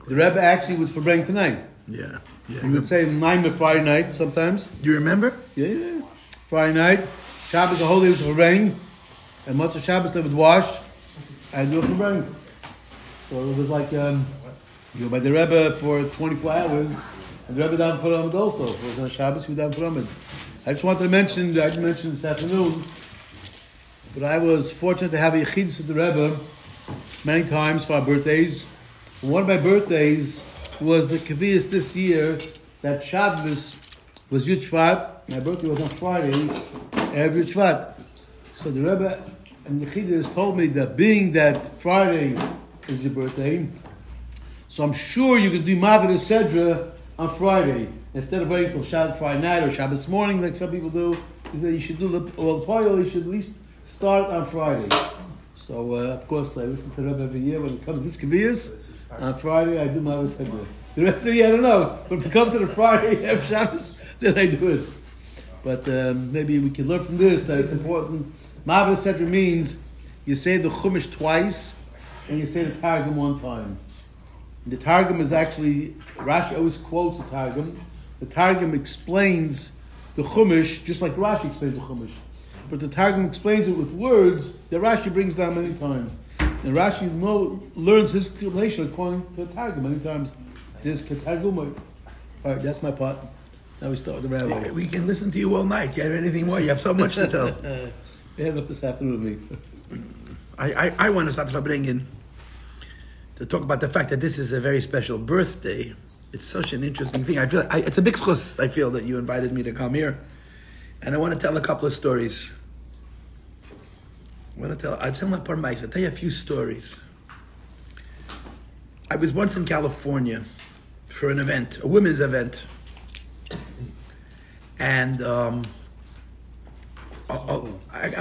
The Rebbe actually was Farbrengen tonight. Yeah. He would say 9 Friday night sometimes. Do you remember? Yeah. Friday night. Shabbos, a whole day was Farbrengen. And Motzei Shabbos they would wash and do a Farbrengen. So it was like you were by the Rebbe for 24 hours, and the Rebbe down for Amid also. It was on Shabbos, we down for Amid. I just wanted to mention, I didn't mention this afternoon, but I was fortunate to have a Yechidus with the Rebbe many times for our birthdays. One of my birthdays was the Kaviyas this year, that Shabbos was Yud Shevat. My birthday was on Friday, every Yud Shevat. So the Rebbe and the Yechidus told me that being that Friday is your birthday, so I'm sure you could do Mavit Sedra on Friday instead of waiting till Shabbos Friday night or Shabbos morning like some people do. He said you should do the Paltiel, you should at least start on Friday. So of course I listen to the Rebbe every year when it comes to this Kaviyas. On Friday I do Mavit Sedra. The rest of the year I don't know, but if it comes to the Friday of Shabbos, then I do it. But maybe we can learn from this that it's important. Mavit Sedra means you say the Chumash twice and you say the Targum one time. The Targum is actually, Rashi always quotes the Targum. The Targum explains the Chumash just like Rashi explains the Chumash. But the Targum explains it with words that Rashi brings down many times. And Rashi learns his explanation according to the Targum many times. This Targum. All right, that's my part. Now we start with the Rabbi. We can listen to you all night. You have anything more? You have so much to tell. We had enough this afternoon with me. I want to start Farbrengen to talk about the fact that this is a very special birthday. It's such an interesting thing. I feel it's a big schus. I feel that you invited me to come here, and I want to tell a couple of stories. I'll tell my parmais. I'll tell you a few stories. I was once in California for an event, a women's event, and I'm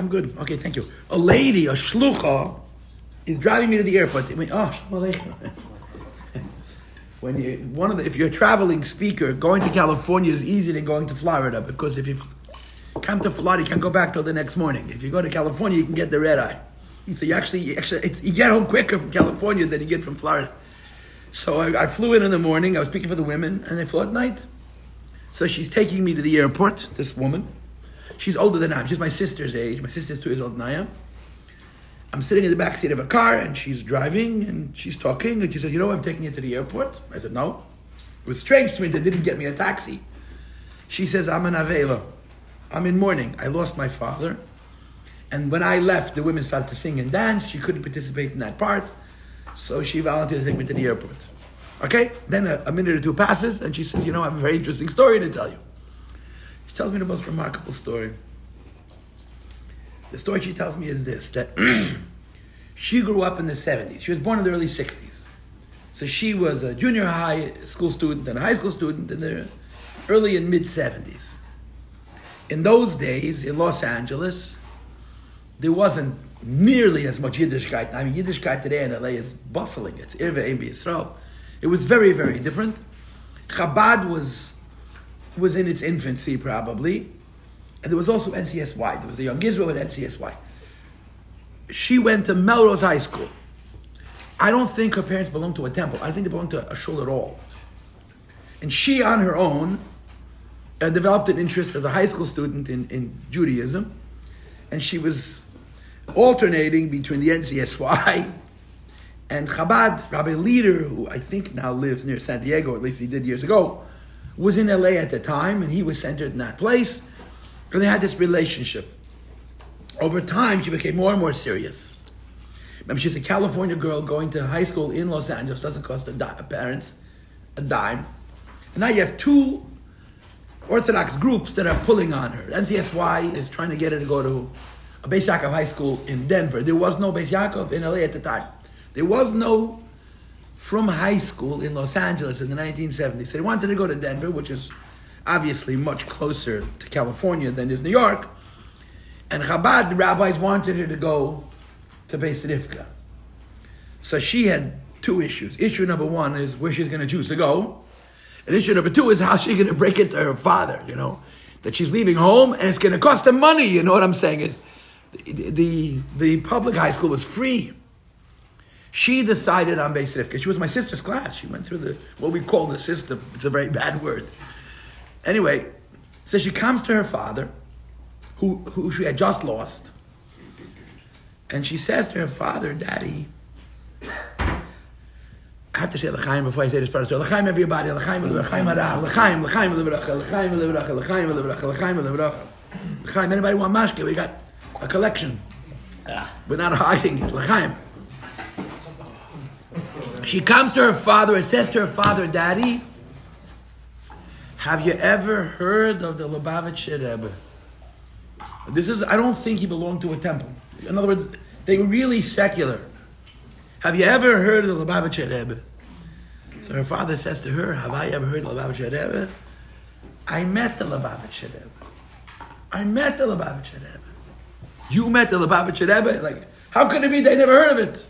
good. Okay, thank you. A lady, a shlucha, is driving me to the airport. If you're a traveling speaker, going to California is easier than going to Florida, because if you come to Florida, you can't go back till the next morning. If you go to California, you can get the red eye. So you get home quicker from California than you get from Florida. So I flew in the morning. I was speaking for the women, and I flew at night. So she's taking me to the airport. This woman, she's older than I am. She's my sister's age. My sister's 2 years older than I am. I'm sitting in the back seat of a car, and she's driving, and she's talking, and she says, I'm taking you to the airport. I said, no. It was strange to me they didn't get me a taxi. She says, I'm an Avela. I'm in mourning. I lost my father. And when I left, the women started to sing and dance. She couldn't participate in that part. So she volunteered to take me to the airport. Okay? Then a minute or two passes, and she says, I have a very interesting story to tell you. She tells me the most remarkable story. The story she tells me is this, that she grew up in the 70s. She was born in the early 60s. So she was a junior high school student and a high school student in the early and mid 70s. In those days, in Los Angeles, there wasn't nearly as much Yiddishkeit. I mean, Yiddishkeit today in LA is bustling. It's Irve Ein B'Yisrael. It was very, very different. Chabad was in its infancy, probably. And there was also NCSY. There was the Young Israel at NCSY. She went to Melrose High School. I don't think her parents belonged to a temple. I don't think they belonged to a shul at all. And she, on her own, developed an interest as a high school student in Judaism. And she was alternating between the NCSY and Chabad. Rabbi Leader, who I think now lives near San Diego, at least he did years ago, was in LA at the time, and he was centered in that place. And they had this relationship. Over time, she became more and more serious. Remember, she's a California girl going to high school in Los Angeles. Doesn't cost parents a dime. And now you have 2 Orthodox groups that are pulling on her. NCSY is trying to get her to go to a Beis Yaakov high school in Denver. There was no Beis Yaakov in LA at the time. There was no from high school in Los Angeles in the 1970s. So they wanted to go to Denver, which is obviously much closer to California than is New York. And Chabad, the rabbis, wanted her to go to Beis Rivka. So she had 2 issues. Issue number 1 is where she's going to choose to go. And issue number 2 is how she's going to break it to her father, that she's leaving home and it's going to cost her money. You know what I'm saying? Is the public high school was free. She decided on Beis Rivka. She was my sister's class. She went through what we call the system. It's a very bad word. Anyway, so she comes to her father, who she had just lost, and she says to her father, Daddy, I have to say l'chaim before I say this part. L'chaim everybody, l'chaim l'chaim hara, l'chaim l'vracha, l'chaim l'vracha, l'chaim l'vracha, l'chaim l'vracha. L'chaim, anybody want mashke? We got a collection. We're not hiding it. L'chaim. She comes to her father and says to her father, Daddy, have you ever heard of the Lubavitcher Rebbe? I don't think he belonged to a temple. In other words, they were really secular. Have you ever heard of the Lubavitcher Rebbe? So her father says to her, have I ever heard of the Lubavitcher Rebbe? I met the Lubavitcher Rebbe. I met the Lubavitcher Rebbe. You met the Lubavitcher Rebbe? Like, how could it be they never heard of it?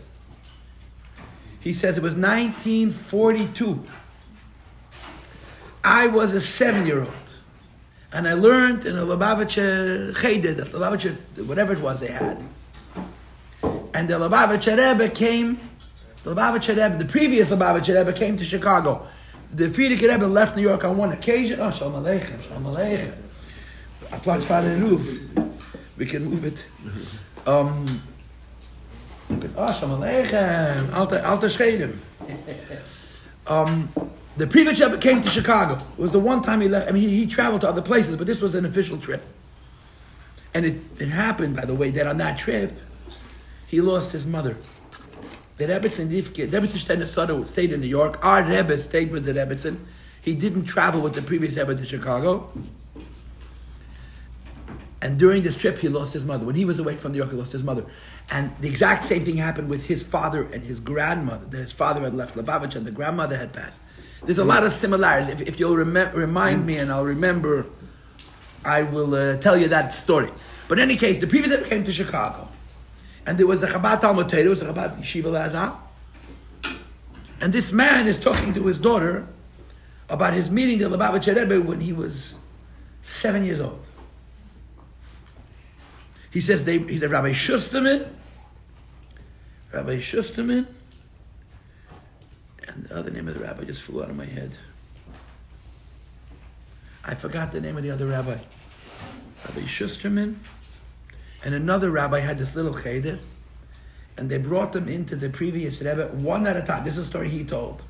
He says it was 1942. I was a 7-year-old. And I learned in a Lubavitcher Cheder, the Lubavitcher, whatever it was they had. And the Lubavitcher Rebbe came, the previous Lubavitcher Rebbe came to Chicago. The Frierdiker Rebbe left New York on one occasion. Oh, Shalom Aleichem, Shalom Aleichem. Applaus for the roof. We can move it. Oh, Shalom Aleichem, Alter Schedem. The previous Rebbe came to Chicago. It was the one time he left. I mean, he traveled to other places, but this was an official trip. And it happened, by the way, that on that trip, he lost his mother. The Rebbetzin stayed in New York. Our Rebbe stayed with the Rebbetzin. He didn't travel with the previous Rebbe to Chicago. And during this trip, he lost his mother. When he was away from New York, he lost his mother. And the exact same thing happened with his father and his grandmother. His father had left Lubavitch and the grandmother had passed. There's a lot of similarities. If you'll remind me and I'll remember, I will tell you that story. But in any case, the previous Rebbe came to Chicago. And there was a Chabad Talmud Torah, there was a Chabad Yeshiva Lazar. And this man is talking to his daughter about his meeting the Lubavitcher Rebbe when he was 7 years old. He said Rabbi Schusterman, and the other name of the rabbi just flew out of my head. I forgot the name of the other rabbi. Rabbi Schusterman. And another rabbi had this little cheder, and they brought them into the previous Rebbe one at a time. This is a story he told.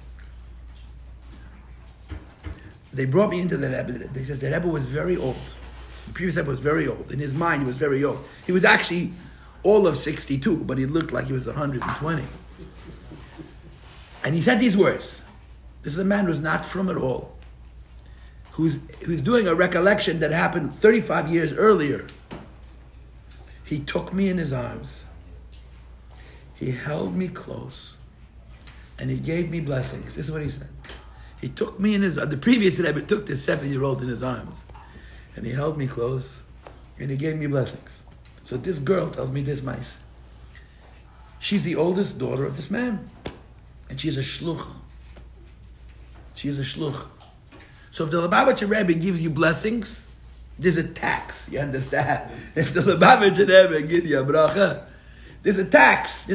They brought me into the Rebbe. They says the Rebbe was very old. The previous Rebbe was very old. In his mind, he was very old. He was actually all of 62, but he looked like he was 120. And he said these words. This is a man who's not from at all, who's doing a recollection that happened 35 years earlier. He took me in his arms. He held me close. And he gave me blessings. This is what he said. He took me in his arms. The previous Rebbe took this 7-year-old in his arms. And he held me close. And he gave me blessings. So this girl tells me this mice. She's the oldest daughter of this man. And she's a shluch. She's a shluch. So if the Lubavitcher Rebbe gives you blessings, there's a tax, you understand? If the Lubavitcher Rebbe gives you a bracha, there's a tax.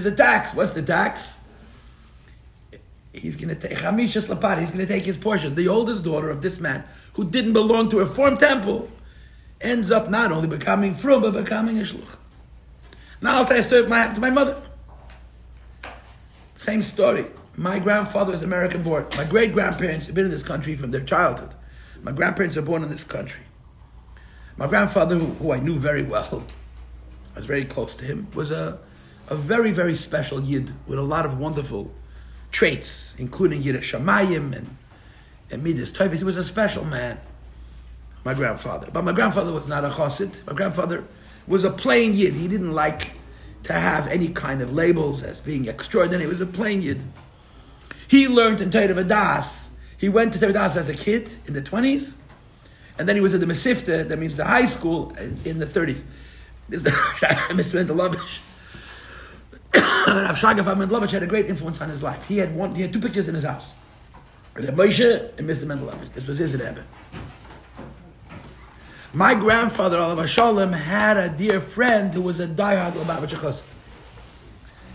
What's the tax? He's going to take Chamishas Lapad. He's going to take his portion. The oldest daughter of this man, who didn't belong to a Reform temple, ends up not only becoming frum, but becoming a shluch. Now I'll tell you a story what happened to my mother. Same story. My grandfather was American born. My great-grandparents have been in this country from their childhood. My grandparents are born in this country. My grandfather, who I knew very well, I was very close to him, was a very, very special Yid with a lot of wonderful traits, including Yiras Shamayim and Midas Tovos. He was a special man, my grandfather. But my grandfather was not a chassid. My grandfather was a plain Yid. He didn't like to have any kind of labels as being extraordinary. He was a plain Yid. He learned in Torah V'das. He went to Torah V'das as a kid in the 20s. And then he was at the Mesivta, that means the high school, in the 30s. Mr. Mendlovich. Rav Shraga Mendlovich had a great influence on his life. He had 2 pictures in his house. Reb Moshe and Mr. Mendlovich. This was his Rebbe. My grandfather, Alav Shalom, had a dear friend who was a diehard Lubavitcher chassid.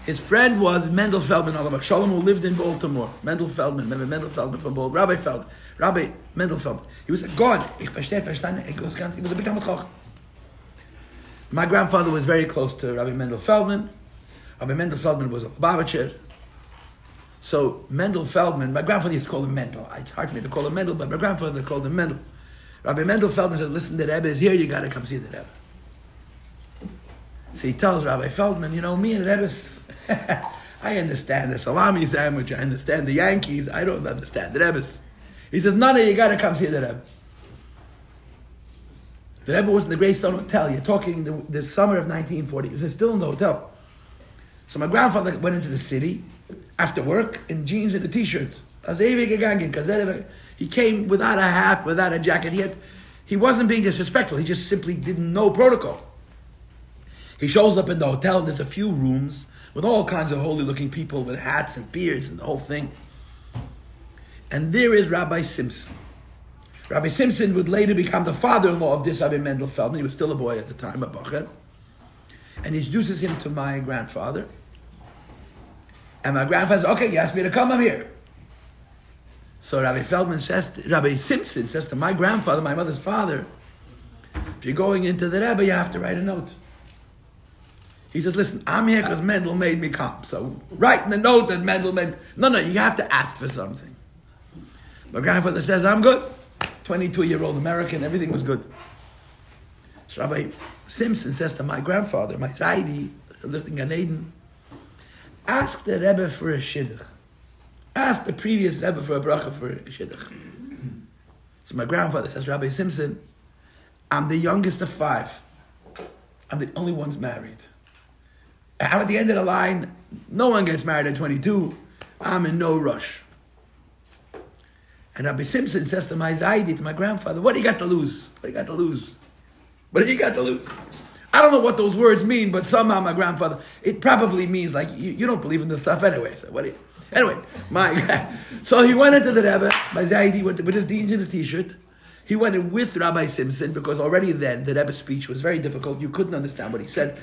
His friend was Mendel Feldman, Shalom, who lived in Baltimore. Mendel Feldman, remember Mendel Feldman from Baltimore? Rabbi Mendel Feldman. He was a God. He was a big Talmud Chacham. My grandfather was very close to Rabbi Mendel Feldman. Rabbi Mendel Feldman was a Lubavitcher. So Mendel Feldman, my grandfather used to call him Mendel. It's hard for me to call him Mendel, but my grandfather called him Mendel. Rabbi Mendel Feldman said, listen, the Rebbe is here, you got to come see the Rebbe. So he tells Rabbi Feldman, me and the Rebbe's, I understand the salami sandwich, I understand the Yankees, I don't understand the Rebbe's. He says, no, you got to come see the Rebbe. The Rebbe was in the Greystone Hotel. You're talking the summer of 1940. He was still in the hotel. So my grandfather went into the city after work in jeans and a t-shirt. He came without a hat, without a jacket. He wasn't being disrespectful. He just simply didn't know protocol. He shows up in the hotel, and there's a few rooms with all kinds of holy-looking people with hats and beards and the whole thing. And there is Rabbi Simpson. Rabbi Simpson would later become the father-in-law of this Rabbi Mendel Feldman. He was still a boy at the time, a bacher. And he introduces him to my grandfather. And my grandfather says, okay, you asked me to come, I'm here. So Rabbi Simpson says to my grandfather, my mother's father, if you're going into the Rebbe, you have to write a note. He says, listen, I'm here because Mendel made me come. So write in the note that Mendel made me. No, you have to ask for something. My grandfather says, I'm good. 22-year-old American, everything was good. So Rabbi Simpson says to my grandfather, my Zaidi, lived in Gan Eden, ask the Rebbe for a shidduch. Ask the previous Rebbe for a bracha for a shidduch. So my grandfather says, Rabbi Simpson, I'm the youngest of 5. I'm the only one married. I'm at the end of the line. No one gets married at 22. I'm in no rush. And Rabbi Simpson says to my Zaidi, to my grandfather, what do you got to lose? What do you got to lose? What do you got to lose? I don't know what those words mean, but somehow my grandfather, it probably means like, you don't believe in this stuff anyway. So what do you... Anyway, so he went into the Rebbe, my Zaidi went with his jeans and his t-shirt. He went in with Rabbi Simpson because already then the Rebbe's speech was very difficult. You couldn't understand what he said.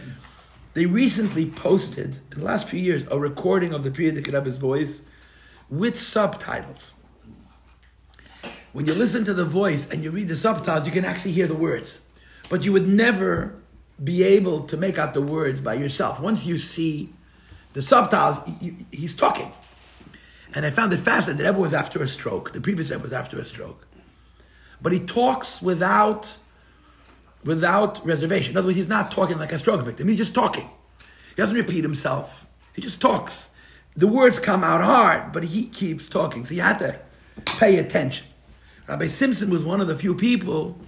They recently posted, in the last few years, a recording of the Priyadika Rebbe's voice with subtitles. When you listen to the voice and you read the subtitles, you can actually hear the words. But you would never be able to make out the words by yourself. Once you see the subtitles, he's talking. And I found it fascinating. The Rebbe was after a stroke. The previous Rebbe was after a stroke. But he talks without reservation. In other words, he's not talking like a stroke victim. He's just talking. He doesn't repeat himself. He just talks. The words come out hard, but he keeps talking. So you had to pay attention. Rabbi Simpson was one of the few people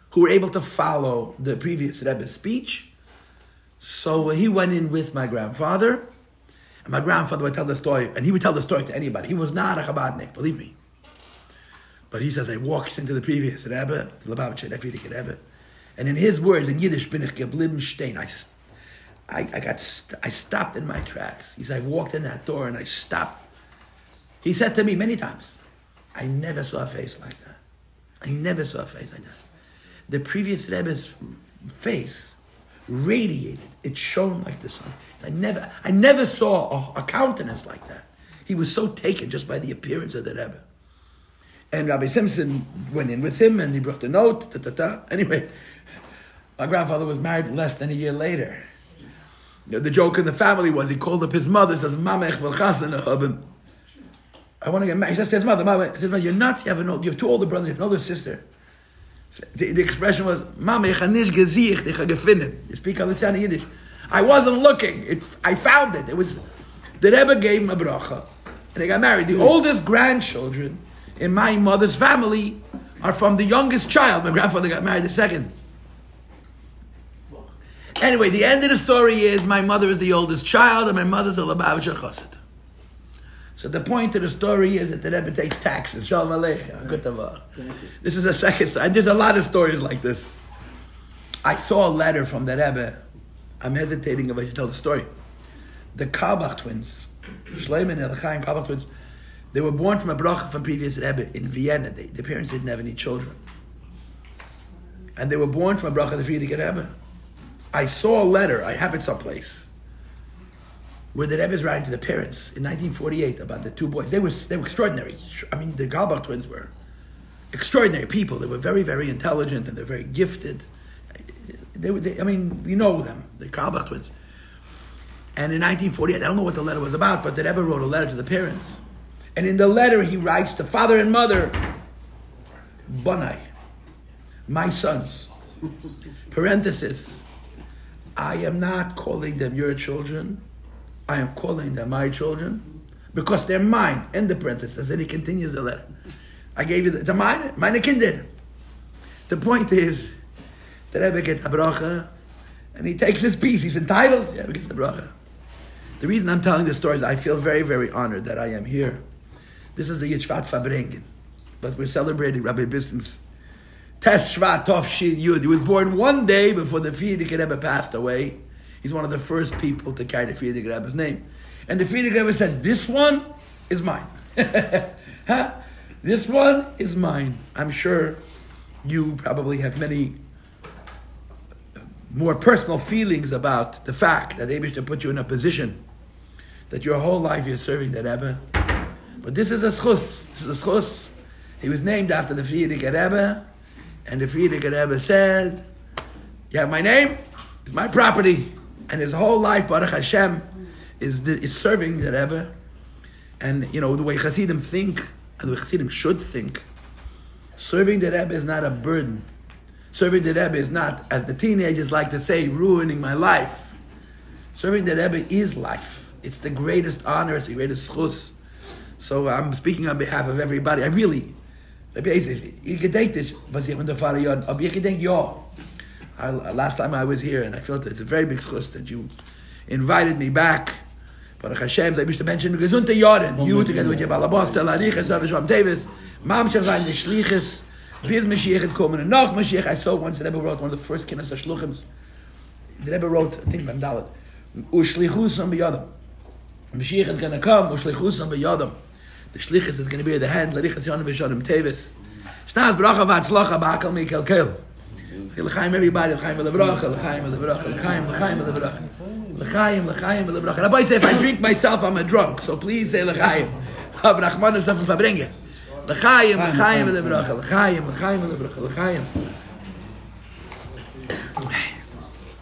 who were able to follow the previous Rebbe's speech. So he went in with my grandfather, and my grandfather would tell the story, and he would tell the story to anybody. He was not a Chabadnik, believe me. But he says, I walked into the previous Rebbe, the Lubavitcher Rebbe, and in his words, in Yiddish, bin ich geblieben stehen. I stopped in my tracks. He said, I walked in that door and I stopped. He said to me many times, I never saw a face like that. I never saw a face like that. The previous Rebbe's face radiated. It shone like the sun. I never saw a countenance like that. He was so taken just by the appearance of the Rebbe. And Rabbi Simpson went in with him and he brought the note. Anyway, my grandfather was married less than a year later. The joke in the family was he called up his mother, says, Mama, ich will chasen a haben. I want to get married. He says to his mother, Mama, you're nuts, you have 2 older brothers, you have an older sister. The expression was, Mama, ich habe nicht gesiegt, ich habe gefunden. You speak Halitziana Yiddish. I wasn't looking. I found it. It was, the Rebbe gave him a bracha. And they got married. The oldest grandchildren in my mother's family are from the youngest child. My grandfather got married the second. Anyway, the end of the story is my mother is the oldest child and my mother's a Lubavitcher Chassid. So the point of the story is that the Rebbe takes taxes. Shalom Aleichem. Good tavach. This is the second story. There's a lot of stories like this. I saw a letter from the Rebbe. I'm hesitating if I should tell the story. The Kalbach twins, Shleiman and Elchaim Kalbach twins, they were born from a bracha from previous Rebbe in Vienna. The parents didn't have any children. And they were born from a bracha of the Frierdiker Rebbe. I saw a letter. I have it someplace. where the Rebbe is writing to the parents in 1948 about the two boys. They were extraordinary. I mean, the Galbach twins were extraordinary people. They were very, very intelligent and they're very gifted. I mean, you know them, the Galbach twins. And in 1948, I don't know what the letter was about, but the Rebbe wrote a letter to the parents. And in the letter, he writes to father and mother, Bonai, my sons, parenthesis, I am not calling them your children, I am calling them my children, because they're mine, end the parenthesis, and he continues the letter. I gave you, they're mine, meine Kinder. The point is, the Rebbe gets a bracha, and he takes his piece, he's entitled, the Rebbe gets the bracha. The reason I'm telling this story is I feel very, very honored that I am here. This is the Shevat Farbrengen, but we're celebrating Rabbi Biston's Tes Shvat Tov Shin Yud. He was born one day before the Frierdiker Rebbe passed away. He's one of the first people to carry the Frierdiker Rebbe's name. And the Frierdiker Rebbe said, this one is mine. Huh? This one is mine. I'm sure you probably have many more personal feelings about the fact that Rebbe should put you in a position that your whole life you're serving the Rebbe. But this is a schus. This is a schus. He was named after the Frierdiker Rebbe, and the Frierdiker Rebbe said, you have my name, it's my property. And his whole life, Baruch Hashem, is serving the Rebbe. And, you know, the way Hasidim think, and the way Hasidim should think, serving the Rebbe is not a burden. Serving the Rebbe is not, as the teenagers like to say, ruining my life. Serving the Rebbe is life. It's the greatest honor, it's the greatest schus. So I'm speaking on behalf of everybody. I really, you can take this, but you can take y'all. Last time I was here, and I felt it's a very big schus that you invited me back. Baruch Hashem, I wish to mention Gesundte Jahren. You together with your Balabas, Tel Ariches, Avisham Davis, Mamshach sein, the Shliches, bis Mashiach had come, and noch Mashiach. I saw once the Rebbe wrote one of the first Kinnas HaShluchims. The Rebbe wrote, I think, Mandalat, Ushlichusam b'yadam. Mashiach is going to come, Ushlichusam b'yadam. The Shlichus is going to be at the hand, Larichas Yonah Vishonim Tevis. Shnaz Bracha Vatzlacha Ba'akal Mikel Kel. L'chaim everybody, l'chaim v'lebracha, l'chaim v'lebracha, l'chaim v'lebracha, l'chaim v'lebracha. Rabbi say if I drink myself, I'm a drunk, so please say l'chaim. Av Rachman is from Farbrengen. L'chaim v'lebracha, l'chaim v'lebracha, l'chaim.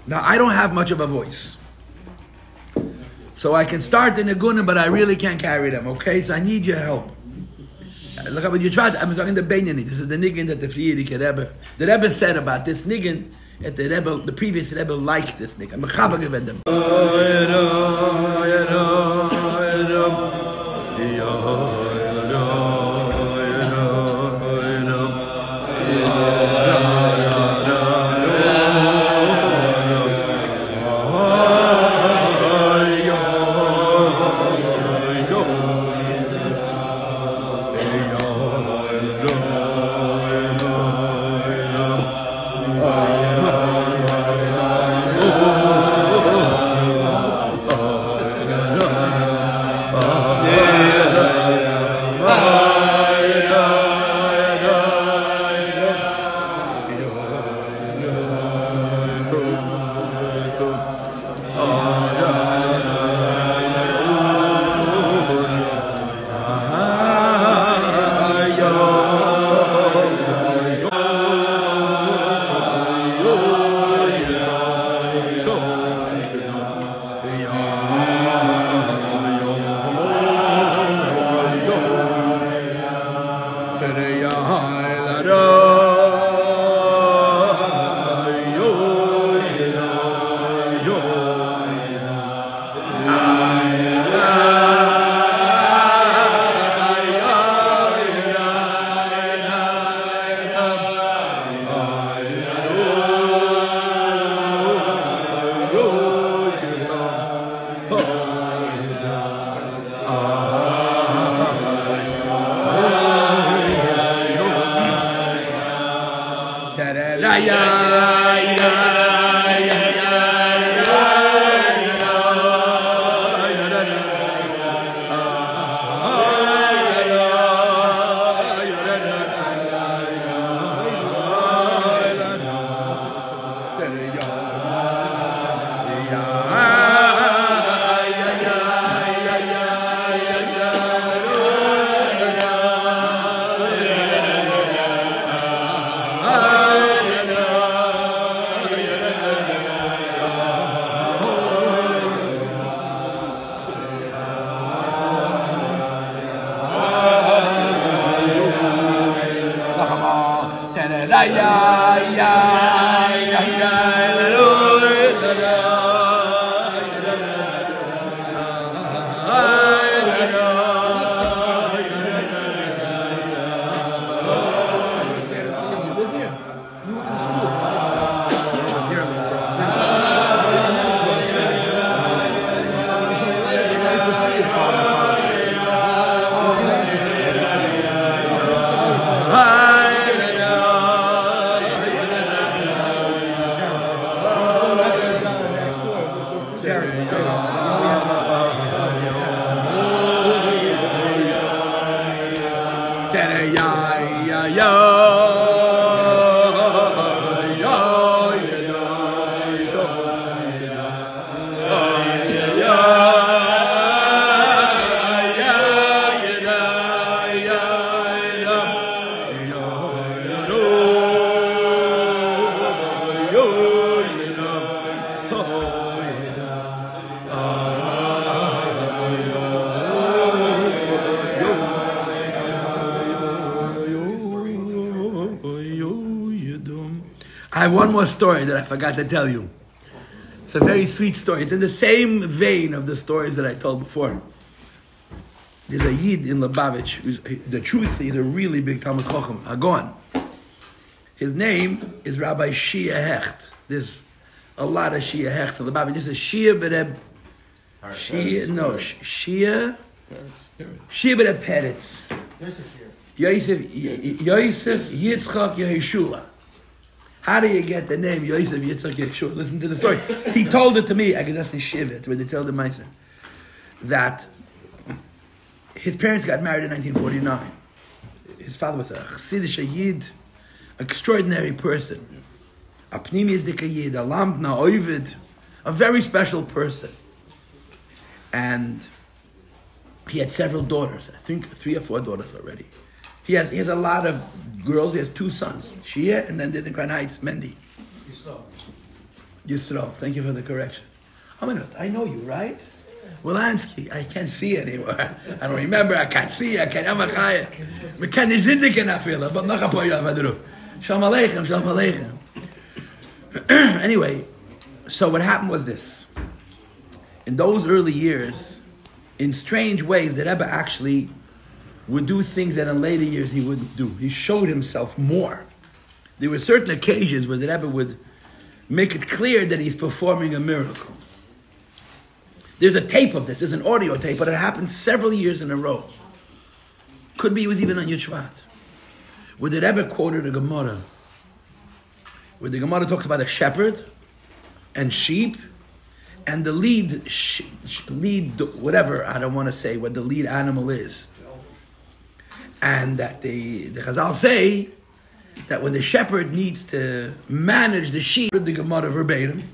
Now I don't have much of a voice, so I can start the Negunim, but I really can't carry them. Okay, so I need your help. I'm talking the Beinani. This is the niggin that the Frierdiker Rebbe, the Rebbe said about this niggin. That the previous Rebbe liked this niggin. I'm mechaber given them. I have one more story that I forgot to tell you. It's a very sweet story. It's in the same vein of the stories that I told before. There's a Yid in Lubavitch who's, the truth, he's a really big Talmud Chacham, Hagon. His name is Rabbi Shia Hecht. There's a lot of Shia Hechts in Lubavitch. This is Shia Bereb. Shia Bereb Peretz. Yosef Yitzchak Yeshua. How do you get the name Yosef Yitzchak Yeshua? Listen to the story. He told it to me. I can just say Shevat, where they tell the Meiser that his parents got married in 1949. His father was a Chassidish Yid, extraordinary person. A Pnimius Dika Yid, a Lamdna Ovid, a very special person. And he had several daughters. I think 3 or 4 daughters already. He has a lot of girls. He has 2 sons, Shia, and then there's in Crown Heights, Mendy. Yisrael. Thank you for the correction. I know you, right? Wolansky. I can't see anymore. I don't remember. I can't see. I can't. We can't feel but noch a paar Jahre. Shalom Aleichem. Shalom Aleichem. Anyway, so what happened was this. In those early years, in strange ways, the Rebbe actually would do things that in later years he wouldn't do. He showed himself more. There were certain occasions where the Rebbe would make it clear that he's performing a miracle. There's a tape of this. There's an audio tape, but it happened several years in a row. Could be it was even on Shevat, where the Rebbe quoted a Gemara, where the Gemara talks about a shepherd and sheep, and the lead, whatever, I don't want to say what the lead animal is. And that the Chazal say that when the shepherd needs to manage the sheep, the Gemara verbatim,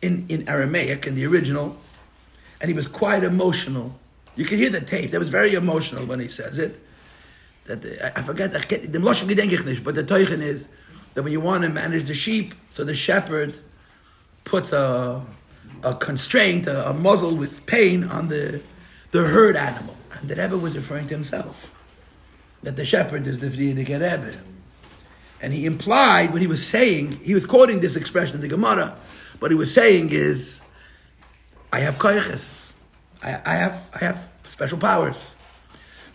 in Aramaic, in the original, and he was quite emotional. You can hear the tape. That was very emotional when he says it. That I forget, the Mloshim gedenk ich nicht, but the Teuchen is that when you want to manage the sheep, so the shepherd puts a constraint, a muzzle with pain on the herd animal. And the Rebbe was referring to himself. That the shepherd is the Frierdiker Rebbe. And he implied what he was saying, he was quoting this expression in the Gemara, what he was saying is, I have koiches. I have special powers.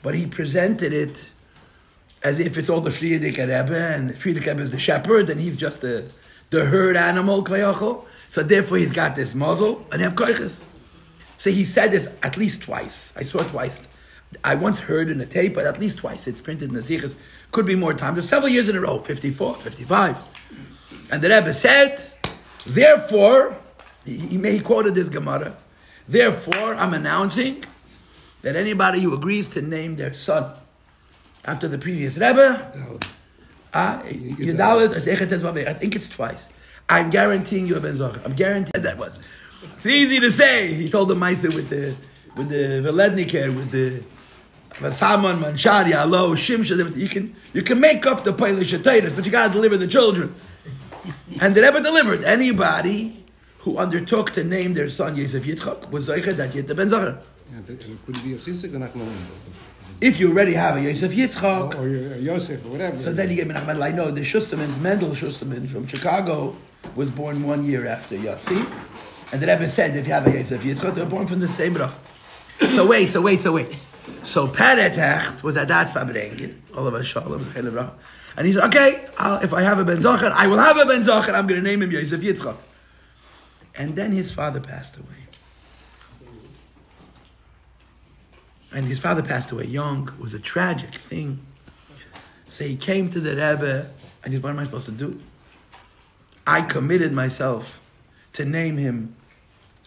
But he presented it as if it's all the Frierdiker Rebbe, and the Frierdiker Rebbe is the shepherd, and he's just the herd animal, kvayachol. So therefore he's got this muzzle, and have koiches. So he said this at least twice. I saw it twice. I once heard in a tape, but at least twice. It's printed in the Sichos. Could be more times. There's several years in a row, 54, 55. And the Rebbe said, therefore, he quoted this Gemara, therefore, I'm announcing that anybody who agrees to name their son after the previous Rebbe, I think it's twice. I'm guaranteeing you a Ben Zohar. I'm guaranteeing that was. It's easy to say. He told the Meiser with the Veledniker, with the Vasaman, Manshari, Alo, Shimsha. You can make up the Polish potatoes, but you got to deliver the children. And the Rebbe delivered. Anybody who undertook to name their son Yosef Yitzchak was Zoicha that Yet the Ben Zohar. if you already have a Yosef Yitzchak, or Yosef, or whatever. so then you get Menachem Mendel. I know the Schustermans, Mendel Schusterman from Chicago, was born 1 year after Yossi. And the Rebbe said, if you have a Yosef Yitzchak, they were born from the same bracha. So wait. So Peretech was at that Farbrengen, all of us Shalom, and he said, okay, if I have a Ben Zocher, I will have a Ben Zocher, I'm going to name him Yosef Yitzchak. And then his father passed away. And his father passed away young. It was a tragic thing. So he came to the Rebbe, and he said, what am I supposed to do? I committed myself to name him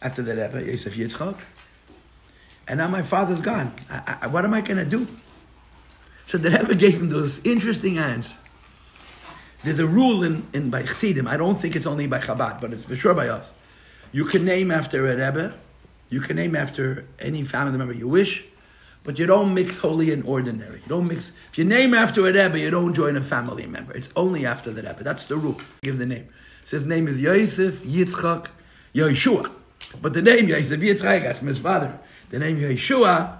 after the Rebbe, Yosef Yitzchak. And now my father's gone. What am I going to do? So the Rebbe gave him those interesting answers. There's a rule in by Chassidim. I don't think it's only by Chabad, but it's for sure by us. You can name after a Rebbe. You can name after any family member you wish. But you don't mix holy and ordinary. You don't mix. If you name after a Rebbe, you don't join a family member. It's only after the Rebbe. That's the rule. Give the name. So his name is Yosef Yitzchak Yeshua. But the name Yosef Yitzchak he got from his father. The name Yeshua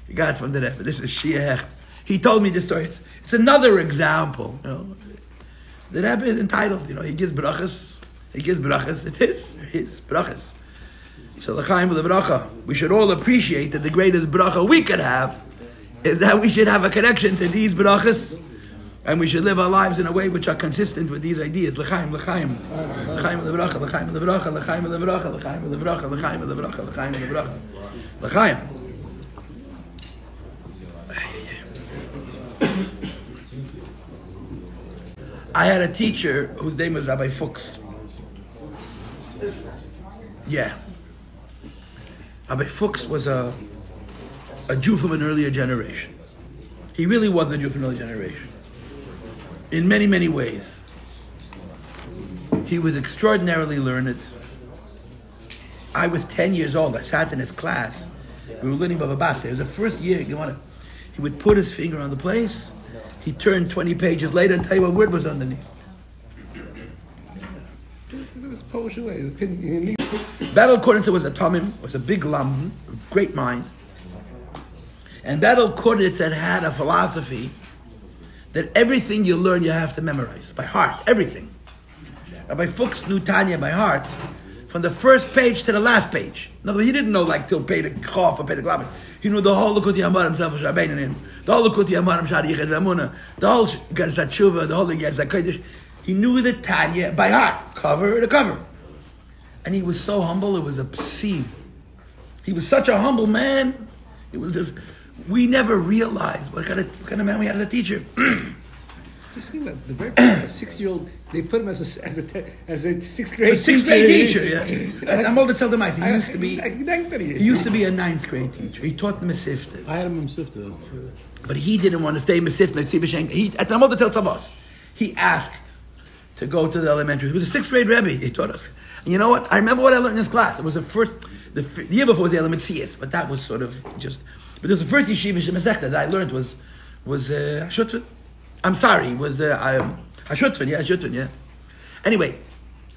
he got from the Rebbe. This is Shia. He told me this story. It's another example. You know, the Rebbe is entitled. You know, he gives brachas. It's his brachas. So l'chaim with the bracha. We should all appreciate that the greatest bracha we could have is that we should have a connection to these brachas, and we should live our lives in a way which are consistent with these ideas. L'chaim, l'chaim, l'chaim with the bracha, l'chaim with the bracha, l'chaim with the bracha, l'chaim with the bracha, l'chaim with the bracha, l'chaim with the bracha, l'chaim. I had a teacher whose name was Rabbi Fuchs. Yeah. Rabbi Fuchs was a Jew from an earlier generation. He really was a Jew from an earlier generation. In many, many ways. He was extraordinarily learned. I was 10 years old. I sat in his class. We were learning Baba Basra. It was the first year. He would put his finger on the place. He turned 20 pages later and tell you what word was underneath. It was Polish away. Battle Koditzer was a Tomim, was a big lam, great mind. And Battle Koditzer had a philosophy that everything you learn you have to memorize by heart, everything. Rabbi Fuchs knew Tanya by heart from the first page to the last page. In other words, he didn't know like till Pei the Chof or Pei the Glamet. He knew the whole Lekuti Amarim Self Shabbeinin, the whole Lekuti Amarim Shad Yichet V'Amuna, the whole Gersat Tshuva, the whole Gersat Kodesh. He knew the Tanya by heart, cover to cover. And he was so humble, it was obscene. He was such a humble man. It was just, we never realized what kind of man we had as a teacher. Just think about the very 6-year-old. They put him as a sixth grade teacher. Yeah. I'm old to tell them. He used to be a 9th grade teacher. He taught Mesifta. I had him in Mesifta. But he didn't want to stay in Mesifta. I'm old to tell Tavos. He asked to go to the elementary. He was a 6th grade Rebbe. He taught us. And you know what? I remember what I learned in his class. It was the year before was the Elementzias, but that was sort of just. But there's the first yeshiva Shemesechta that I learned was Hashutfin. I'm sorry, was Hashutfin, yeah. Anyway,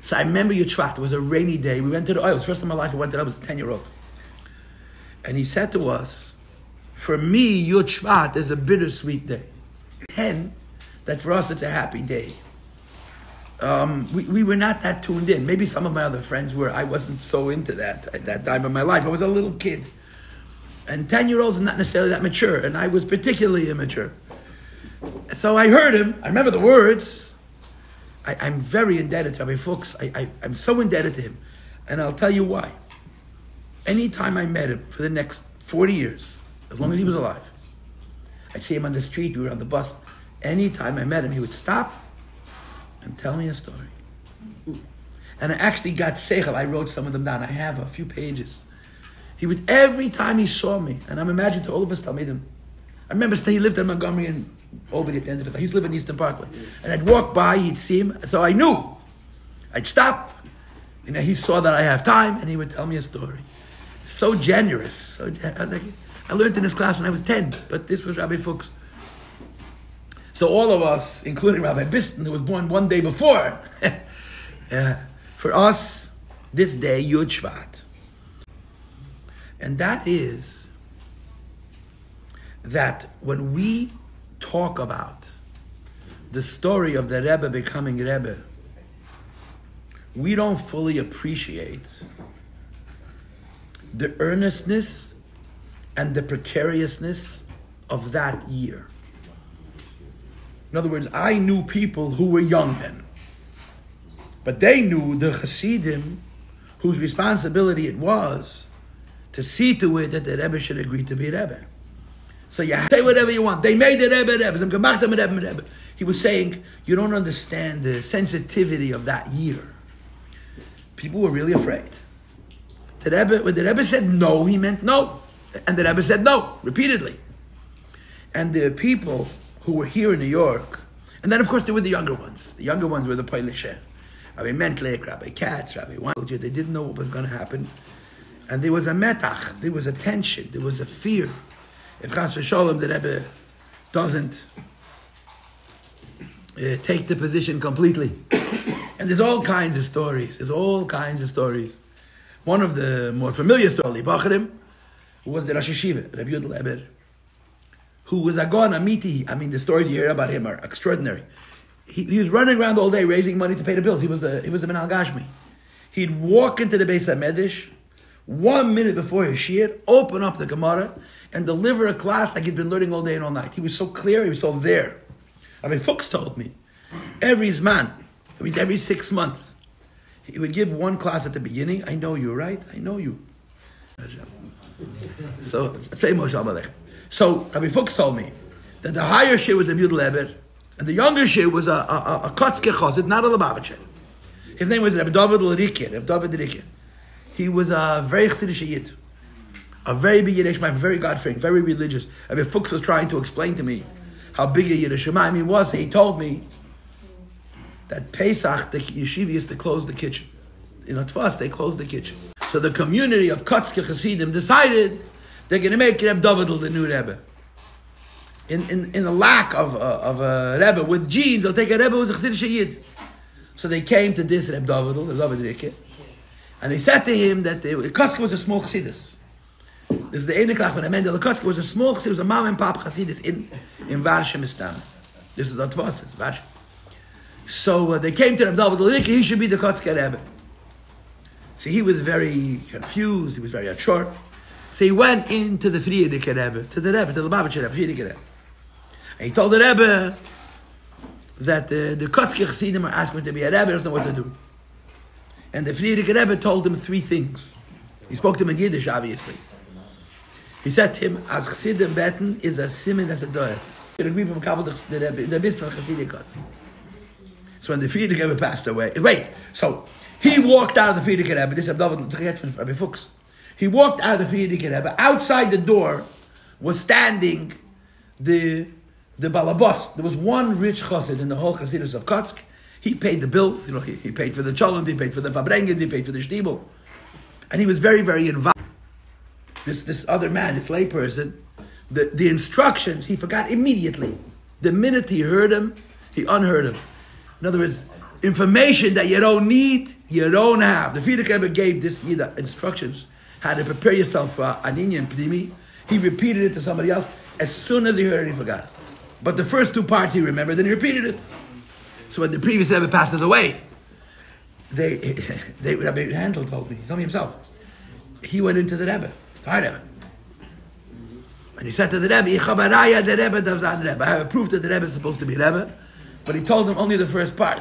so I remember Yud Shvat. It was a rainy day. We went to the oil. It was the first time in my life I went to the oil. I was a 10-year-old. And he said to us, for me, Yud Shvat is a bittersweet day. 10, that for us it's a happy day. We were not that tuned in. Maybe some of my other friends were. I wasn't so into that at that time of my life. I was a little kid. And 10-year-olds are not necessarily that mature. And I was particularly immature. So I heard him. I remember the words. I'm very indebted to Rabbi Fuchs. I'm so indebted to him. And I'll tell you why. Anytime I met him for the next 40 years, as long as he was alive, I'd see him on the street. We were on the bus. Anytime I met him, he would stop and tell me a story. And I actually got seichel. I wrote some of them down. I have a few pages. He would, every time he saw me, and I'm imagining to all of us Talmidim. I remember he lived in Montgomery and Albany at the end of his life. He used to live in Eastern Parkway. And I'd walk by, he'd see him, so I knew. I'd stop, and he saw that I have time, and he would tell me a story. So generous. I learned in his class when I was 10, but this was Rabbi Fuchs. So all of us, including Rabbi Biston, who was born one day before, for us, this day, Yud Shvat. And that is that when we talk about the story of the Rebbe becoming Rebbe, we don't fully appreciate the earnestness and the precariousness of that year. In other words, I knew people who were young then, but they knew the Hasidim whose responsibility it was to see to it that the Rebbe should agree to be Rebbe. So you say whatever you want. They made the Rebbe. He was saying, you don't understand the sensitivity of that year. People were really afraid. When the Rebbe said no, he meant no. And the Rebbe said no, repeatedly. And the people who were here in New York, and then of course there were the younger ones. The younger ones were the Paltiel, Rabbi Mentlik, Rabbi Katz, Rabbi Weinberg. They didn't know what was going to happen. And there was a metach, there was a tension, there was a fear. If Chas v'Sholom, the Rebbe doesn't take the position completely. And there's all kinds of stories. One of the more familiar stories, Bacharim, who was the Rosh Yeshiva, Rabbi Yudel Eber, who was a Gon Amiti. I mean, the stories you hear about him are extraordinary. He was running around all day raising money to pay the bills. He was the Menal Gashmi. He'd walk into the Beis HaMedrash 1 minute before his shiur, open up the Gemara, and deliver a class like he'd been learning all day and all night. He was so clear, he was so there. I mean, Fuchs told me, every 6 months, he would give one class at the beginning. I know you, right? I know you. So Rabbi Fuchs told me that the higher shiur was a Yudel Eber, and the younger shiur was a Kotzke Chosid, not a Lubavitcher. His name was Rabbi David. He was a very Chassidish Yid, a very big Yiddish man, very God-fearing, very religious. Rabbi Fuchs was trying to explain to me how big a Yiddish man he was. He told me that Pesach, the yeshiva used to close the kitchen. In Atfaf, they closed the kitchen. So the community of Kotzke Chassidim decided they're going to make Reb David the new Rebbe. In the lack of a Rebbe with genes, they'll take a Rebbe who's a Chassidish Yid. So they came to this Reb David, and they said to him that Kotzke was a small Chassidus. This is the Einiklach when Mendel Kotzke was a small Chassidus, was a mom and pop Chassidus in Varsha Mistam. This is Atfas, it's Varsha. So they came to Reb David, he should be the Kotzke Rebbe. So he was very confused, he was very unsure. So he went into the Friedrich Rebbe, to the Lubavitcher Rebbe, Friedrich Rebbe. And he told the Rebbe that the Kotzke Chassidim are asking him to be a Rebbe, he doesn't know what to do. And the Friedrich Rebbe told him 3 things. He spoke to him in Yiddish, obviously. He said to him, as Chassidim beten is a simin as a doer. The best of Chassidim Kotzke. So when the Friedrich Rebbe passed away, so he walked out of the Friedrich Rebbe, this is Rabbi Fuchs. He walked out of the Friedrich Rebbe. Outside the door was standing the balabos. There was one rich chassid in the whole chassidus of Kotzk. He paid the bills. He paid for the cholent, he paid for the Farbrengen, he paid for the shtibel. And he was very, very involved. This other man, this layperson, the instructions, he forgot immediately. The minute he heard him, he unheard him. In other words, information that you don't need, you don't have. The Friedrich Rebbe gave this instructions how to prepare yourself for an Inyan P'dimi. He repeated it to somebody else. As soon as he heard it, he forgot. But the first 2 parts he remembered, then he repeated it. So when the previous Rebbe passes away, Rabbi Handel told me himself, he went into the Rebbe, and he said to the Rebbe, I have proof that the Rebbe is supposed to be Rebbe, but he told him only the first part,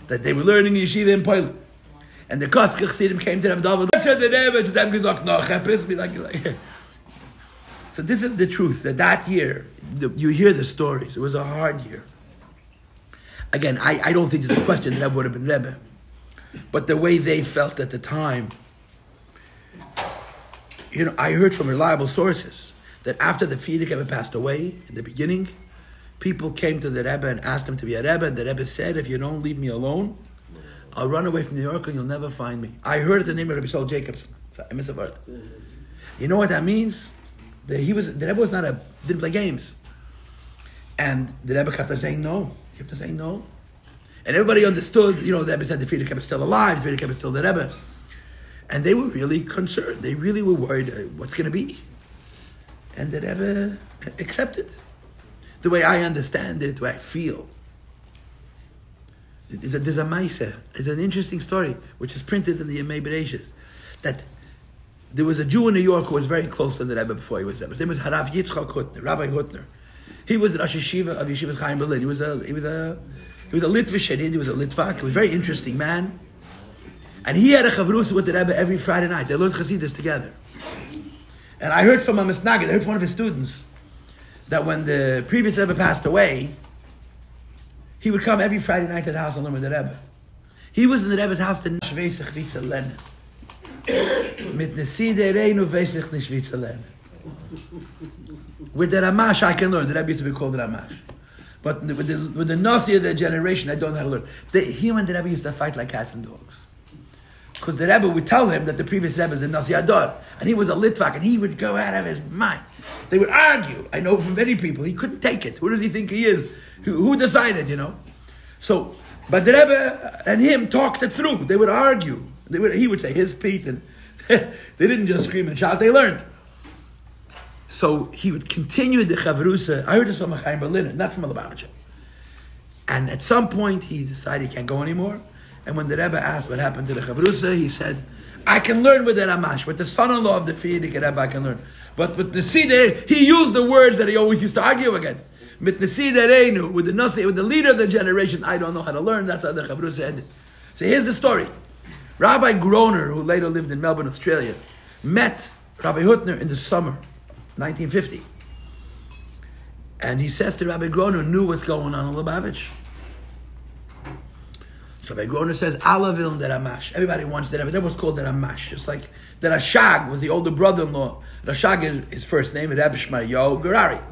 that they were learning yeshiva in Paltiel. And the Kotzke Chassidim came to Rabbi David. So this is the truth, that year, you hear the stories, it was a hard year. Again, I don't think there's a question that would have been Rebbe. But the way they felt at the time, I heard from reliable sources that after the Friedrich Rebbe passed away, in the beginning, people came to the Rebbe and asked him to be a Rebbe, and the Rebbe said, if you don't leave me alone, I'll run away from New York and you'll never find me. I heard the name of Rabbi Saul Jacobson. I miss a word. You know what that means? The Rebbe didn't play games. And the Rebbe kept on saying no. He kept on saying no. And everybody understood, the Rebbe said the Friedrich Rebbe is still alive, the Friedrich Rebbe is still the Rebbe. And they were really concerned. They really were worried what's going to be. And the Rebbe accepted. The way I understand it, the way I feel. There's a Maisa. It's an interesting story, which is printed in the Yemei Bereishis, that there was a Jew in New York who was very close to the Rebbe before he was Rebbe. His name was Harav Yitzchak Hutner, Rabbi Hutner. He was the Rosh Yeshiva of Yeshivat Chaim Berlin. He was a Litvish Yid. He was a Litvak. He was a very interesting man. And he had a chavrus with the Rebbe every Friday night. They learned Chassidus together. And I heard from a Misnagid, I heard from one of his students, that when the previous Rebbe passed away, he would come every Friday night to the house and learn with the Rebbe. He was in the Rebbe's house to Nishveisach Vitzalene. Mit Neside Reinu Veisach Nishvitzalene. With the Ramash I can learn. The Rebbe used to be called the Ramash. But with the Nasi of the generation, I don't know how to learn. He and the Rebbe used to fight like cats and dogs. Because the Rebbe would tell him that the previous Rebbe is a Nasi Ador, and he was a Litvak, and he would go out of his mind. They would argue. I know from many people, he couldn't take it. Who does he think he is? Who decided, So, but the Rebbe and him talked it through. They would argue. He would say his Pete, and they didn't just scream and shout, they learned. So he would continue the Chavrusa. I heard this from a Chaim Berliner, not from a Lubavitcher. And at some point, he decided he can't go anymore. And when the Rebbe asked what happened to the Chavrusa, he said, I can learn with the Ramash, with the son-in-law of the Frierdiker Rebbe, I can learn. But with the Sideh, he used the words that he always used to argue against. With the Sideh, with the Nasi, with the leader of the generation, I don't know how to learn. That's how the Chavrusa ended. So here's the story. Rabbi Groner, who later lived in Melbourne, Australia, met Rabbi Hutner in the summer, 1950. And he says to Rabbi Groner, knew what's going on in Lubavitch. So Rabbi Groner says, Allah will the Ramash. Everybody wants the Rebbe. That was called the Ramash. Just like the Rashag was the older brother-in-law. Rashag is his first name, Rebbe Shmaryo Gerari.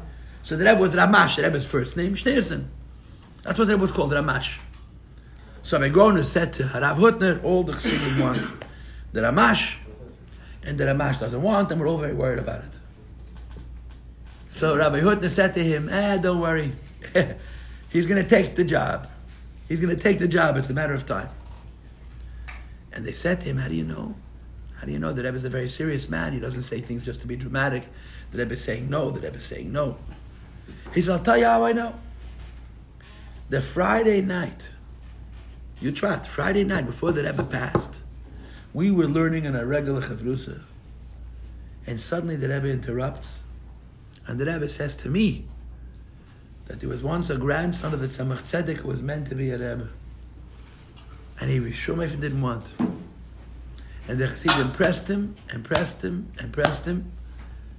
So the Rebbe was Ramash, the Rebbe's first name, Schneerson. That's what the Rebbe was called, the Ramash. So Rabbi Groner said to Harav Hutner, all the Chassidim want the Ramash, and the Ramash doesn't want, and we're all very worried about it. So Rabbi Hutner said to him, don't worry. He's going to take the job. He's going to take the job. It's a matter of time. And they said to him, how do you know? How do you know? The Rebbe is a very serious man. He doesn't say things just to be dramatic. The Rebbe is saying no. The Rebbe is saying no. He said, I'll tell you how I know. The Friday night, Friday night before the Rebbe passed, we were learning in a regular chavrusa. And suddenly the Rebbe interrupts. And the Rebbe says to me that there was once a grandson of the Tzemach Tzedek who was meant to be a Rebbe. And he Shumef didn't want. And the Chassidim pressed him, and pressed him, and pressed him,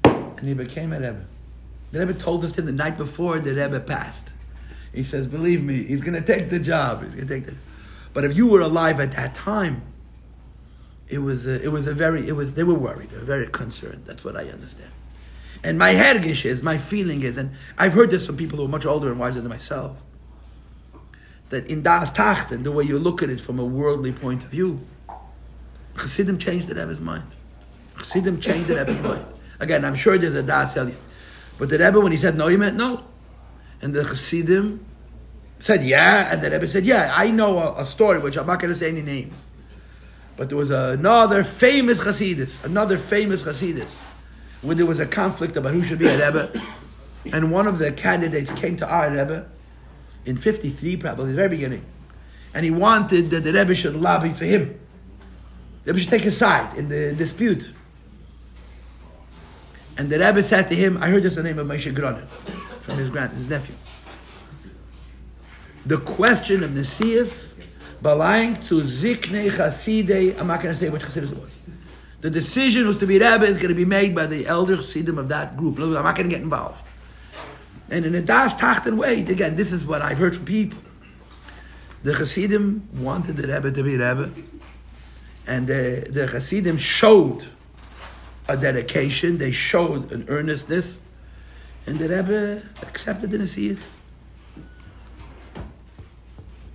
and he became a Rebbe. The Rebbe told us the night before the Rebbe passed. He says, believe me, he's going to take the job. He's going to take the. But if you were alive at that time, they were worried. They were very concerned. That's what I understand. And my hergish is, my feeling is, and I've heard this from people who are much older and wiser than myself, that in Das Tachten, the way you look at it from a worldly point of view, Chassidim changed the Rebbe's mind. Chassidim changed the Rebbe's mind. Again, I'm sure there's a Das Eliyah. But the Rebbe, when he said no, he meant no. And the Chassidim said yeah, and the Rebbe said yeah. I know a story, which I'm not going to say any names. But there was another famous Chassidus, when there was a conflict about who should be a Rebbe. And one of the candidates came to our Rebbe in 53, probably, the very beginning. And he wanted that the Rebbe should lobby for him. The Rebbe should take a side in the dispute. And the Rebbe said to him, I heard this in the name of Moshe Groner, from his nephew. The question of Nesias belonging to Ziknei Chasidei, I'm not going to say which Chasidus it was. The decision was to be Rebbe is going to be made by the elder Chassidim of that group. I'm not going to get involved. And in a Das Tachten way, again, this is what I've heard from people. The Chassidim wanted the Rebbe to be Rebbe, and the Chassidim showed a dedication, they showed an earnestness, and the Rebbe accepted the Nesias.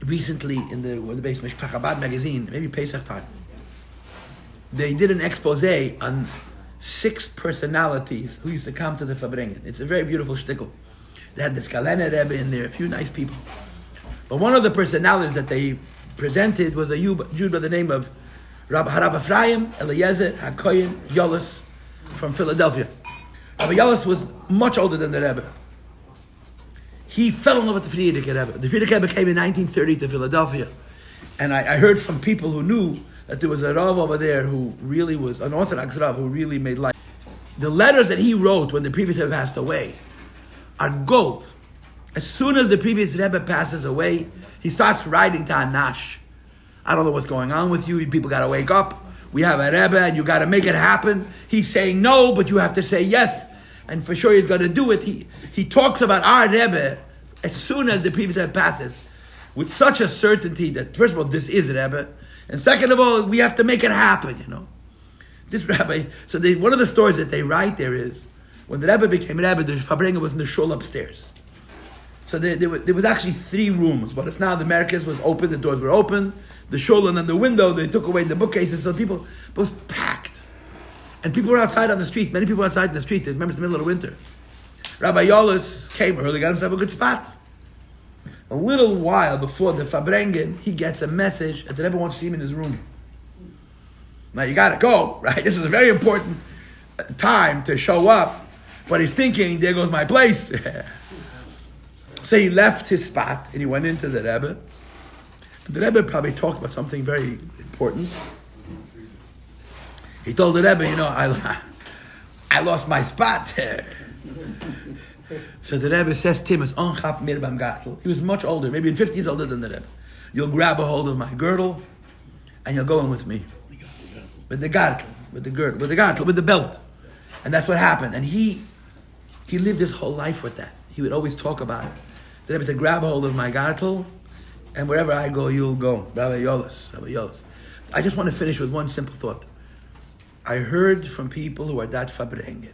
Recently, in the base Mishpach magazine, maybe Pesach time, they did an expose on 6 personalities who used to come to the Farbrengen. It's a very beautiful shtickle. They had the Skalene Rebbe in there, a few nice people. But one of the personalities that they presented was a Jew by the name of Harav Ephraim Eliezer HaKoyen Yolis from Philadelphia. Rabbi Yossi was much older than the Rebbe. He fell in love with the Frierdiker Rebbe. The Frierdiker Rebbe came in 1930 to Philadelphia. And I heard from people who knew that there was a Rav over there who really was an Orthodox Rav who really made life. The letters that he wrote when the previous Rebbe passed away are gold. As soon as the previous Rebbe passes away, he starts writing to Anash. I don't know what's going on with you. People got to wake up. We have a Rebbe and you got to make it happen. He's saying no, but you have to say yes. And for sure he's going to do it. He talks about our Rebbe as soon as the previous Rebbe passes with such a certainty that, first of all, this is Rebbe. And second of all, we have to make it happen, This Rabbi, so one of the stories that they write there is, when the Rebbe became Rebbe, the Farbrengen was in the shul upstairs. So there was actually 3 rooms, but it's now the Merkez was open, the doors were open, the shul and then the window, they took away the bookcases, so it was packed. And people were outside on the street, many people were outside in the street, remember it's the middle of winter. Rabbi Yossi came early, got himself a good spot. A little while before the Farbrengen, he gets a message that the Rebbe wants to see him in his room. Now you got to go, right? This is a very important time to show up. But he's thinking, there goes my place. So he left his spot and he went into the Rebbe. The Rebbe probably talked about something very important. He told the Rebbe, I lost my spot. So the Rebbe says to him, he was much older, maybe in 50 years older than the Rebbe. You'll grab a hold of my girdle and you'll go in with me. With the girdle, with the belt. And that's what happened. And he lived his whole life with that. He would always talk about it. The Rebbe said, grab a hold of my girdle and wherever I go, you'll go. Rabbi Yossi. I just want to finish with one simple thought. I heard from people who are that Farbrengen.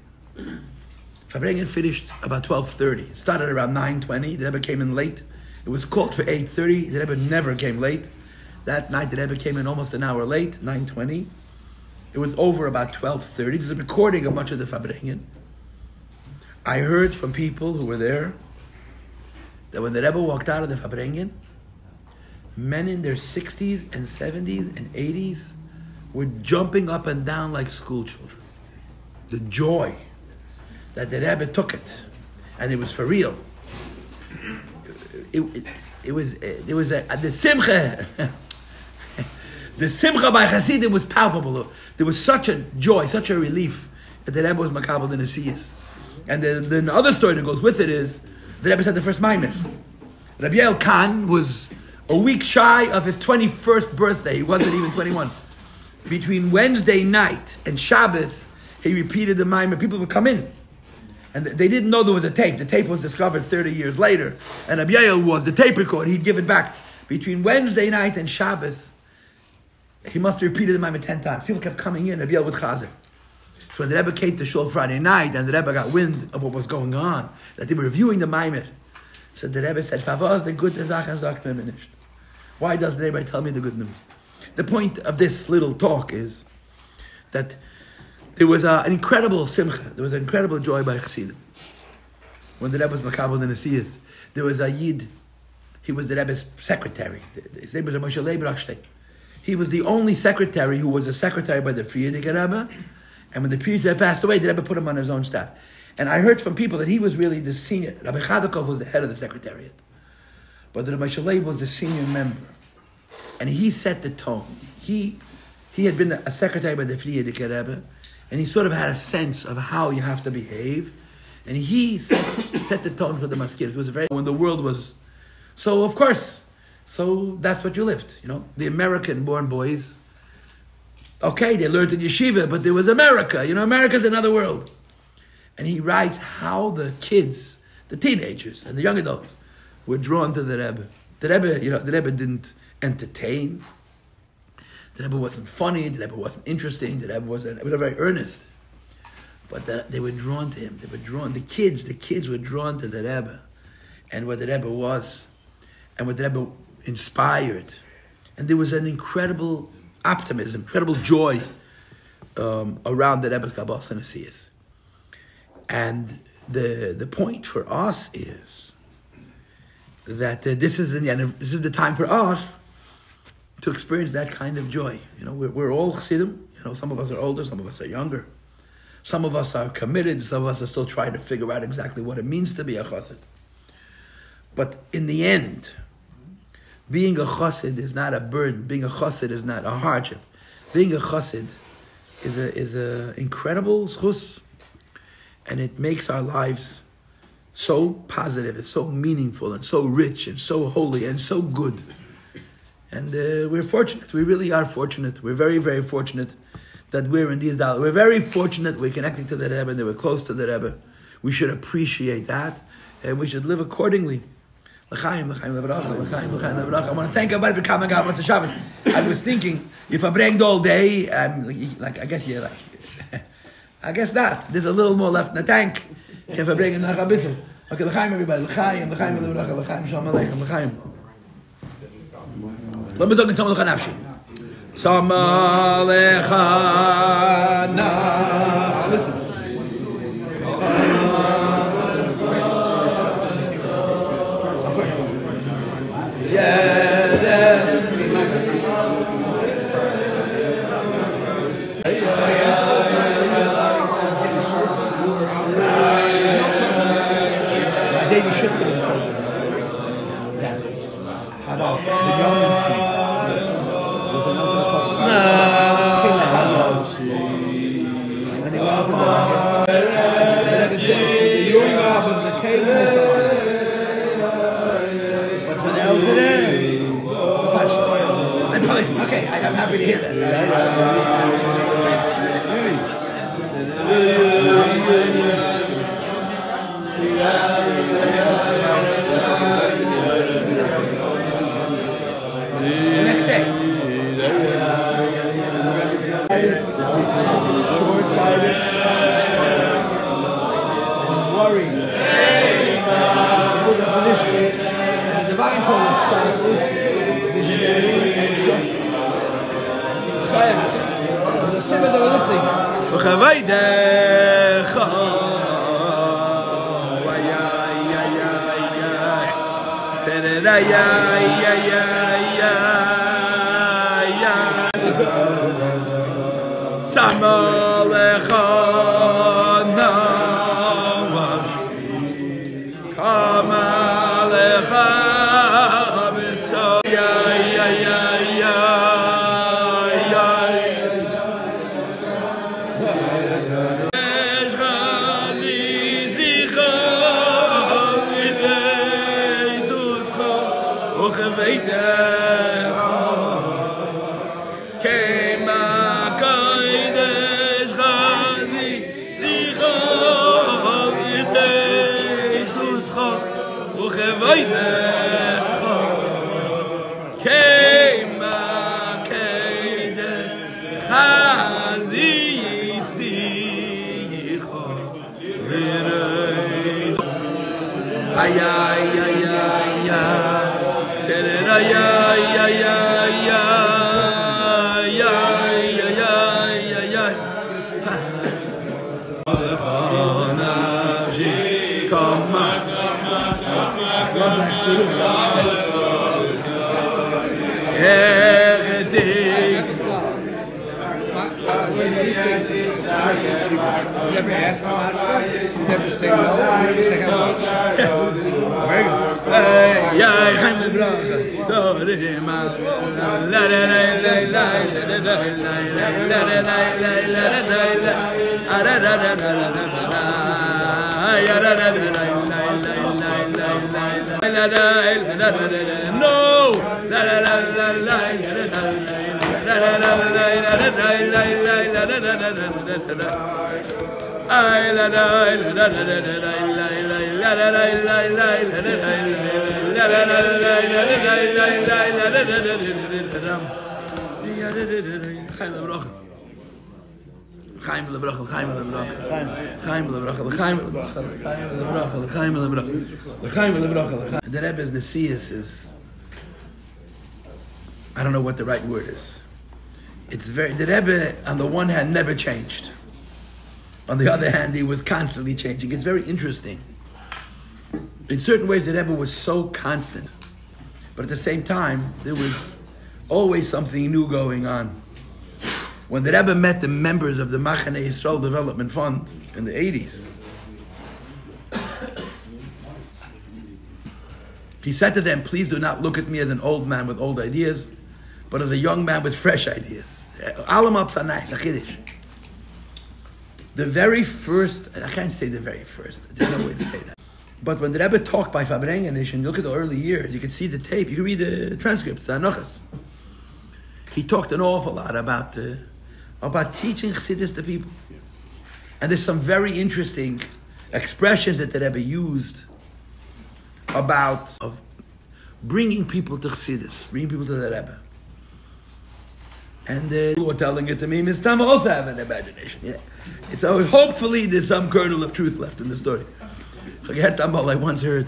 Farbrengen finished about 12:30. It started around 9:20. The Rebbe came in late. It was called for 8:30. The Rebbe never came late. That night the Rebbe came in almost an hour late, 9:20. It was over about 12:30. There's a recording of much of the Farbrengen. I heard from people who were there that when the Rebbe walked out of the Farbrengen, men in their 60s and 70s and 80s were jumping up and down like school children. The joy that the Rebbe took it, and it was for real. It was the simcha. The simcha by Hasidim was palpable. There was such a joy, such a relief that the Rebbe was makabel in the Nesiyos. And the other story that goes with it is the Rebbe said the first Maimer. Rabbi Yael Khan was a week shy of his 21st birthday. He wasn't even 21. Between Wednesday night and Shabbos, he repeated the Maimer. People would come in. And they didn't know there was a tape. The tape was discovered 30 years later. And Rabbi Yael was the tape recorder. He'd give it back. Between Wednesday night and Shabbos, he must have repeated the Maimer 10 times. People kept coming in. Rabbi Yael would chazer. So when the Rebbe came to Shul Friday night and the Rebbe got wind of what was going on, that they were reviewing the Maimer, so the Rebbe said, "Favos the good sagt mir nicht." Why doesn't anybody tell me the good news? The point of this little talk is that there was an incredible simcha, there was an incredible joy by Chassidim. When the Rebbe was makabel in the Nesiyos, there was a Yid, he was the Rebbe's secretary. His name was Moshe Leibrochstein. He was the only secretary who was a secretary by the Frierdiker Rebbe, and when the previous Rebbe passed away, the Rebbe put him on his own staff. And I heard from people that he was really the senior. Rabbi Chadakov was the head of the secretariat, but the Rabbi Shalei was the senior member, and he set the tone. He had been a secretary by the Frierdiker Rebbe, and he sort of had a sense of how you have to behave, and he set the tone for the maskiros. It was when the world was so. Of course, so that's what you lived. The American-born boys. Okay, they learned in yeshiva, but there was America. America's another world. And he writes how the kids, the teenagers and the young adults, were drawn to the Rebbe. The Rebbe didn't entertain. The Rebbe wasn't funny. The Rebbe wasn't interesting. The Rebbe was very earnest. But they were drawn to him. They were drawn. The kids were drawn to the Rebbe, and what the Rebbe was, and what the Rebbe inspired. And there was an incredible optimism, incredible joy around the Rebbe's Kabbalah and Nesiyos. And the point for us is that this is the time for us to experience that kind of joy. We're all Chassidim. Some of us are older, some of us are younger. Some of us are committed, some of us are still trying to figure out exactly what it means to be a chassid. But in the end, being a chassid is not a burden. Being a chassid is not a hardship. Being a chassid is a incredible schus, and it makes our lives so positive and so meaningful and so rich and so holy and so good. And we're fortunate. We really are fortunate. We're very, very fortunate that we're in these dollars. We're very fortunate we're connecting to the Rebbe and that we're close to the Rebbe. We should appreciate that, and we should live accordingly. L'chaim, l'chaim, l'bracha, l'chaim, l'chaim, l'bracha. I want to thank everybody for coming out. It's Shabbos. I was thinking, if I bring all day, I guess you're like, I guess not. There's a little more left in the tank. If I bring it, okay, l'chaim, everybody. L'chaim, l'chaim, l'bracha, l'chaim, shalom aleichem, l'chaim. Let me talk to someone nafshi. Sama lecha na. Listen. Okay, I'm happy to hear that. The next day. Short-sighted. Worried. It's a full definition. And the divine soul is selfless, visionary, and just. The simmer that we're listening. Never ask for much, never say no, never say how much. Very good. The Rebbe's Nesius is, I don't know what the right word is. It's very, the Rebbe on the one hand never changed. On the other hand, he was constantly changing. It's very interesting. In certain ways, the Rebbe was so constant. But at the same time, there was always something new going on. When the Rebbe met the members of the Machane Yisrael Development Fund in the 80s, he said to them, please do not look at me as an old man with old ideas, but as a young man with fresh ideas. The very first, I can't say the very first, there's no way to say that. But when the Rebbe talked by Farbrengen, and you look at the early years, you can see the tape, you can read the transcripts, the Anochas. He talked an awful lot about teaching Chassidus to people. And there's some very interesting expressions that the Rebbe used about of bringing people to Chassidus, bringing people to the Rebbe. And people were telling it to me, Mr. Tam also have an imagination. Yeah. So hopefully there's some kernel of truth left in the story. I once heard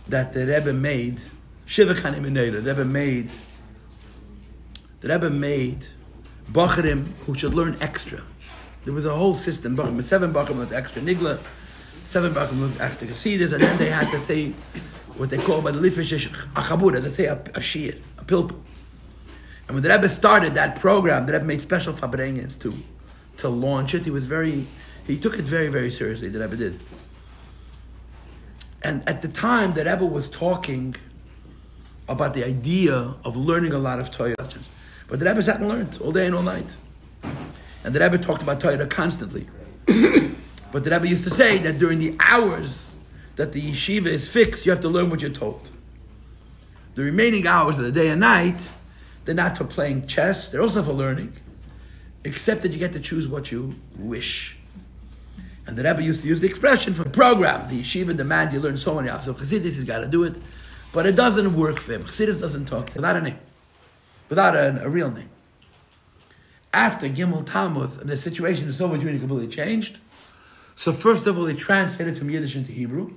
that the Rebbe made Shiva Chanim, the Rebbe made Bacharim who should learn extra. There was a whole system, 7 Bacharim with extra Nigla, 7 Bacharim with extra Chassidus, and then they had to say what they call by the Litvish a Chabura, they say a Shir, a Pilpul. And when the Rebbe started that program, the Rebbe made special Farbrengens to launch it. He took it very, very seriously, the Rebbe did. And at the time, the Rebbe was talking about the idea of learning a lot of Torah questions. But the Rebbe sat and learned all day and all night. And the Rebbe talked about Torah constantly. But the Rebbe used to say that during the hours that the yeshiva is fixed, you have to learn what you're told. The remaining hours of the day and night, they're not for playing chess, they're also for learning, except that you get to choose what you wish. And the Rebbe used to use the expression for the program. The yeshiva demand you learn so many hours. So Chassidus has got to do it. But it doesn't work for him. Chassidus doesn't talk without a name. Without a real name. After Gimel Tammuz, the situation in Soviet Union completely changed. So first of all, he translated from Yiddish into Hebrew.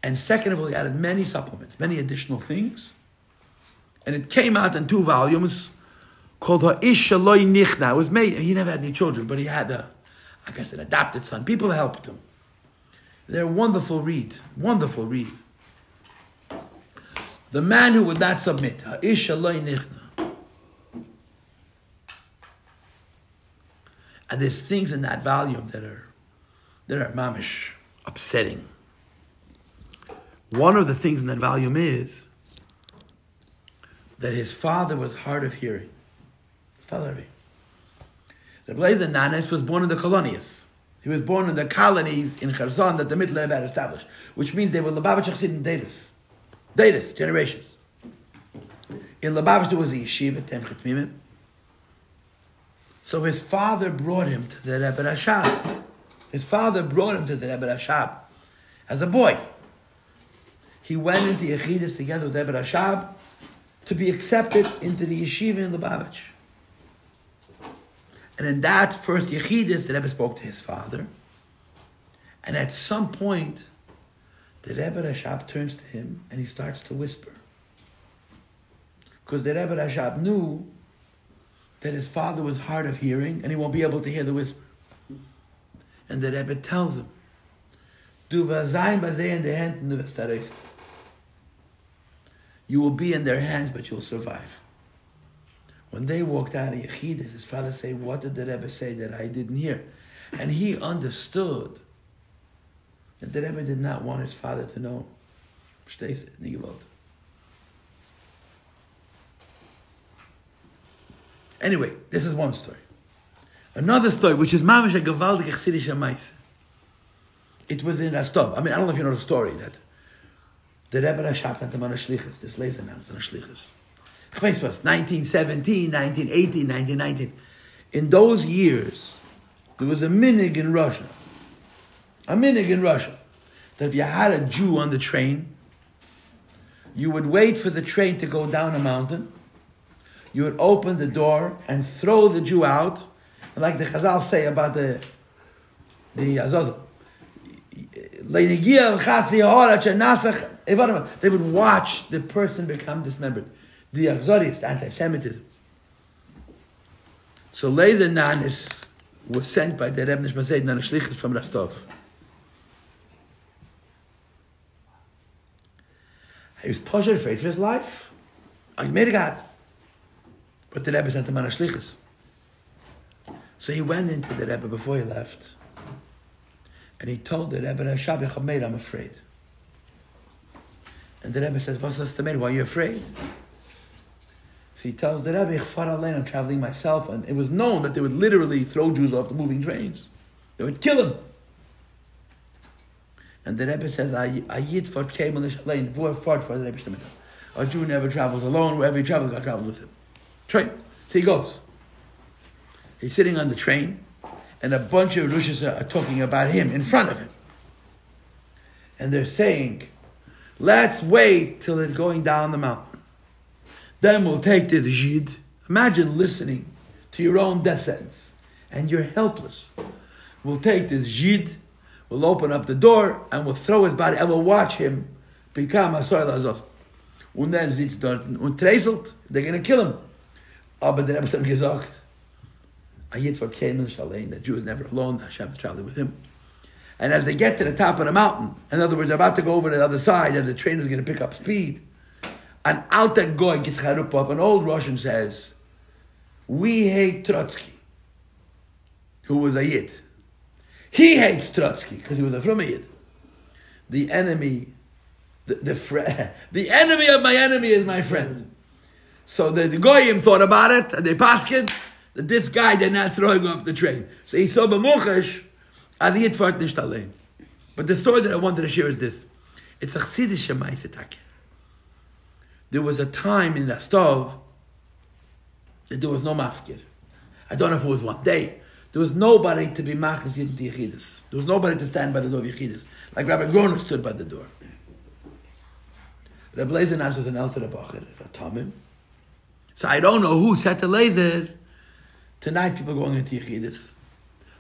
And second of all, he added many supplements, many additional things. And it came out in 2 volumes called Ha'ish Shaloi Nichna. It was made, he never had any children, but he had an adopted son. People helped him. They're a wonderful read. Wonderful read. The man who would not submit. Ha'ish Shaloi Nichna. And there's things in that volume that are mamish upsetting. One of the things in that volume is that his father was hard of hearing. Rabbi Nanes was born in the colonies. He was born in the colonies in Kherson that the Middle Rebbe had established, which means they were Lubavitch Chassidim Datus, generations. In Lubavitch there was a yeshiva, Temchet Mimim. So his father brought him to the Rebbe Rashab. His father brought him to the Rebbe Rashab as a boy. He went into Yechidus together with Rebbe Rashab to be accepted into the yeshiva in Lubavitch. And in that first Yechidus, the Rebbe spoke to his father. And at some point, the Rebbe Rashab turns to him and he starts to whisper. Because the Rebbe Rashab knew that his father was hard of hearing and he won't be able to hear the whisper. And the Rebbe tells him, Du vazayin bazeh in the hand, du v'stareist. You will be in their hands, but you'll survive. When they walked out of Yechidus, his father said, what did the Rebbe say that I didn't hear? And he understood that the Rebbe did not want his father to know. Anyway, this is one story. Another story, which is mamish a gewaldige chassidische meise. It was in Rostov. I don't know if you know the story, that the Rebbe Rashab had him on a shlichus. This laser now is on a shlichus. Ich weiß was, 1917, 1918, 1919. In those years, there was a minig in Russia. That if you had a Jew on the train, you would wait for the train to go down a mountain. You would open the door and throw the Jew out. And like the Chazal say about the Azazel. They would watch the person become dismembered. The Achzorius, the anti-Semitism. So Leizer Nanis was sent by the Rebbe Nishmasei Nanashlichus from Rostov. He was afraid for his life. He made a God. But the Rebbe sent him on a shlichus. So he went into the Rebbe before he left, and he told the Rebbe, I'm afraid. And the Rebbe says, what's the matter? Why are you afraid? So he tells the Rebbe, I'm traveling myself, and it was known that they would literally throw Jews off the moving trains. They would kill them. And the Rebbe says, a Jew never travels alone. Wherever he travels, God travels with him. Train. So he goes. He's sitting on the train, and a bunch of Roshis are talking about him in front of him. And they're saying, let's wait till it's going down the mountain. Then we'll take this Jid. Imagine listening to your own death sentence, and you're helpless. We'll take this Jid, we'll open up the door, and we'll throw his body, and we'll watch him become a Soil Azot. Und then sitzt dort und träselt, they're going to kill him. Aber der Rebbe hat gesagt, that Jew is never alone, Hashem is traveling with him. And as they get to the top of the mountain, in other words, they're about to go over to the other side, and the train is going to pick up speed, an alter goy gets charupov, an old Russian says, we hate Trotsky, who was a Yid. He hates Trotsky, because he was a from a Yid. The enemy, the enemy of my enemy is my friend. So the goyim thought about it, and they paskin that this guy did not throwing off the train. So he saw b'muchash, adi yit fart nisht alein. But the story that I wanted to share is this. It's a chassidische ma'aseh. There was a time in Rostov that there was no maskir. I don't know if it was one day. There was nobody to be machnas into Yechidus. There was nobody to stand by the door of Yechidus. Like Rabbi Groner stood by the door. Rabbi Lezer Nas was an elder Bacher, a Tamim. So I don't know who said to Lezer, tonight people are going into Yechidus.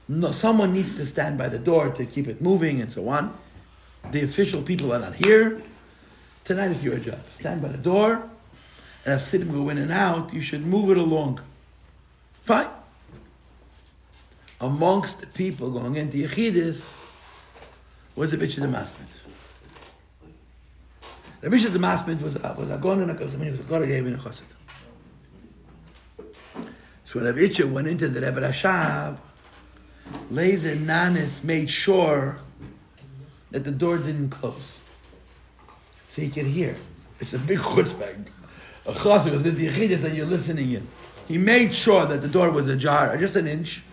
No, someone needs to stand by the door to keep it moving and so on. The official people are not here. Tonight is your job. Stand by the door, and as people go in and out, you should move it along. Fine. Amongst the people going into Yechidus was the Bishop of the Masmid. The Bishop of the Masmid was a gon and a chassid. He was a gon and a chassid. So when Rabbi Yitzchak went into the Rebbe Rashab, Lezer Nanis made sure that the door didn't close, so he could hear. It's a big chutzpah. A chassid was into Yechidus and you're listening in. He made sure that the door was ajar, just an inch,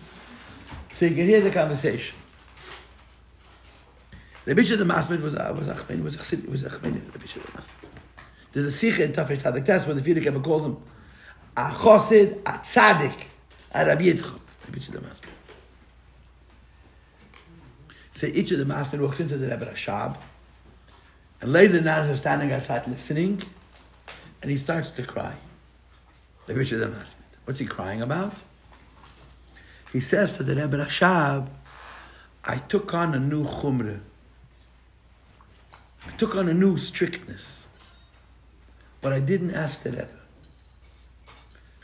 so you could hear the conversation. The Bishop of the Masmid was Achmeni. There's a sikh in Tafresh Tzadik Tes where the Fidik ever calls him a chosid, a tzaddik, a Rabbi Yitzchak, the Bishop of the Masmid. So each of the Masmid walks into the Rebbe Rashab, and Lezer Nanis is standing outside listening, and he starts to cry. The Bishop of the Masmid. What's he crying about? He says to the Rebbe Rashab, I took on a new chumrah. I took on a new strictness. But I didn't ask the Rebbe.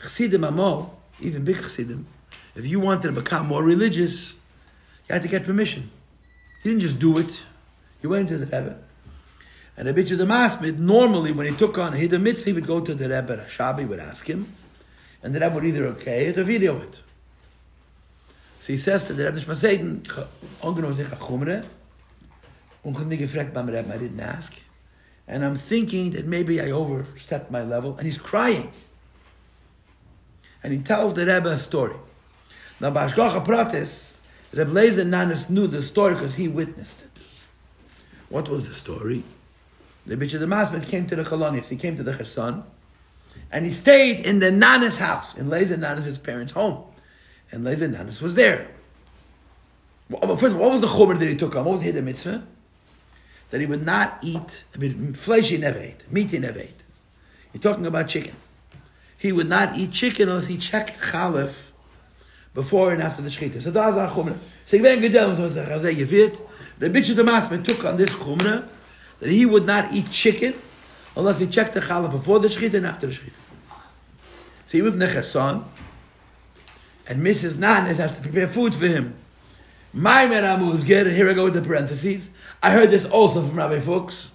Chassidim Amo, even big Chassidim, if you wanted to become more religious, you had to get permission. He didn't just do it. He went to the Rebbe. And the Bishop of the Masmid, normally when he took on a hidden mitzvah, he would go to the Rebbe Rashab, he would ask him, and the Rebbe would either okay it or video it. So he says to the Rebbe Shmaseiden, I didn't ask. And I'm thinking that maybe I overstepped my level. And he's crying. And he tells the Rebbe a story. Now, Bashgacha Pratis, Rebbe Lezer Nanis knew the story because he witnessed it. What was the story? The Bishop of the Masmid came to the colonies. He came to the Cherson. And he stayed in the Nanis house, in Lezer Nanis' parents' home. And Lezer Nanis was there. Well, first of all, what was the chumrah that he took on? What was the hidden mitzvah? That he would not eat, flesh he never ate, meat he never ate. You're talking about chicken. He would not eat chicken unless he checked chalif before and after the shechita. So that's our chumrah. So the Bishop of the Masmid took on this chumrah that he would not eat chicken unless he checked the chalif before the shechita and after the shechita. So he was in the Cherson, and Mrs. Nanis has to prepare food for him. My meramu is good. Here I go with the parentheses. I heard this also from Rabbi Fuchs.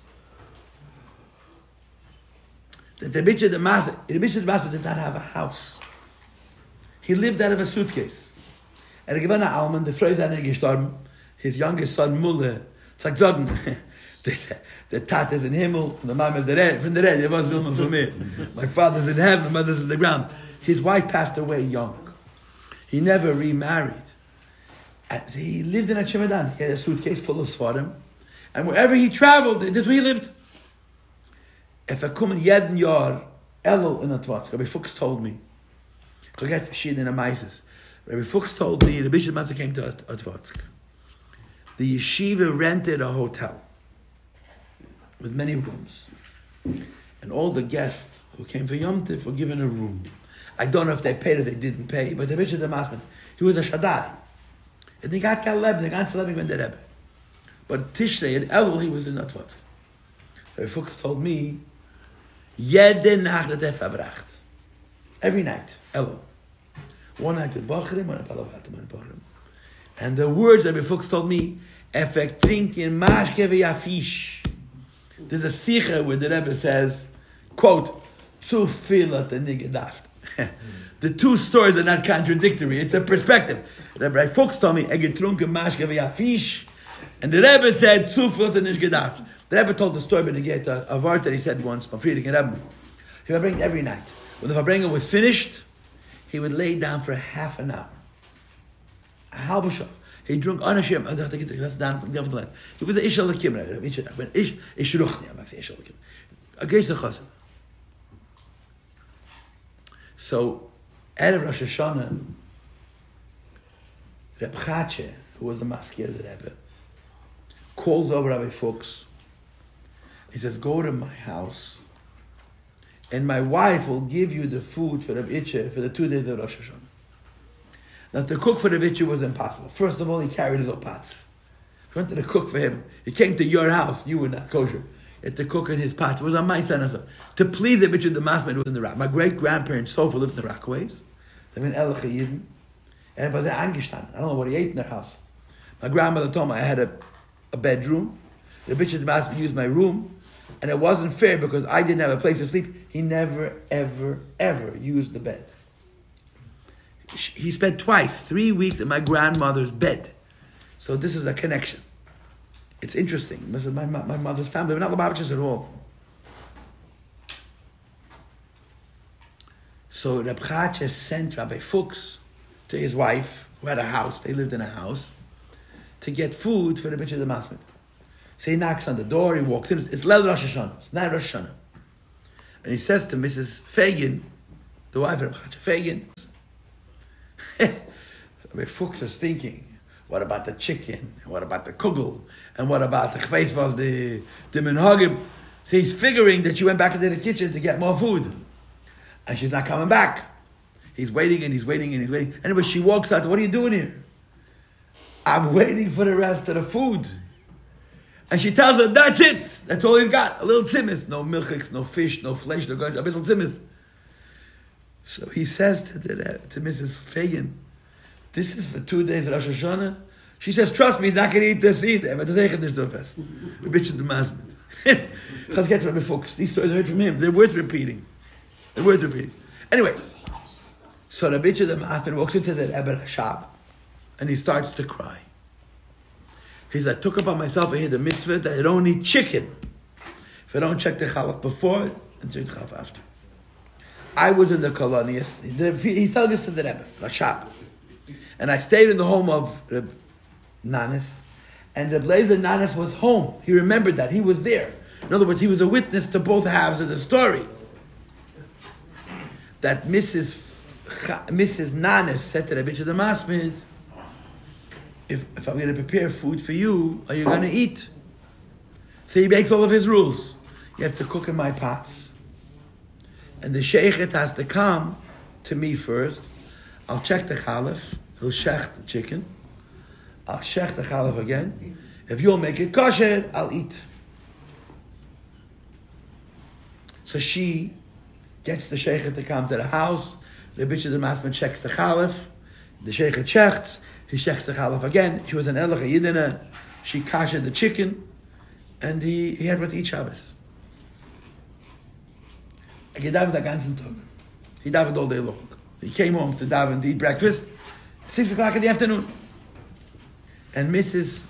that the Rebbe the Master did not have a house. He lived out of a suitcase. And the Alman, the Frau ist gestorben, his youngest son, Mulle, sagt sagen, the Tat is in Himmel, the Mom is from the Red, it was Wilma for me. My father's in heaven, my mother's in the ground. His wife passed away young. He never remarried. So he lived in a chemedan. He had a suitcase full of svarim. And wherever he traveled, this is where he lived. If I come in jeden Jahr, Elul in Atvatsk, Rabbi Fuchs told me, Rabbi Fuchs told me, the Bishop Master came to Atvatsk. The yeshiva rented a hotel with many rooms. And all the guests who came for Yom Tif were given a room. I don't know if they paid or they didn't pay, but the Bishop Master, he was a Shaddai. And they got Kaleb, they got Salem when they Rebbe. But Tishrei and Elul, he was in Atvatsk. Rabbi Fuchs told me, Jede Nacht hat verbracht. Every night, Elul. One night with Bachrim, one night with Bachrim. And the words that Rabbi Fuchs told me, Efek trinken mashke v'yafish. There's a sicha where the Rebbe says, quote, Zu viel hat gedacht. The two stories are not contradictory. It's a perspective. Rabbi Fuchs told me, getrunken mashke v'yafish. And the Rebbe said, Zu viel hat gedacht. The Rebbe told the story, but a word that he said once, Friedrich Rebbe. He would bring it every night. When the Farbrengen was finished, he would lay down for half an hour. A halbe Stunde. He drunk on a shim. He was an Ish al-Kim. Ish Ruchni. I'm actually Ish al-Kim. A Geist al-Chassan. So, Erev Rosh Hashanah, Reb Chache, who was the maskir of the Rebbe, calls over Rabbi Fuchs. He says, go to my house, and my wife will give you the food for Rabbi Itche for the 2 days of Rosh Hashanah. Now, to cook for Rabbi Itche was impossible. First of all, he carried his own pots. If you wanted to cook for him, he came to your house, you were not kosher. He had to cook in his pots. It was on my son or so. To please Rabbi Itche, the Masman was in the Rock. My great-grandparents Sofa lived in the Rockaways. They were in Elach Yidden. And it was angestanden. I don't know what he ate in their house. My grandmother told me I had a bedroom. Rabbi Itche, the Masman, used my room. And it wasn't fair because I didn't have a place to sleep. He never, ever, ever used the bed. He spent 3 weeks in my grandmother's bed. So this is a connection. It's interesting. This is my mother's family. We're not Lubavitchers at all. So Reb Chache sent Rabbi Fuchs to his wife, who had a house. They lived in a house, to get food for the Bishop of the Masmid. So he knocks on the door, he walks in, it's Leil Rosh Hashanah, it's not Rosh Hashanah. And he says to Mrs. Fagin, the wife of Rabbi Chache, Fagin, Rabbi Fuchs is thinking, what about the chicken? And what about the kugel? And what about the chveisvas, the menhagim? So he's figuring that she went back into the kitchen to get more food. And she's not coming back. He's waiting and he's waiting and he's waiting. Anyway, she walks out, what are you doing here? I'm waiting for the rest of the food. And she tells him, that's it. That's all he's got. A little tzimmis. No milchiks, no fish, no flesh, no garnish, a little tzimmis. So he says to Mrs. Fagin, this is for 2 days of Rosh Hashanah. She says, trust me, he's not going to eat this either. But the Bishop the Masmid. Let's get to Rabbi Fuchs. These stories are heard from him. They're worth repeating. Anyway, so the Bishop the Masmid walks into the Rebbe shop and he starts to cry. He said, I took upon myself and the mitzvah that I don't eat chicken if I don't check the challah before and check the challah after. I was in the colonies. He told this to the Rebbe, Rashab. And I stayed in the home of Reb Nanis. And Reb Lezer Nanis was home. He remembered that. He was there. In other words, he was a witness to both halves of the story. That Mrs. Nanis said to the Bishop of the Masmid, if I'm going to prepare food for you, are you going to eat? So he makes all of his rules. You have to cook in my pots. And the sheikhet has to come to me first. I'll check the chalif. He'll shech the chicken. I'll shech the chalif again. If you'll make it kosher, I'll eat. So she gets the sheikhet to come to the house. The Bishop of the Masmid checks the chalif. The sheikhet checks. He shechs the chalif again. She was an Elach Yidina. She kashed the chicken. And he had what to eat Shabbos. gedavet the ganzen Tag. He davened all day long. He came home to daven to eat breakfast. 6 o'clock in the afternoon. And Mrs.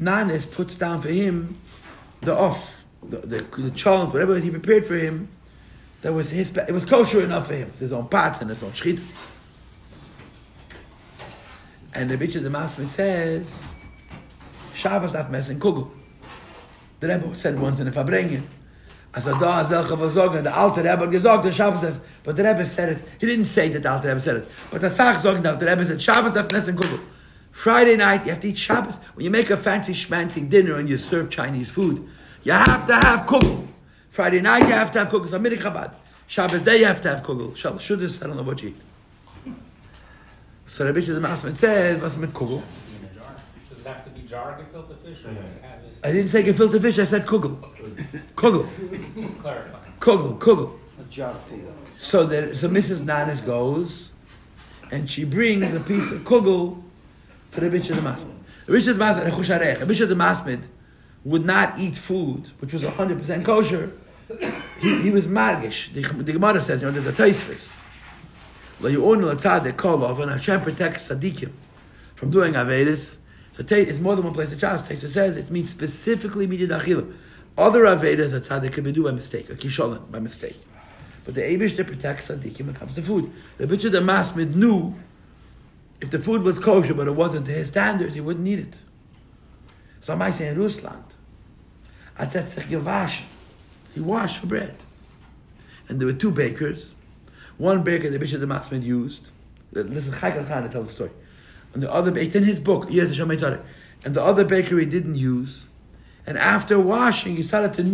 Nanes puts down for him the cholent, whatever he prepared for him. That was it was kosher enough for him. It's his own pots and his own shchit. And the Bitch of the Masmid says, Shabbos darf messen kugel. The Rebbe said once in the Farbrengen, as da zelche versorgen, the Alte Rebbe gesagt, the Shabbos darf, but the Rebbe said it. He didn't say that the Alte Rebbe said it, but the Sach sagen that the Rebbe said, Shabbos darf messen kugel. Friday night, you have to eat Shabbos. When you make a fancy schmancy dinner and you serve Chinese food, you have to have kugel. Friday night, you have to have kugel. So Minik Chabad. Shabbos day, you have to have kugel. Shuddis, I don't know what you eat. So the Bishop of the Masmid said, what's mit kugel? Does it have to be jar gefilte fish? Or have it? I didn't say gefilte fish, I said kugel. Kugel. Just clarifying. Kugel. A jar. So Mrs. Nanis goes, and she brings a piece of kugel to the Bishop of the Masmid. The Bishop of the Masmid would not eat food which was 100% kosher. He was margish. The Gemara says, there's a taisvis. And Hashem protects tzaddikim from doing avedis. So it's more than one place. The Taisvis says it means specifically midid achila. Other avedis a tzaddik can be do by mistake, a kisholan by mistake. But the Eibush protects tzaddikim when it comes to food. The Bishop of the Masmid knew if the food was kosher but it wasn't to his standards, he wouldn't eat it. So I say in Rusland, he washed for bread. And there were 2 bakers. One baker the Bishop of the Masmid used. Listen, Chaykel Khan tells the story. And the other, it's in his book, and the other bakery didn't use. And after washing, he started to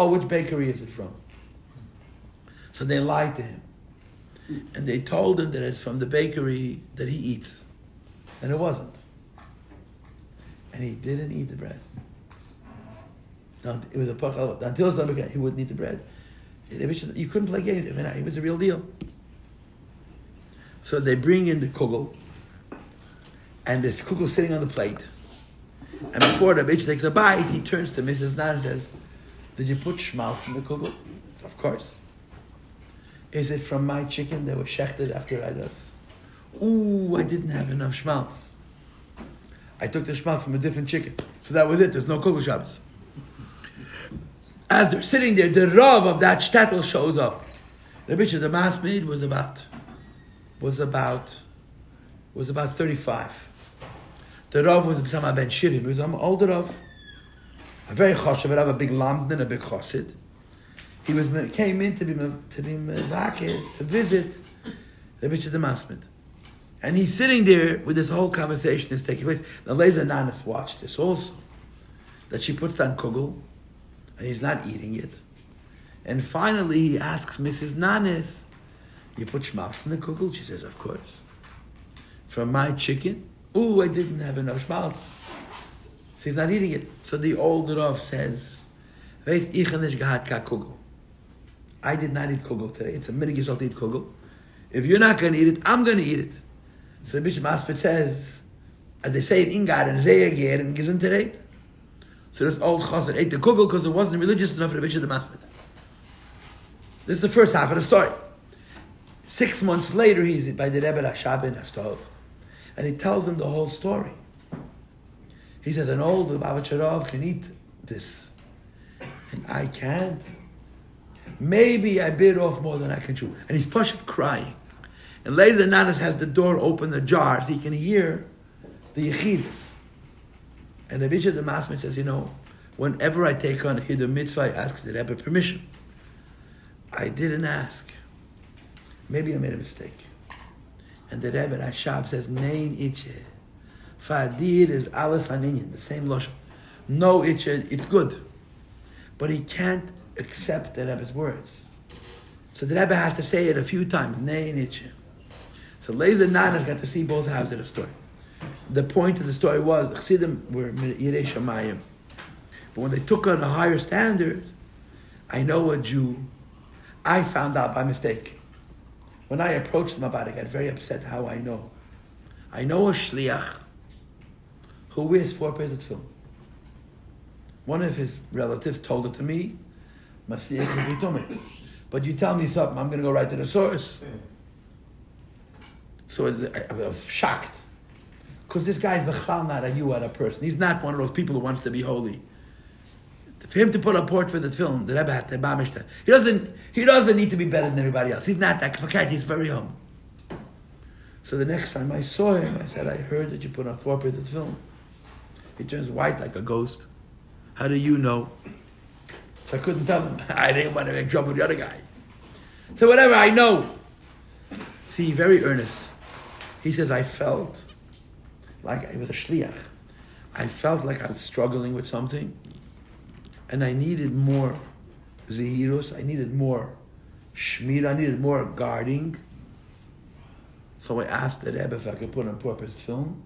which bakery is it from? So they lied to him. And they told him that it's from the bakery that he eats. And it wasn't. And he didn't eat the bread. It was a pachal. Until he wouldn't eat the bread. You couldn't play games. It was a real deal. So they bring in the kugel, and this kugel sitting on the plate. And before the bitch takes a bite, he turns to Mrs. Nan and says, "Did you put schmaltz in the kugel?" Of course. Is it from my chicken that was shechted after I does? Ooh, I didn't have enough schmaltz. I took the schmaltz from a different chicken. So that was it. There's no kugel Shabbos. As they're sitting there, the Rav of that shtetl shows up. The Bishop of the Masmid was about 35. The Rav was B'sama ben Shivim. He was an older Rav, a very choshev Rav, a big lamdan, a big chosid. He came in to be mevakir, to visit the Bishop of the Masmid. And he's sitting there with this whole conversation is taking place. Now, Leza Nanas watched this also, that she puts on kugel, and he's not eating it. And finally, he asks Mrs. Nanes, "You put schmaltz in the kugel?" She says, "Of course." "From my chicken?" "Ooh, I didn't have enough schmaltz." So he's not eating it. So the old Rav says, "Veist ich nicht gehad ka kugel." I did not eat kugel today. It's a minhag you to eat kugel. If you're not going to eat it, I'm going to eat it. So the Bishop Masmid says, as they say in Ingar and Zeyer and Gesundheit. So this old chassid ate the kugel because it wasn't religious enough for the Bishop of the Masmid. This is the first half of the story. 6 months later, he's by the Rebbe Hashabin in Astov, and he tells him the whole story. He says, an old Babacharov can eat this, and I can't. Maybe I bit off more than I can chew. And he's pushing, crying. And Lezer Nanas has the door open, the jar, so he can hear the yechidus. And the Bishop of the Masmid says, whenever I take on a Hiddur mitzvah, I ask the Rebbe permission. I didn't ask. Maybe I made a mistake. And the Rebbe Hashab says, Nein itche. Fadir is alas haninyan, the same lashon. No itche, it's good. But he can't accept the Rebbe's words. So the Rebbe has to say it a few times, Nein itche. So Lezer Nanas got to see both halves of the story. The point of the story was, Chassidim were Yirei Shamayim. But when they took on a higher standard, I know a Jew, I found out by mistake. When I approached him about it, I got very upset how I know. I know a shliach who wears 4 pairs of tefillin. One of his relatives told it to me. But you tell me something, I'm going to go right to the source. So I was shocked. Because this guy's b'chlal not a you, a person. He's not one of those people who wants to be holy. For him to put a portrait for the film, the Rebbe had to bamish that. He doesn't need to be better than everybody else. He's not that fakir. He's very humble. So the next time I saw him, I said, I heard that you put a portrait for the film. He turns white like a ghost. How do you know? So I couldn't tell him. I didn't want to make trouble with the other guy. So whatever, I know. See, very earnest. He says, I felt like it was a shliach. I felt like I was struggling with something. And I needed more zehirus, I needed more shmira, I needed more guarding. So I asked the Rebbe if I could put on purpose film,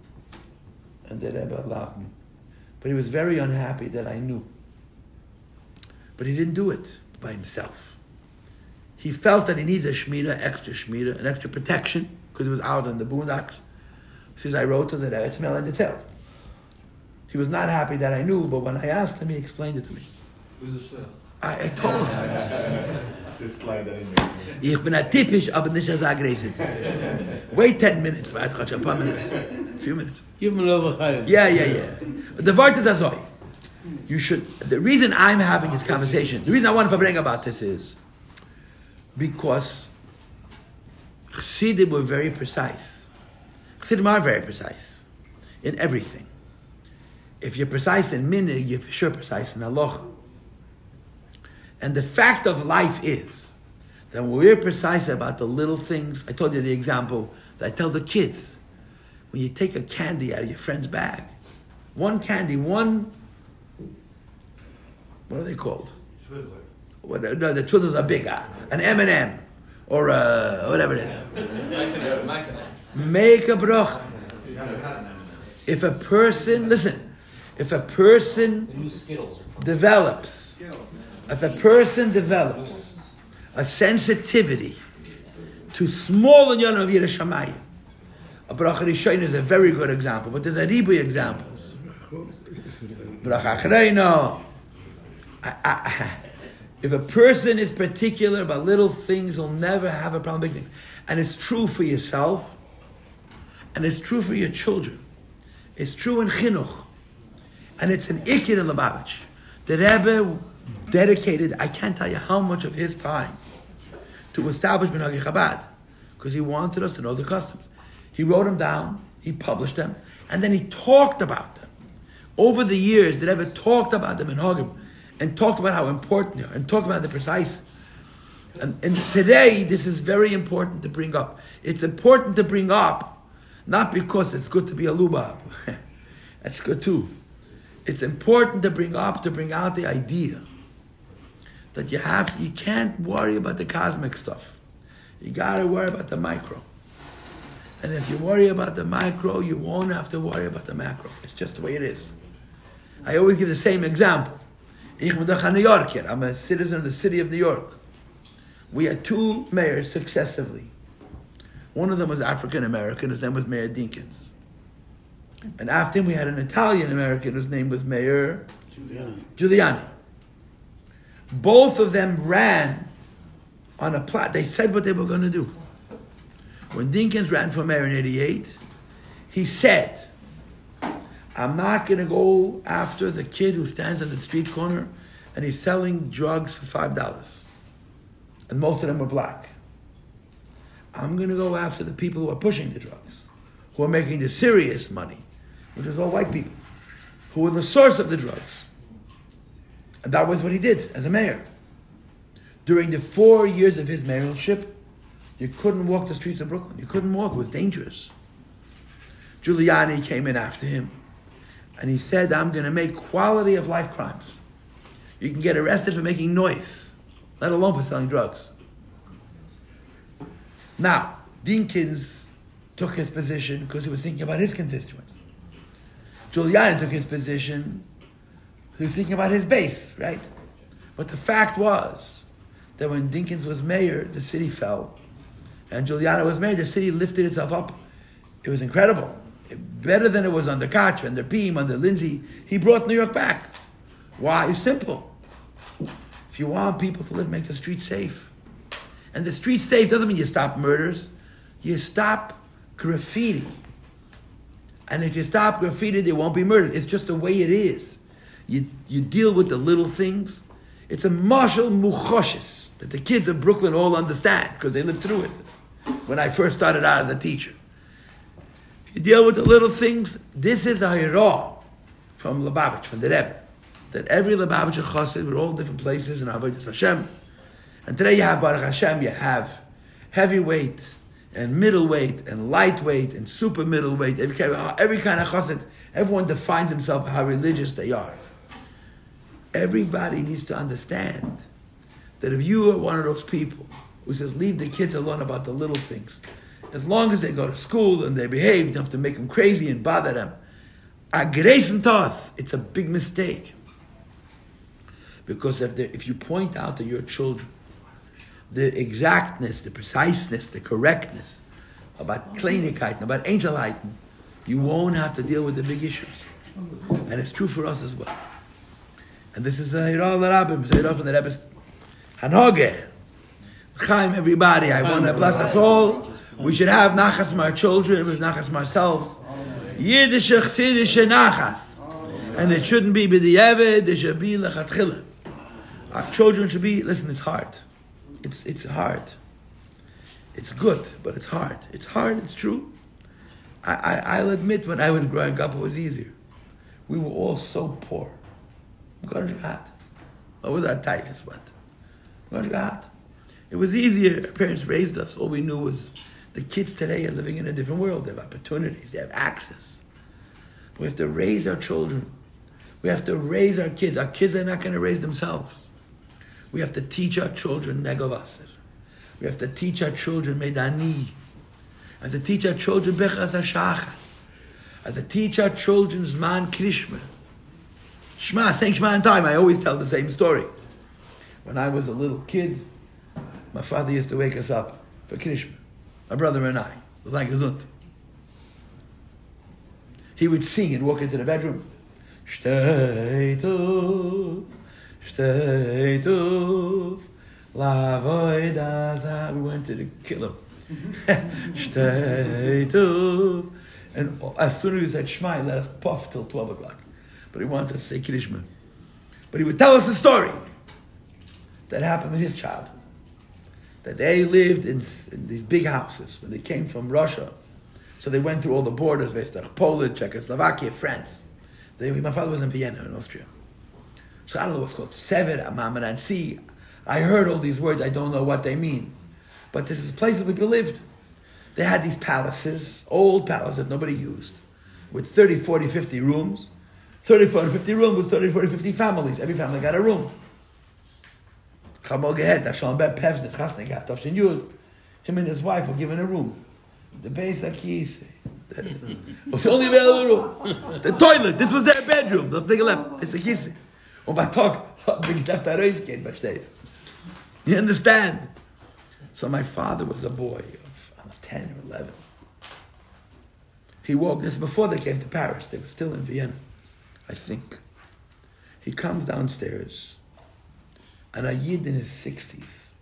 and the Rebbe allowed me. But he was very unhappy that I knew. But he didn't do it by himself. He felt that he needs a shmira, an extra protection, because he was out in the boondocks. He says, I wrote to the Rebbe to mail and to tell. He was not happy that I knew, but when I asked him, he explained it to me. Who's the shliach? I told him. Just slide that in there. Ich bin typisch, aber nicht als aggressive. Wait 10 minutes, a few minutes. Give him another chayim. Yeah. The word is azoi. You should. The reason I'm having this conversation, the reason I want to bring about this is because Chassidim were very precise. Chassidim are very precise in everything. If you're precise in minhag, you're for sure precise in halacha. And the fact of life is that when we're precise about the little things, I told you the example that I tell the kids. When you take a candy out of your friend's bag, one candy, what are they called? Twizzler. No, the Twizzlers are bigger. An M&M or whatever it is. Make a bracha. If a person develops a sensitivity to small and young of Yiras Shamayim, a bracha Rishon is a very good example, but there's a ribuy examples. Bracha Achreino. If a person is particular about little things, he'll never have a problem with big things. And it's true for yourself, and it's true for your children. It's true in chinuch. And it's an ikir in Lubavitch. The Rebbe dedicated, I can't tell you how much of his time to establish Minhagei Chabad, because he wanted us to know the customs. He wrote them down, he published them, and then he talked about them. Over the years, the Rebbe talked about them in Hagim, and talked about how important they are, and talked about the precise. And today, this is very important to bring up. It's important to bring up, not because it's good to be a lubab. That's good too. It's important to bring out the idea that you can't worry about the cosmic stuff. You gotta worry about the micro. And if you worry about the micro, you won't have to worry about the macro. It's just the way it is. I always give the same example. I'm a citizen of the city of New York. We had 2 mayors successively. One of them was African American, his name was Mayor Dinkins. And after him we had an Italian American whose name was Mayor Giuliani. Both of them ran on a plot. They said what they were going to do. When Dinkins ran for mayor in 88, he said, I'm not going to go after the kid who stands on the street corner and he's selling drugs for $5. And most of them were black. I'm going to go after the people who are pushing the drugs, who are making the serious money, which is all white people, who were the source of the drugs. And that was what he did as a mayor. During the 4 years of his mayorship, you couldn't walk the streets of Brooklyn. You couldn't walk. It was dangerous. Giuliani came in after him, and he said, I'm going to make quality of life crimes. You can get arrested for making noise, let alone for selling drugs. Now, Dinkins took his position because he was thinking about his constituents. Giuliani took his position, he was thinking about his base, right? But the fact was that when Dinkins was mayor, the city fell. And Giuliani was mayor, the city lifted itself up. It was incredible. Better than it was under Koch, under Beam, under Lindsay. He brought New York back. Why? It's simple. If you want people to live, make the streets safe. And the streets safe doesn't mean you stop murders. You stop graffiti. And if you stop graffiti, there won't be murder. It's just the way it is. You deal with the little things. It's a marshal muchoshes that the kids of Brooklyn all understand because they lived through it when I first started out as a teacher. If you deal with the little things, this is a hira from Lubavitch, from the Rebbe, that every Lubavitcher chassid, we're all different places in Avodas Hashem. And today you have, Baruch Hashem, you have heavyweight and middleweight and lightweight and super middleweight, every kind of chassid. Everyone defines himself how religious they are. Everybody needs to understand that if you are one of those people who says, leave the kids alone about the little things, as long as they go to school and they behave, you don't have to make them crazy and bother them. It's a big mistake. Because if you point out to your children the exactness, the preciseness, the correctness about Kleinigkeiten, about Einzelheiten, you won't have to deal with the big issues. And it's true for us as well. And this is a Hira l'Rabbim, it's a Hira from the Rebbe's Hanoge. Chaim, everybody, I want to bless us all. We should have nachas from our children, with nachas from ourselves. Yiddish chsiddish nachas. And it shouldn't be b'di'evet, it should be lechatchila. Our children should be, listen, it's hard. It's hard. It's good, but it's hard. It's hard, it's true. I'll admit when I was growing up, it was easier. We were all so poor. What was our tightness? It was easier. Our parents raised us. All we knew was the kids today are living in a different world. They have opportunities. They have access. We have to raise our children. We have to raise our kids. Our kids are not going to raise themselves. We have to teach our children Negovaser. We have to teach our children Medani. We have to teach our children Bechas HaShachar. We have to teach our children Zman Krishma. Shema, saying Shema in time. I always tell the same story. When I was a little kid, my father used to wake us up for Krishma. My brother and I. It was like Gesund. He would sing and walk into the bedroom. Shtei tuv, lavoid. We wanted to kill him. Shtei tuv. And as soon as he said Shema, he let us puff till 12 o'clock. But he wanted to say Krishma. But he would tell us a story that happened in his childhood. That they lived in these big houses when they came from Russia. So they went through all the borders, Poland, Czechoslovakia, France. My father was in Vienna, in Austria. So I don't know what's called Sever, Amam, and see. I heard all these words, I don't know what they mean. But this is a place that people lived. They had these palaces, old palaces that nobody used, with 30, 40, 50 rooms. 30, 40, 50 rooms with 30, 40, 50 families. Every family got a room. Him and his wife were given a room. The base akis. Was the only available room. The toilet. This was their bedroom. It's a kiss. You understand? So my father was a boy of 10 or 11. He woke. This is before they came to Paris. They were still in Vienna, I think. He comes downstairs, and a Yid in his 60s,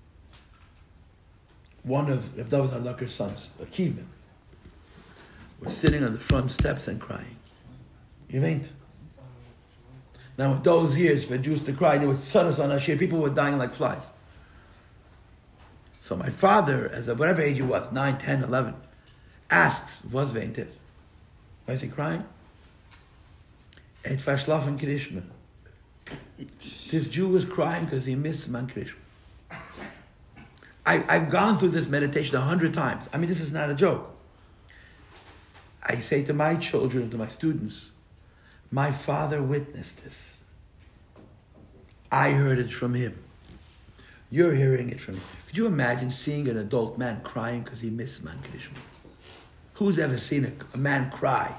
one of Rabbi Harlaker's sons, a Kivman, was sitting on the front steps and crying. You ain't. Now, in those years, for Jews to cry, there was Saras on Ashir, people were dying like flies. So my father, as of whatever age he was, 9, 10, 11, asks, was Veinter? Why is he crying? Et verschlafen Krishma. This Jew was crying because he missed Man Krishma. I've gone through this meditation 100 times. I mean, this is not a joke. I say to my children, to my students, my father witnessed this. I heard it from him. You're hearing it from him. Could you imagine seeing an adult man crying because he missed Man Krishma? Who's ever seen a man cry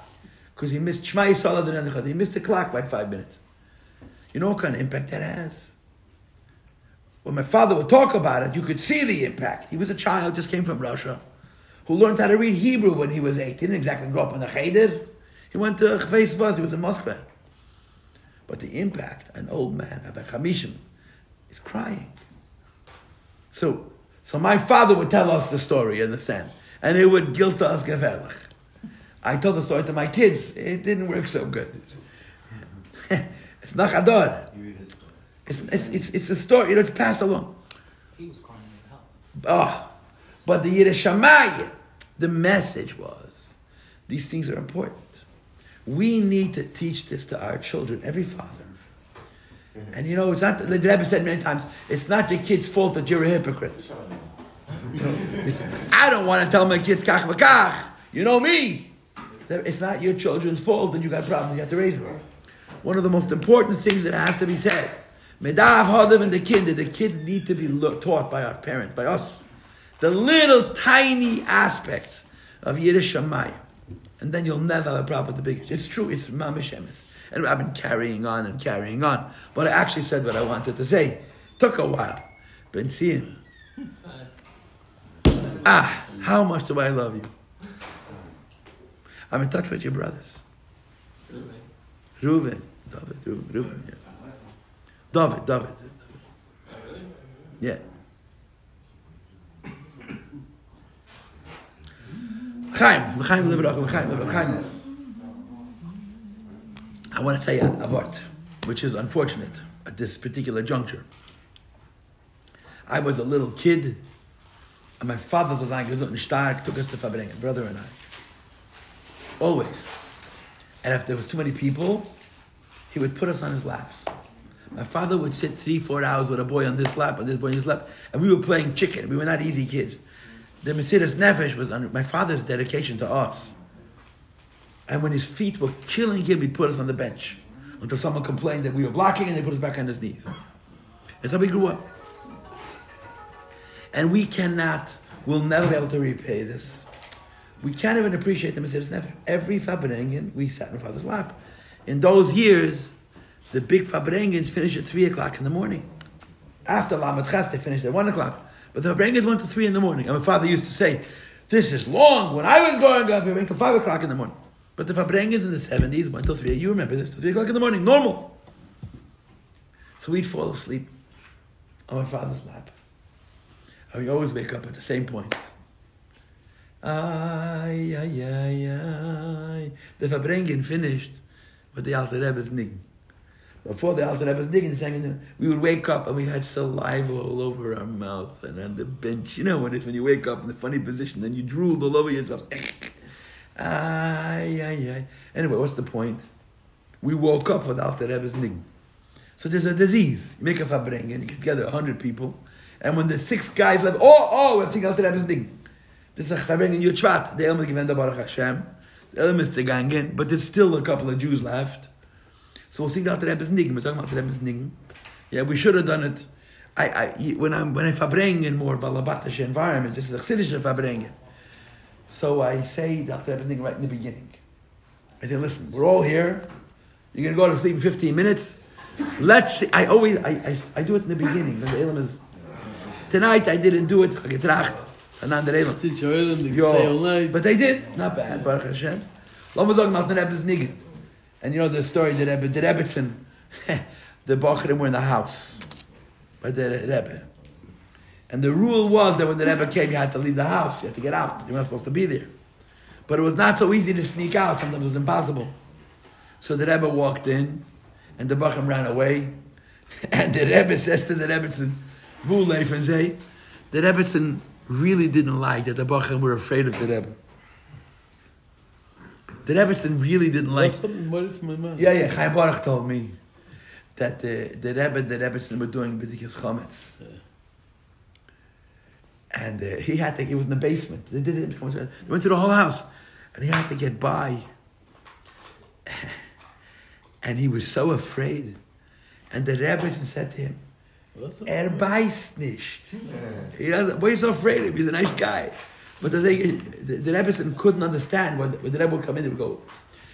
because he missed Shema Yisrael Adonai Echad? He missed the clock by 5 minutes. You know what kind of impact that has? When my father would talk about it, you could see the impact. He was a child, just came from Russia, who learned how to read Hebrew when he was 8. He didn't exactly grow up in the Cheder. He went to Chveis Vaz, he was in Moscow. But the impact, an old man, Abba Chamishim, He's crying. So my father would tell us the story in the sand, and it would guilt us gefährlich. I told the story to my kids. It didn't work so good. It's not ador. It's a story. It's passed along. He was crying in hell. But the Yiddish Shammai, the message was, these things are important. We need to teach this to our children, every father. And it's not, the Rebbe said many times, it's not your kid's fault that you're a hypocrite. I don't want to tell my kids, kach v'kach. You know me. It's not your children's fault that you got problems, you have to raise them. One of the most important things that has to be said, Medav Hadav and the kids need to be taught by our parents, by us. The little tiny aspects of Yiddish Shammai. And then you'll never have a problem with the big. It's true, it's mamish emes. And I've been carrying on. But I actually said what I wanted to say. Took a while. Been seeing. How much do I love you? I'm in touch with your brothers. Reuven. David. Yeah. David. Yeah. Chaim. I want to tell you Avot, which is unfortunate at this particular juncture. I was a little kid, and my father was stark, took us to Farbrengen, brother and I. Always. And if there was too many people, he would put us on his laps. My father would sit 3-4 hours with a boy on this lap, and this boy on his lap, and we were playing chicken. We were not easy kids. The Mesiras Nefesh was my father's dedication to us. And when his feet were killing him, he'd put us on the bench until someone complained that we were blocking, and they put us back on his knees. That's how we grew up. And we'll never be able to repay this. We can't even appreciate the Mesiras Nefesh. Every Farbrengen, we sat in father's lap. In those years, the big Farbrengens finished at 3 o'clock in the morning. After Lamed Ches, they finished at 1 o'clock. But the Farbrengens went to 3 in the morning. And my father used to say, this is long. When I was growing up, we went to 5 o'clock in the morning. But the Farbrengens in the 70s went till 3. You remember this, till 3 o'clock in the morning, normal. So we'd fall asleep on my father's lap. And we always wake up at the same point. Ay. The Farbrengen finished with the Alter Rebbe's Nig. Before the Alter Rebbe's Nig, we would wake up and we had saliva all over our mouth and on the bench. You know when you wake up in a funny position, then you drooled all over yourself. Ay. Anyway, what's the point? We woke up with Alter Rebbe's Nig. So there's a disease. You make a Farbrengen, you get together 100 people, and when the 6 guys left, we have to take Alter Rebbe's Nig. This is a Farbrengen Yud the Elmer given the Baruch Hashem. The Elmer is gegangen, but there's still a couple of Jews left. So we'll sing Alter Rebbe's Nig. We're talking about Alter Rebbe's Nig. Yeah, we should have done it. When I Farbrengen more balabatish environment, just a chassidische Farbrengen. So I say the Alter Rebbe's Nig right in the beginning. I say, listen, we're all here. You're going to go to sleep in 15 minutes. Let's see. I do it in the beginning. The Elam is, tonight I didn't do it. Getracht. But they did. Not bad. Baruch Hashem. Lass talk about the Rebbe's Nig. And you know the story, the Rebbetzin, the Bachrim were in the house by the Rebbe. And the rule was that when the Rebbe came, you had to leave the house. You had to get out. You weren't supposed to be there. But it was not so easy to sneak out. Sometimes it was impossible. So the Rebbe walked in, and the Bachrim ran away. And the Rebbe says to the Rebbetzin, the Rebbetzin really didn't like that the Bachrim were afraid of the Rebbe. The Rebbetzin really didn't like. Yeah. Chaim Baruch told me that the Rebbetzin were doing B'dikas Chometz. And he was in the basement. They did it. They went to the whole house. And he had to get by. And he was so afraid. And the Rebbetzin said to him, beißt nicht. He doesn't, why are you so afraid of him? He's a nice guy. But the Rebbetzin couldn't understand when the Rebbe would come in, they would go.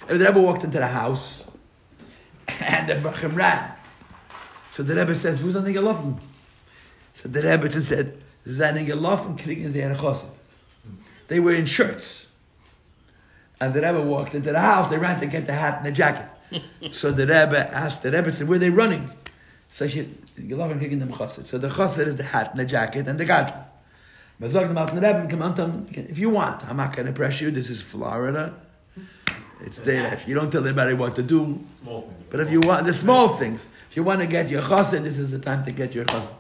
And the Rebbe walked into the house, and the Bachrim ran. So the Rebbe says, who's something gelaufen? So the Rebbetzin said, Zanen gelaufen kriegen sie eine Chosset. They were in shirts. And the Rebbe walked into the house, they ran to get the hat and the jacket. So the Rebbe asked the Rebbetzin, where are they running? So you love him giving them chassid. So the chassid is the hat and the jacket and the gadol. But if you want, I'm not going to press you. This is Florida. It's there. You don't tell anybody what to do. Small things. But if you want the small things, if you want to get your chassid, this is the time to get your chassid.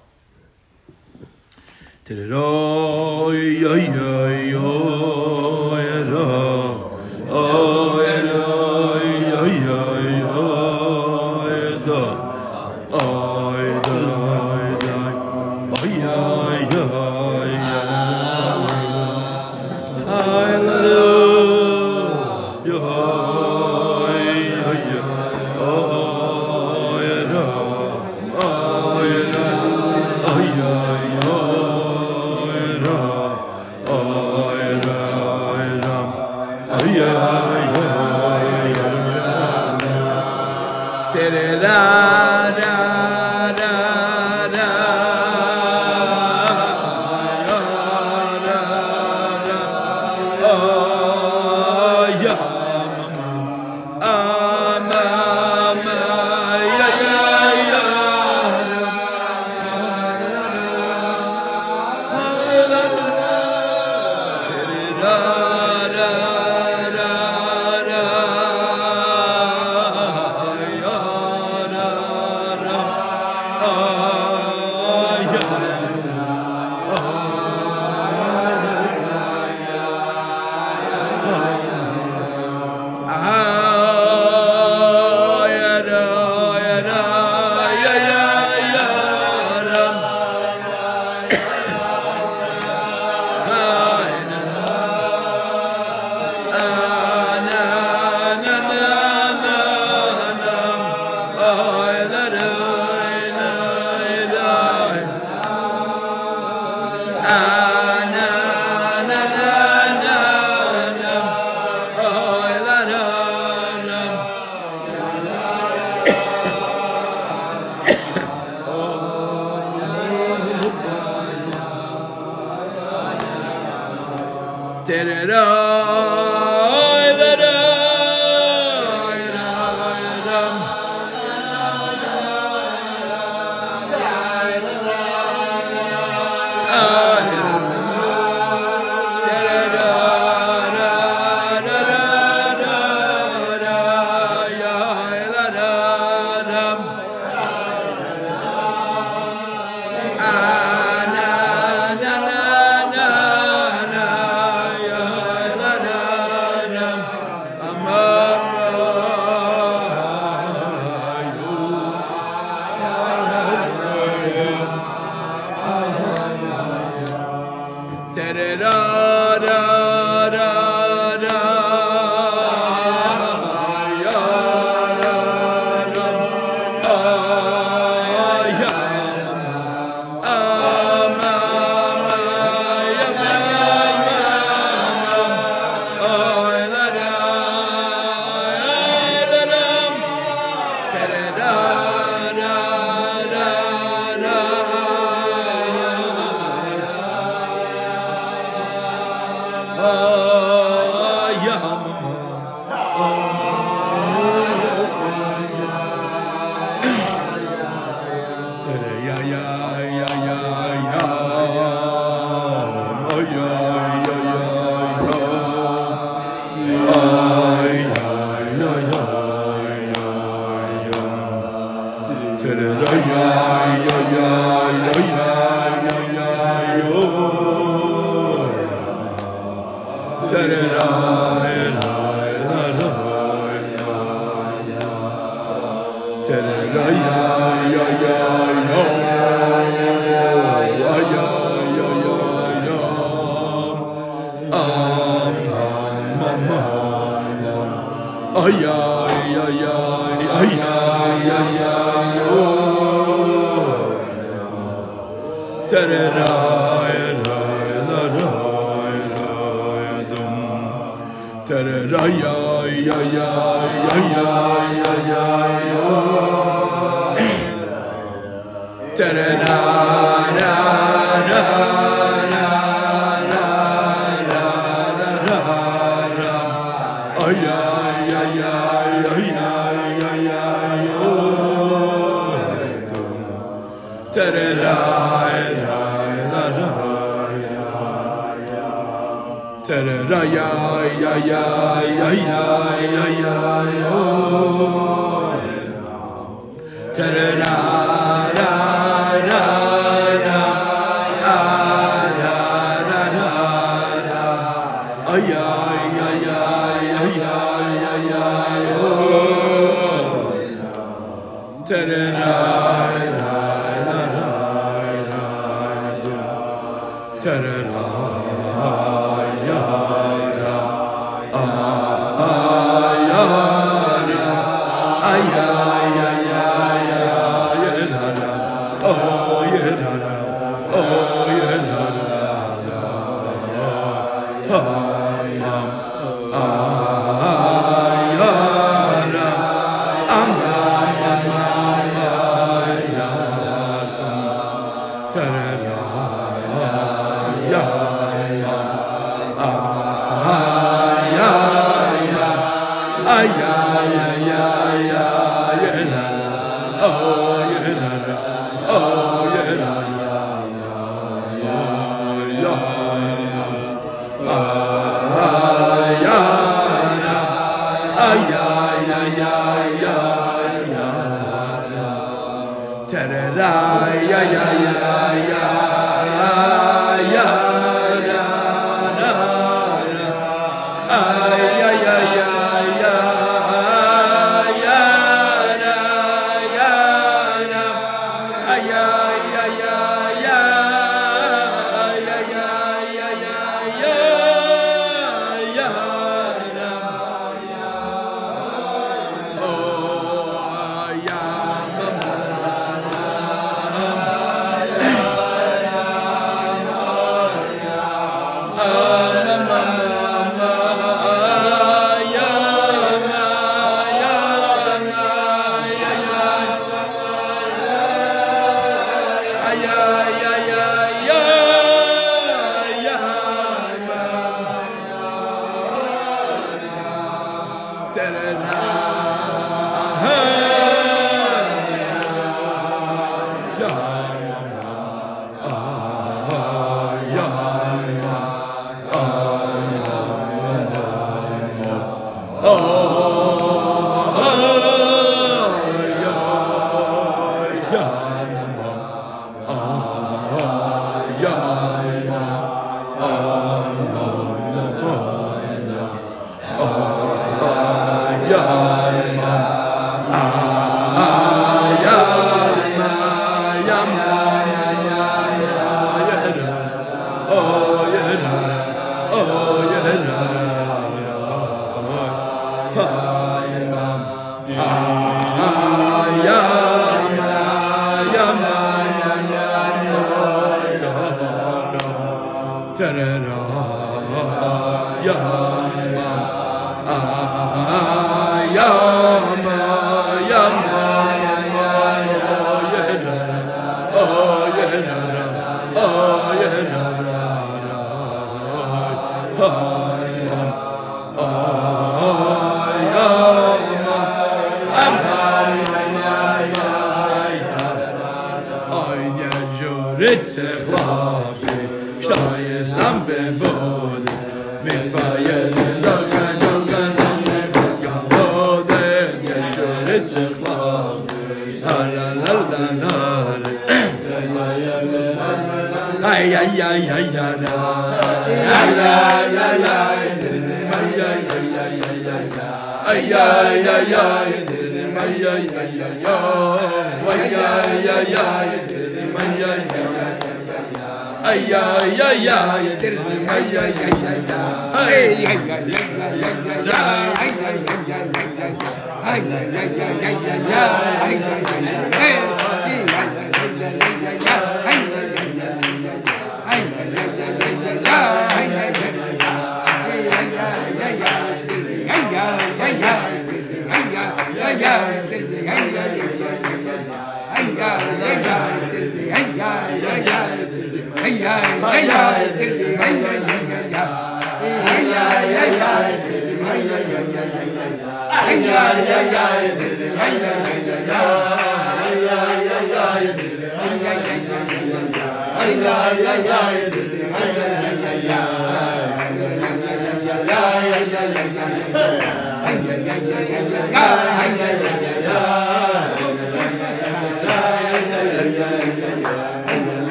Ay,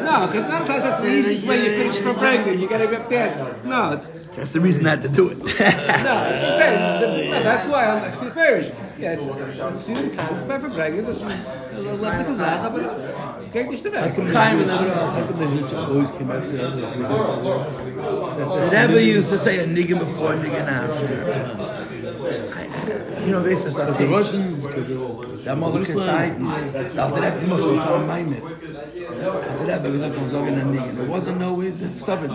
No, because sometimes that's the easiest way you finish Farbrengen. You got to get dancing. No, That's the reason not to do it. no. I'm saying that's why I'm confused. Yeah, it's Süden kannst bei Farbrengen. Das ist eine leptige Sache, aber geht nicht weg. How come the rich always came after others? Never used to say a nigga before, nigga after. You know, this is Because the Russians, because da mal so Zeit, da der immer so von meine. Da wir gesagt von sagen ein nigga. There wasn't no way to stop it.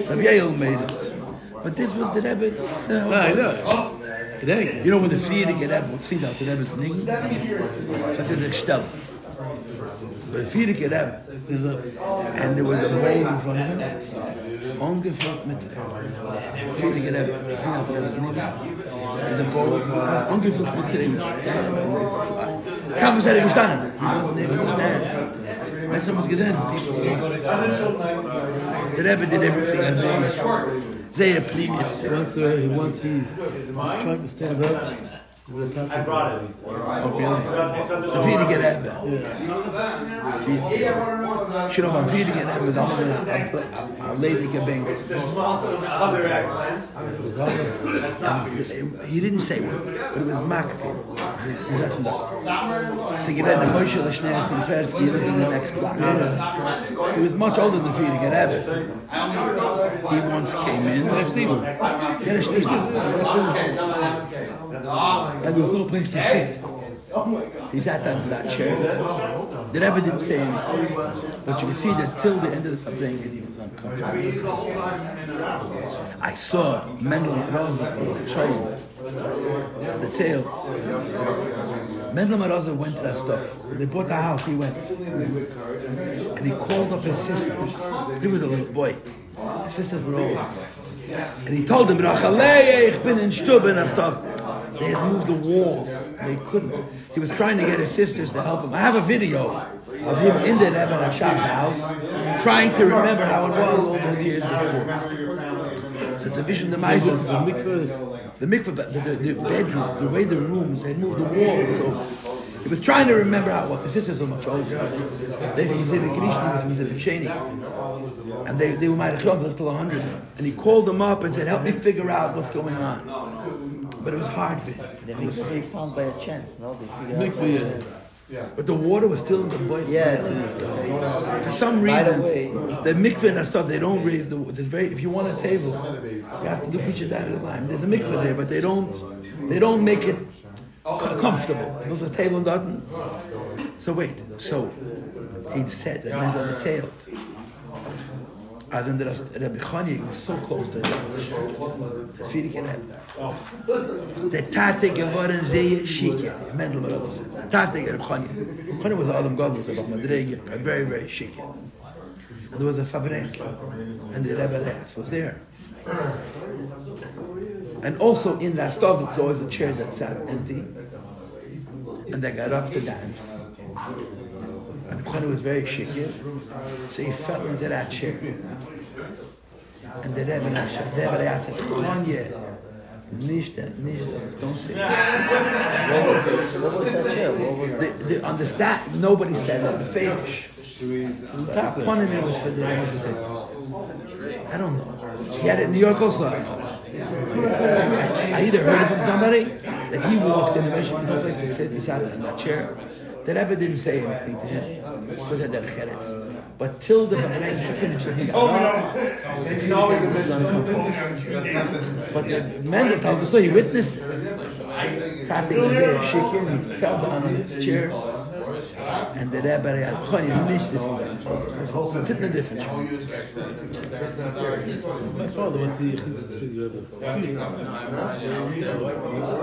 The Yale made it. But this was the Rebbe. I know. You know when the Friedrich Rebbe would see that the Rebbe's nigga. That's the Stelle. But the Friedrich Rebbe, and there was a bowl in front of him, ungefüllt mit Friedrich Rebbe, the Rebbe's nigga. And the bowl ungefüllt mit Creme. Kaum was gestanden. He wasn't able to stand. When someone's gesehen, people saw. The Rebbe did everything as well. They are previous. Once he's trying to stand up. I brought it. Oh, really? So Friedrich Rebbe. You know, when Friedrich Rebbe was also a lady gebeng. He didn't say what, but it was Makfi. He's actually not. So you read the Moshe Lashner Sintersky, he lived in the next block. He was much older than Friedrich Rebbe. He once came in. And there was no place to sit. He sat down in that chair. The Rebbe didn't say anything, but you could see that till the end of the thing, he was uncomfortable. I saw Mendel Maroza on the train, the tail. Mendel Maroza went to that stuff. They bought the house, he went. And he called up his sisters. He was a little boy. His sisters were old. And he told them, Rachalei, ich bin in Stubben and stuff. They had moved the walls. They couldn't. He was trying to get his sisters to help him. I have a video of him in the Rebbe Rashab's house, trying to remember how it was all those years before. So it's a vision of the Meisels. The mikveh, the bedroom, the way the rooms, they had moved the walls. So he was trying to remember how it was. The sisters were much older. They were Krishna, he was in Sheni. And they were might have lived till 100. And he called them up and said, help me figure out what's going on. But it was hard for him. They found by a chance, no? They figured out. But the water was still in the boys. For some reason, the mikveh and that stuff, they don't raise the water. If you want a table, you have to do pitcher down at the line. There's a mikveh there, but they don't make it comfortable. There's a table and so wait. So he said that meant on the tail. As in the Rabbi Chani was so close to the Friedrich Rebbe. The Tate geworden sehr schicke. Mendel Maroza says. The Tate Rabbi Chani. Chani was Adam Gadol, was about Madrege, very, very schicke. And there was a Farbrengen, and the Rebbe was there. And also in that stove, there was always a chair that sat empty, and they got up to dance. And the Chani was very shikir, so he fell into that chair. And the Rebbe said, Chani, don't say that. What was that chair? What was On the staff, nobody said that. The Fedish. One of them was for the Rebbe to say, I don't know. He had it in New York also. I either heard it from somebody that he walked in and mentioned no place to sit. He sat in that chair. The Rebbe didn't say anything to him. But till the Farbrengen finished, he got up. It's always a mission. But the Mendel tells the story. He witnessed it. Tati was there, shaking. He fell down on his chair. And the Rebbe had finished this. Sitting in a different chair. My father went to Rebbe.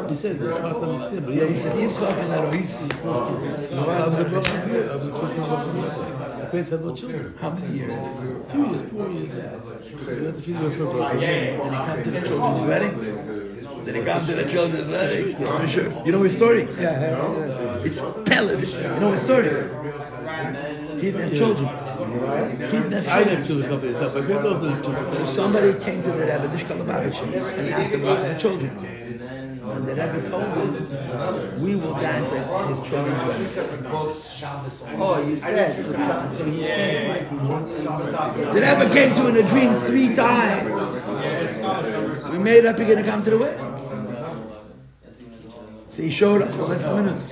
He said it's hard to understand, but Yeah, he said, he's talking about I was a question. parents had no children. How many years? 2 years, 4 years. They had to feed their children. Did he come to the children's weddings? Did he come to the children's weddings? For sure. You know his story? Yeah. It's Pellet. You know his story? He didn't have children. He didn't have I children. have children, companies. My parents also have children. So somebody came to the Rebbe, Nishka Lubavitch, and asked him about the children. And the Rebbe told him, we will dance at his children's wedding. Oh, you said, so he came, right? He came. The Rebbe came to in a dream 3 times. We made up, you're going to come to the wedding. So he showed up for less than a minute.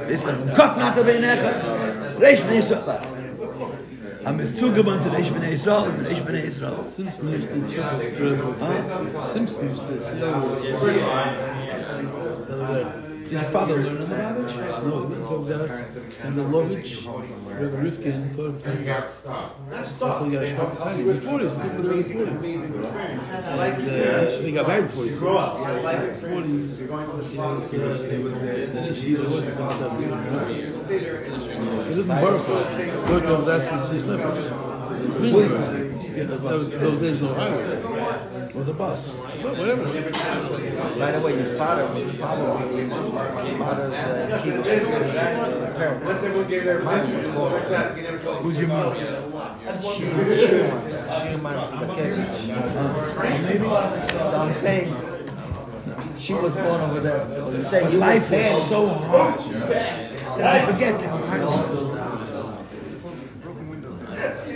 This time, Gott not the Beinecha, Reish Bnei Yisrael. I'm zugewandt to Reish Bnei Yisrael, Reish Bnei Yisrael. Simpson used to Simpson used to say, Did your father learn in the Lubavitch? no, he told us, and the Lovitch, Rabbi Rifkin, told him, that's how he got a shot. He was 40s, he took it in the early 40s. He got married before he was 40s. So, 40s, he was he lived in Baruch. Go to that's when he slept. Those days no highway. Was a bus. Whatever. By the way, your father was probably your father's parents. Mine was born. Who's your mother? She's Schumann Spaghetti. So I'm saying, she was born over there. So you say you Life was there. was so hard. Did I forget how hard it was?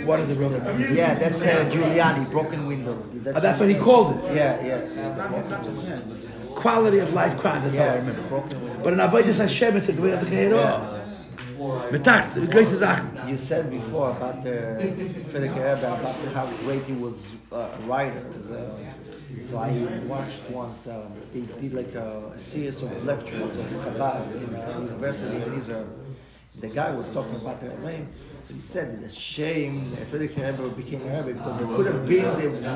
What is the broken windows? Yeah, that's Giuliani, broken windows. That's what he called it. Yeah. Quality of life crime, that's how I remember. Broken windows. But in Avodas Hashem, it's a great Geirah. Metacht, the greatest Sachen. You said before about the Frederik Rebbe, about how great he was a writer. So I watched once, they did like a series of lectures of Chabad in a university in Israel. The guy was talking about the Rebbe. So he said it's a shame that Frederik Rebbe became a Rebbe because he could have been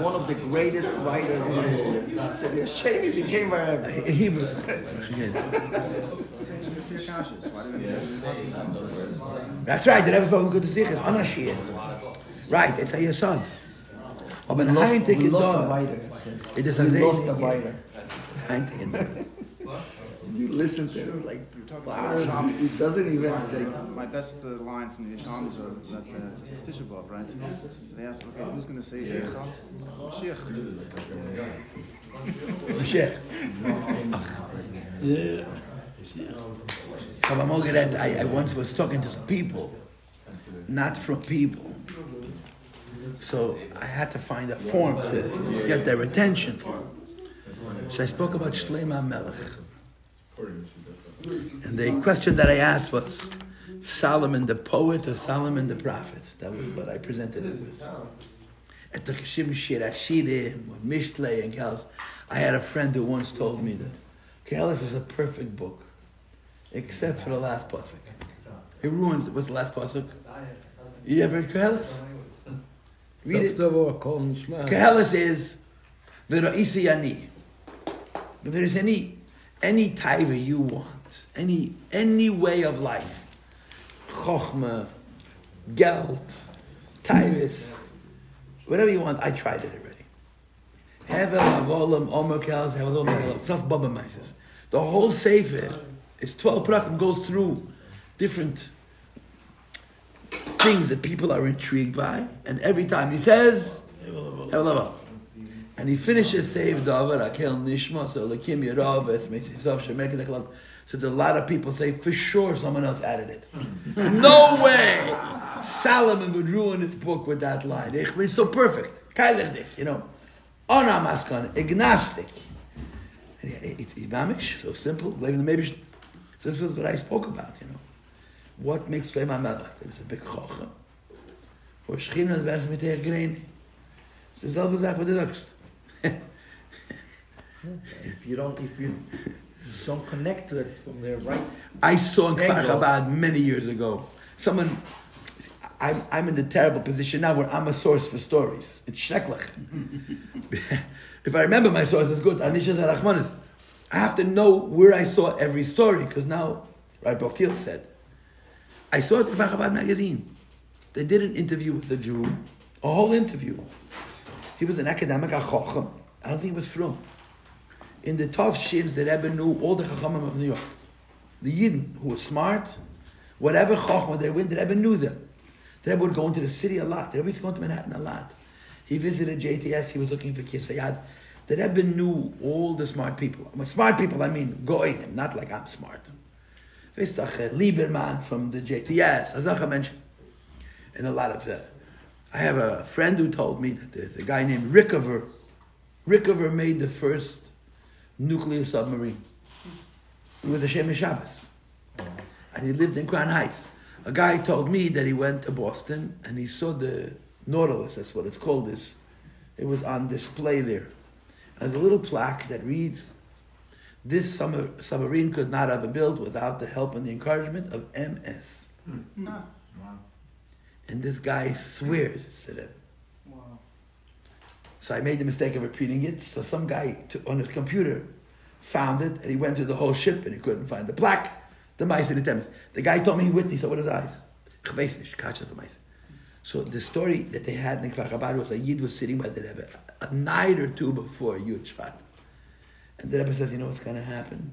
one of the greatest writers in the world. He said it's a shame he became a Rebbe. Hebrew. That's right, the Rebbe spoke good to see us. Anashir. Right, it's a Yosod. We lost a writer. It is We lost a writer. a You listen to him like, wow, he doesn't even like. My best line from the Yisham is that it's Tisha B'Av, right? They asked, okay, who's going to say Eicha? Mashiach. Yeah. I once was talking to some people, not from people. So I had to find a form to get their attention. So I spoke about Shlomo Melech. And the question that I asked was, Solomon the poet or Solomon the prophet? That was what I presented it with. At the Kashim Shir Ashirim, Mishlei and Kelis. I had a friend who once told me that Kelis is a perfect book, except for the last pasuk. It ruins. What's the last pasuk? You ever read Kelis? Read it. Kelis is V'ra'isi Yani. But there is any taiva you want, any way of life, chokhmah, geld, taivas, whatever you want. I tried it already. Hevel, avolam, omer kelas, hevel, omer self baba maises. The whole sefer is 12 prakim, goes through different things that people are intrigued by, and every time he says, hevel. And he finishes Save Davar, Akel Nishma, so Lakim Yerav, Esmesisav, Shemek Deklal. So a lot of people say, for sure someone else added it. No way! Solomon would ruin his book with that line. It's so perfect. Kailerdik, Ona Maskan, agnostic. It's Imamish, so simple. Maybe this was what I spoke about, What makes Shlomo Melech? There was a big chochem. For Shechina, the best mit Grein. It's the selbe Sache with the next. If you don't connect to it from there, right? I saw in Kfar Chabad many years ago. I'm in the terrible position now where I'm a source for stories. It's shrecklich. If I remember my source, it's good. I have to know where I saw every story because now Rabbi Paltiel said, I saw it in the Chabad magazine. They did an interview with a Jew, a whole interview. He was an academic, a chacham. I don't think he was from. In the Tov Shins, the Rebbe knew all the chachamim of New York. The Yidden, who were smart, whatever chacham they went, the Rebbe knew them. The Rebbe would go into the city a lot. The Rebbe used to go into Manhattan a lot. He visited JTS, he was looking for Kisayad. The Rebbe knew all the smart people. By smart people, I mean goyim, not like I'm smart. Lieberman from the JTS, Azacha mentioned. And a lot of I have a friend who told me that there's a guy named Rickover. Rickover made the first nuclear submarine with the Shem Shabbos. And he lived in Crown Heights. A guy told me that he went to Boston and he saw the Nautilus, that's what it's called. It was on display there. There's a little plaque that reads, this submarine could not have been built without the help and the encouragement of MS. Wow. And this guy swears it's to them. Wow. So I made the mistake of repeating it. So some guy on his computer found it, and he went through the whole ship, and he couldn't find the plaque. The mice in the Thames. The guy told me he witnessed it with his eyes. So the story that they had in Kfar Chabad was a Yid was sitting by the Rebbe a night or two before Yud Shvat. And the Rebbe says, you know what's going to happen?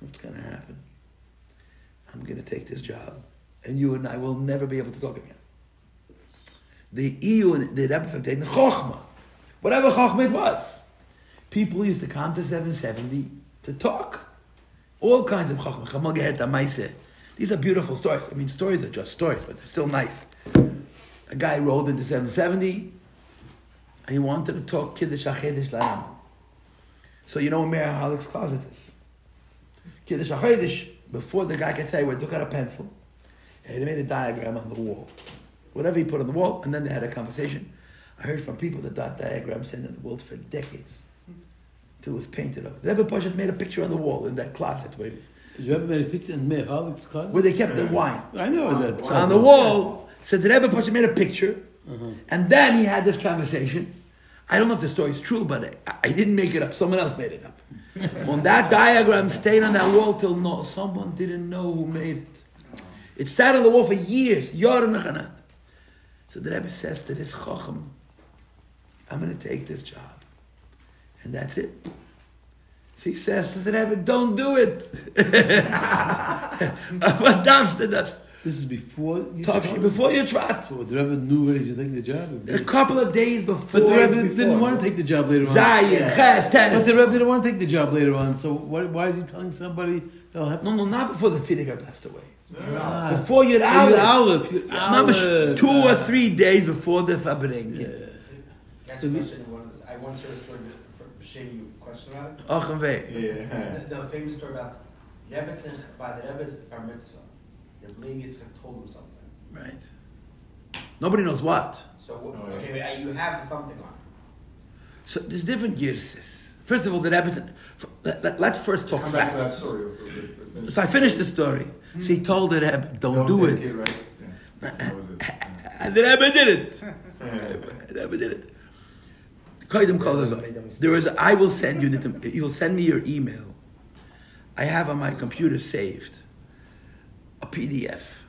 What's going to happen? I'm going to take this job. And you and I will never be able to talk again. The EU and the Rebbe from the Chochmah, whatever Chochmah it was, people used to come to 770 to talk. All kinds of Chochmah. Chamal Gehet Amaiseh. These are beautiful stories. I mean, stories are just stories, but they're still nice. A guy rolled into 770, and he wanted to talk Kiddush HaChedesh L'Aram. So you know where Meir Halik's closet is. Kiddush HaChedesh, before the guy could say, we took out a pencil, and he made a diagram on the wall. Whatever he put on the wall, and then they had a conversation. I heard from people that diagram sitting on the wall for decades, till it was painted up. The Rebbe Pashat made a picture on the wall in that closet where You ever made a picture in Meir Halik's closet? where they kept their wine. I know that. On the wall, said the Rebbe Pasha made a picture, and then he had this conversation. I don't know if the story is true, but I didn't make it up. Someone else made it up. When that diagram stayed on that wall till someone didn't know who made it. It sat on the wall for years. So the Rebbe says to this Chacham, I'm going to take this job. And that's it. So he says to the Rebbe, don't do it. What did us? This is before you Before Yishvat. So the Rebbe knew ready to take the job. A couple of days before. But the Rebbe didn't want to take the job later on. Zayin, Ches, Tes. But the Rebbe didn't want to take the job later on. So why is he telling somebody they'll have to? No, not before the Fidiger passed away. Ah. Before Yud Aleph. Aleph. 2 or 3 days before the Farbrengen. That's a question. I once heard a story for Shem, you question about it? Och and Vei. The famous story about Rebbe by the Rebbe's bar mitzvah. The lady told him something. Right. Nobody knows what. So, okay, you have something on. So there's different girses. First of all, the Rebbe. Let's first talk Come back to that facts. story. So I finished the story. So he told the Rebbe, don't do take it. Right? Yeah. That was it. And the Rebbe did it. The Rebbe did it. There is. I will send you. You'll send me your email. I have on my computer saved a PDF.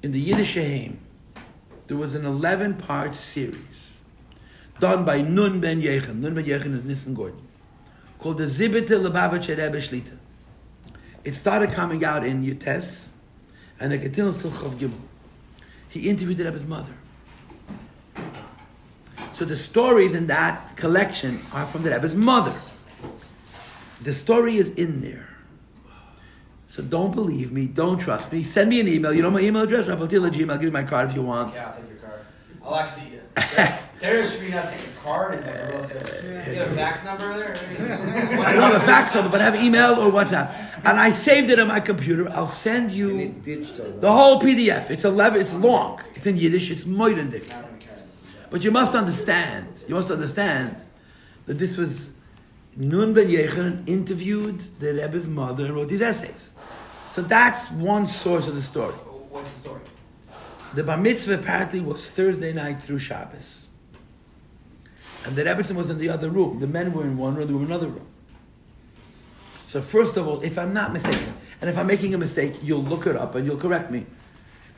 In the Yiddish Shehem, there was an 11-part series done by Nun Ben Yechen. Nun Ben Yechen is Nissen Gordon, called the Zibite Lubavitcher Rebbe Shlita. It started coming out in Yutes, and it continues till Chav Gimel. He interviewed the Rebbe's mother. So the stories in that collection are from the Rebbe's mother. The story is in there. So don't believe me, don't trust me. Send me an email. You know my email address? Paltiel@gmail. I'll give you my card if you want. Yeah, I'll take your card. I'll actually. There's for you not take a card. Is that real good? You have a fax number there? I don't have a fax number, but I have email or WhatsApp. And I saved it on my computer. I'll send you the whole PDF. It's 11. It's long. It's in Yiddish. It's moidendik. But you must understand. That this was Nun Ben Yechen interviewed the Rebbe's mother and wrote these essays. So that's one source of the story. What's the story? The bar mitzvah apparently was Thursday night through Shabbos. And the Rebbetzin was in the other room. The men were in one room, they were in another room. So first of all, if I'm not mistaken, And if I'm making a mistake, you'll look it up and you'll correct me.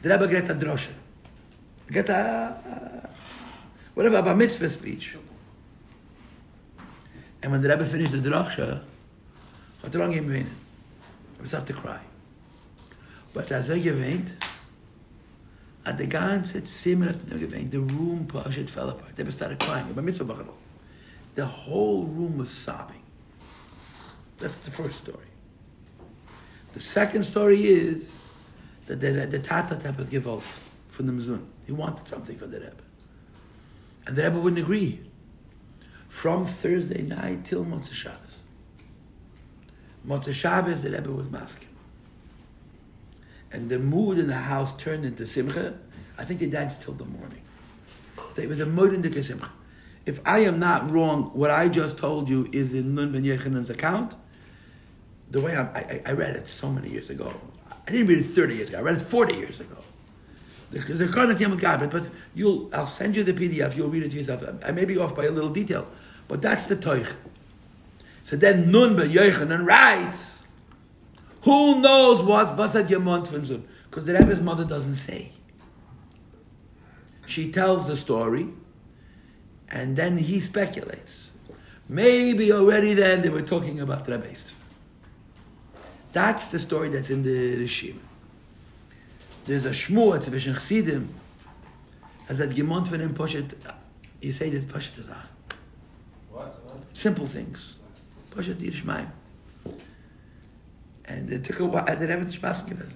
The Rebbe get a drosha. Get a whatever, a mitzvah speech. And when the Rebbe finished the drosha, I started to cry. But as I geweint, at the ganze Zimmer geweint, the room it fell apart. They started crying. The whole room was sobbing. That's the first story. The second story is that the Tata was gewollt from the Mizun. He wanted something for the Rebbe. And the Rebbe wouldn't agree. From Thursday night till Motzei Shabbos. Motzei Shabbos, the Rebbe was masking. And the mood in the house turned into simcha. I think they danced till the morning. There was a mood in the simcha. If I am not wrong, what I just told you is in Nun Ben Yechanan's account. The way I read it so many years ago. I didn't read it 30 years ago. I read it 40 years ago. Because they're kind of God, but I'll send you the PDF. You'll read it to yourself. I may be off by a little detail, but that's the toich. So then Nun Ben Yechanan writes, who knows was hat jemand von Zun? Because the Rebbe's mother doesn't say. She tells the story, and then he speculates. Maybe already then they were talking about Rebbe's. That's the story that's in the Rishim. There's a shmua zwischen Chsidim, as that jemand von him poshet. You say this poshet is What? simple things. Poshet Yishmaim. And it took a while. I didn't have the Shmas given.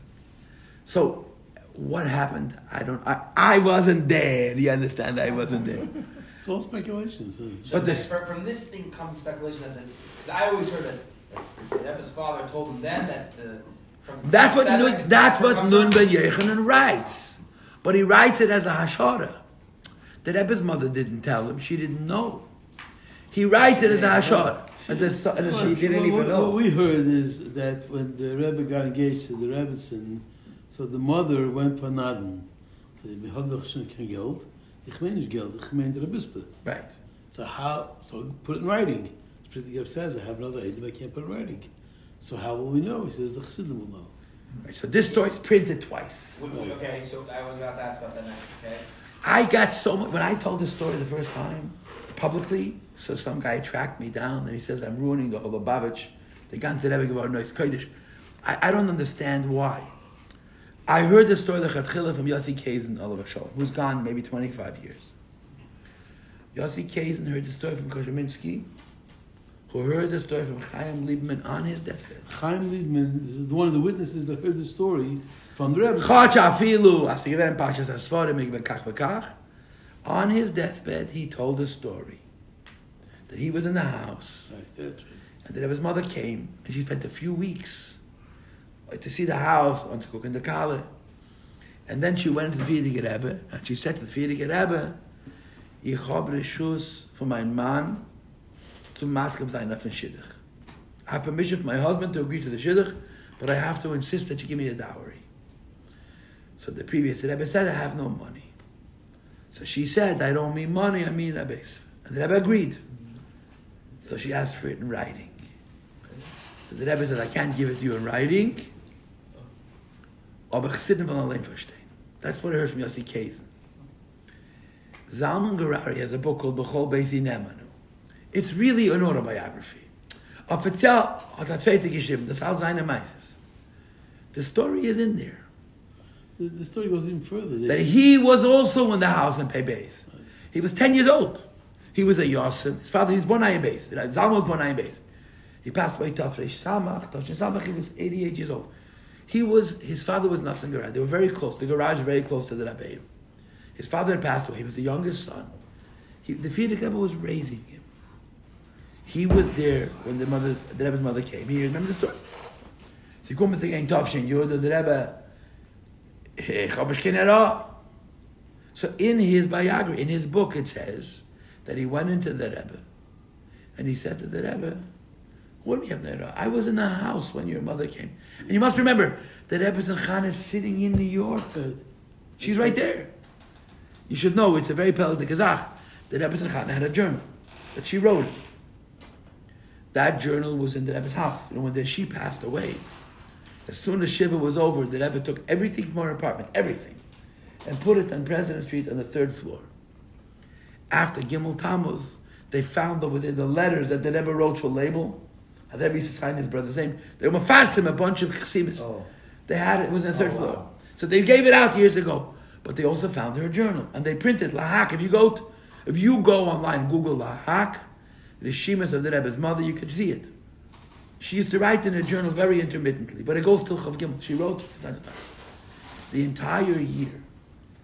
So, what happened? I wasn't there. You understand? I wasn't there. It's all speculations. So from this thing comes speculation that because I always heard that Rebbe's father told him then that that's what Nun Ben Yechanan writes, but he writes it as a hashara. The Rebbe's mother didn't tell him; she didn't know. He writes it as a hashara. She didn't even know. What we heard is that when the Rebbe got engaged to the Rebbetzin, so the mother went for Naden. So we had doch schon kein Geld. Ich meine nicht Geld, ich meine Rebbiste. Right. So put it in writing. Pretty says, I have another item I can't put in writing. So how will we know? He says the Chassidim will know. Right, so this story is printed twice. Okay, so I was about to ask about that next, okay? I got so much, when I told this story the first time, publicly, so some guy tracked me down and he says, I'm ruining the whole Lubavitch. The ganze Rebbe geworden neues Kodesh. I don't understand why. I heard the story of the Chatchila from Yossi Kazen, Oliver Show, who's gone maybe 25 years. Yossi Kazen heard the story from Kosheminsky, who heard the story from Chaim Liebman on his deathbed. Chaim Liebman is one of the witnesses that heard the story from the Rebbe. On his deathbed, he told a story that he was in the house, and that his mother came, and she spent a few weeks to see the house, and to cook in the kale. And then she went to the Frierdiker Rebbe, and she said to the Frierdiker Rebbe, Ich habe Reshus von meinem Mann zum Maskem sein auf den Shidduch. I have permission from my husband to agree to the Shidduch, but I have to insist that you give me a dowry. So the previous Rebbe said, I have no money. So she said, I don't mean money, I mean Rebbe. And the Rebbe agreed. So she asked for it in writing. So the Rebbe said, I can't give it to you in writing. Aber Chassidim von allein verstehen. That's what I heard from Yossi Kazen. Zalman Garari has a book called B'chol Beisi Nemanu. It's really an autobiography. Paltiel hat a zweite geschrieben, das all seine Meises. The story is in there. The story goes even further. That he was also in the house in Pei Beis. He was 10 years old. He was a Yossi. His father, he was born in Beis. Zalman was born in Beis. He passed away Tafresh Samach. He was 88 years old. His father was Nassan Garaj. They were very close. The garage was very close to the Rabbi. His father had passed away. He was the youngest son. The Frierdiker Rebbe was raising him. He was there when the Rebbe's mother came. He remember the story. Sie kommen zu gehen Tafshin Yud, the Rebbe, ich habe es keine. So in his biography, in his book, it says that he went into the Rebbe and he said to the Rebbe, what do you have there? I was in the house when your mother came. And you must remember, the Rebbe's and Khan is sitting in New York. She's right there. You should know, it's a very Peled Kazakh. The Rebbe's and Khan had a journal that she wrote. That journal was in the Rebbe's house. And when she passed away, As soon as Shiva was over, the Rebbe took everything from our apartment, everything, and put it on President Street on the 3rd floor. After Gimel Tammuz, they found over there the letters that the Rebbe wrote for label. The Rebbe used to sign his brother's name. They were mafarsim, a bunch of chesimis. They had it was on the 3rd floor. So they gave it out years ago. But they also found her journal. And they printed Lahak. If you go online, Google Lahak, the Shemas of the Rebbe's mother, you could see it. She used to write in her journal very intermittently, but it goes till Chav Gimel. She wrote the entire year,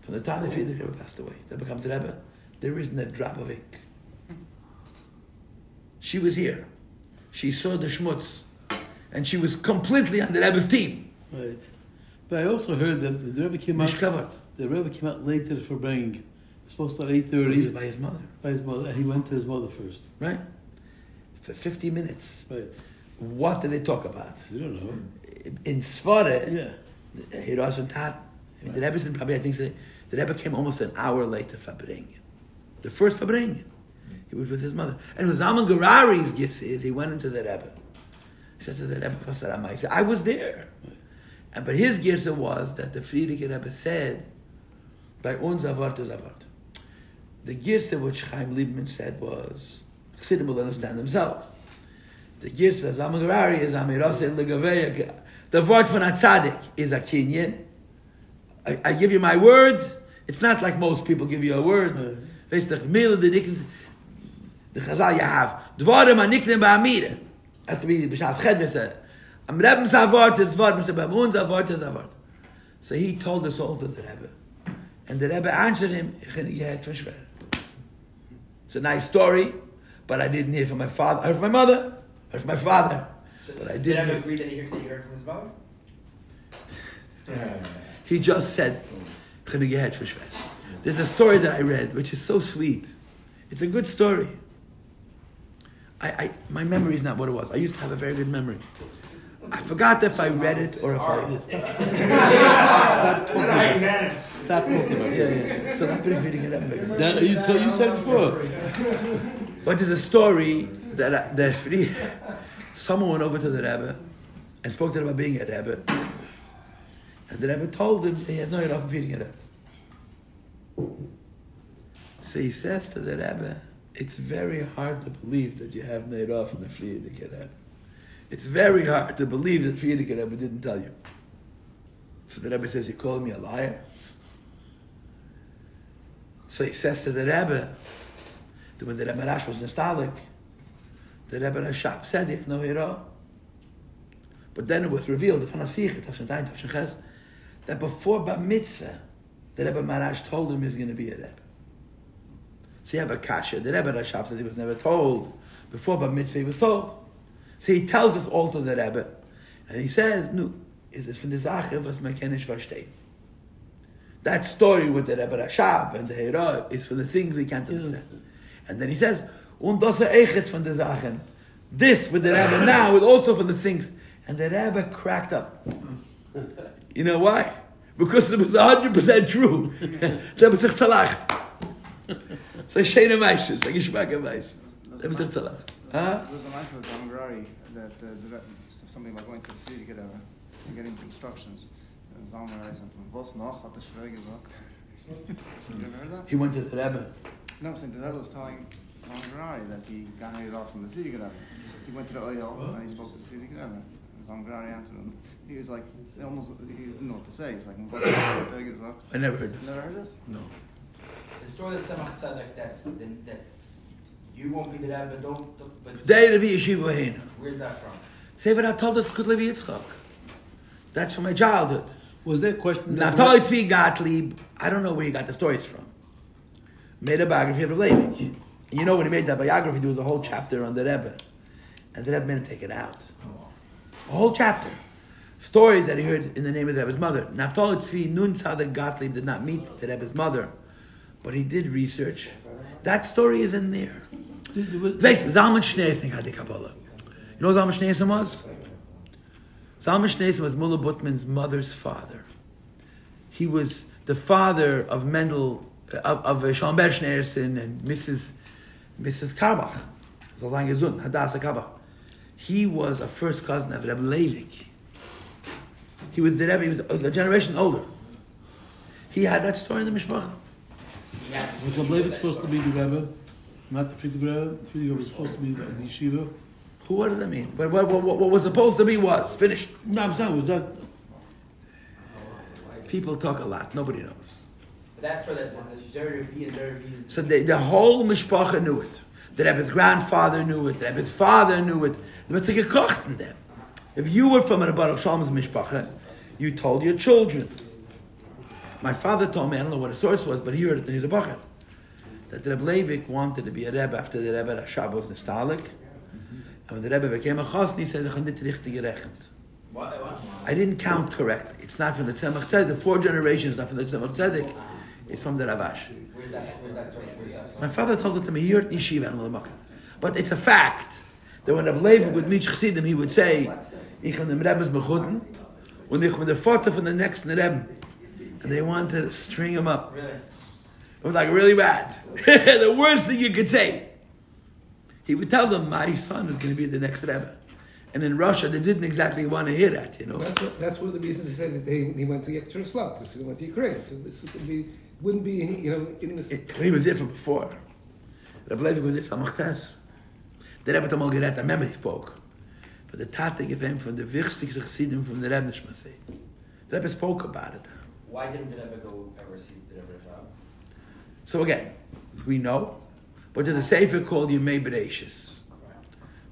from the time the Rebbe passed away, that becomes the Rebbe, there isn't a drop of ink. She was here. She saw the Shmutz, and she was completely on the Rebbe's team. Right. But I also heard that the Rebbe came out. Mishkavat. The Rebbe came out late to the Farbrengen. It was supposed to start 8:30. By his mother. By his mother. And he went to his mother first. Right? For 50 minutes. Right. What did they talk about? You don't know. In Svara, Yeah. he was on Tat. The Rebbe said probably, I think, the Rebbe came almost an hour late to Farbrengen. The first Farbrengen. He was with his mother. And it was Zalman Garari's gift is he went into the Rebbe. He said to the Rebbe, he said, I was there. Right. But his girsa was that the Friedrich Rebbe said, by uns avart is avart. The girsa which Chaim Liebman said was, Chassidim will understand themselves. The girsa Zalman Garari is amirase legaveya. The word from a tzaddik is a kinyan. I give you my word. It's not like most people give you a word. Weißt du, the Chazal you have. Dvarim aniknem ba'amira. Has to be b'shas chedvesa. Am Rebbe's avart is vart. Am uns avart is avart. So he told us all to the Rebbe. And the Rebbe answered him, it's a nice story, but I didn't hear from my father. I heard from my mother. I heard from my father. So but I did didn't Rebbe agree that he heard from his mother? He just said, there's a story that I read, which is so sweet. It's a good story. My memory is not what it was. I used to have a very good memory. I forgot if I read it or if I... Stop talking about it. Yeah. So that's been reading it up. You said it before. But there's a story that someone went over to the Rebbe and spoke to him about being a Rebbe. And the Rebbe told him he has no idea of feeding it up. So he says to the Rebbe, it's very hard to believe that you have Neirah from the Friedrich Rebbe. It's very hard to believe that Friedrich Rebbe didn't tell you. So the Rebbe says, you calling me a liar? So he says to the Rebbe, that when the Rebbe Rash was nostalgic, the Rebbe Rashab said he has no Neirah. But then it was revealed, that before Bar Mitzvah, the Rebbe Marash told him he's going to be a Rebbe. So you have a kasha. The Rebbe Rashab says he was never told. Before Bar Mitzvah he was told. So he tells us all to the Rebbe. And he says, no, is it from the Zache was man kenish verstehen. That story with the Rebbe Rashab and the Hera is for the things we can't understand. And then he says, und das eichet von der Sachen. This with the Rebbe now is also from the things. And the Rebbe cracked up. You know why? Because it was 100% true. The Rebbe sich zalach. So shene meises, a geschmacke meis. The Rebbe sich zalach. Huh? There was a nice with Zalman that something about going to the Friedrich Rebbe and getting instructions. And Zalman Garari said, was noch, hat Schwer gesagt. You ever heard that? He went to the Rebbe. No, I'm saying the Rebbe was telling Zalman Garari that he got it off from the Friedrich Rebbe. He went to the Oyel and he spoke to the Friedrich Rebbe. Zalman Garari answered him. He was like, he didn't know what to say. He's like, I never heard this. You never heard this? No. The story that Samach said like that you won't be the Rebbe, but Day Revi Yeshiva Hena. where's that from? Sefer told us Kut Levi Yitzchak. That's from my childhood. Was there a question? Naftali Tzvi Gottlieb, I don't know where he got the stories from. Made a biography of Rabbi. And you know when he made that biography, there was a whole chapter on the Rebbe. And the Rebbe made him take it out. A whole chapter. Stories that he heard in the name of the Rebbe's mother. Naftali Tzvi Nun Tzadok Gottlieb did not meet the Rebbe's mother, but he did research. That story is in there. Zalman Shneisen had the Kabbalah. You know what Zalman Shneisen was? Zalman Shneisen was Mullah Butman's mother's father. He was the father of Mendel, of Schallenberg Schneerson and Mrs. Karbach. Hadassah Karbach. He was a first cousin of Rebbe Leivik. He was the Rebbe, he was a generation older. He had that story in the Mishpacha. Which I believe it's supposed to be the Rebbe, not the Friedrich Rebbe. The Friedrich Rebbe was supposed to be the yeshiva. What does that mean? What was supposed to be was finished. No, I'm saying, was that... People talk a lot. Nobody knows. But that's for the Dervi and Dervi's. So the whole Mishpacha knew it. The Rebbe's grandfather knew it. The Rebbe's father knew it. There was like a kocht in them. If you were from a Baruch Shalom's Mishpacha, you told your children. My father told me, I don't know what the source was, but he heard it in his Bacher, that the Rebbe Leivik wanted to be a Rebbe after the Rebbe Rashab was nostalgic. And when the Rebbe became a Chosni, he said, What? I didn't count correct. It's not from the Tzemach Tzedek. The 4 generations not from the Tzemach Tzedek. It's from the Ravash. Where's that? My father told it to me, he heard Yeshiva and Makkah. But it's a fact that when Rebbe Leivik would meet Chassidim, he would say, Ich and the Rebbe's Mechuten, when they come the photo from the next Rebbe, and they wanted to string him up. Really? It was like really bad. The worst thing you could say. He would tell them, my son is going to be the next Rebbe. And in Russia, they didn't exactly want to hear that, you know. That's one of the reasons they said that he went to Yerusalem, because he went to Ukraine. So this wouldn't be, you know, in this... He was there from before. Rabbi Leivik was there from Machtes. The Rebbe told him, I remember he spoke. But the Tate gave him from the wichtigste Chassidim from the Rebbe Nishmasei. The Rebbe spoke about it. Why didn't the Rebbe go ever see the Rebbe Rashab? So again, we know, but there's a sefer called Yemei Bereishis,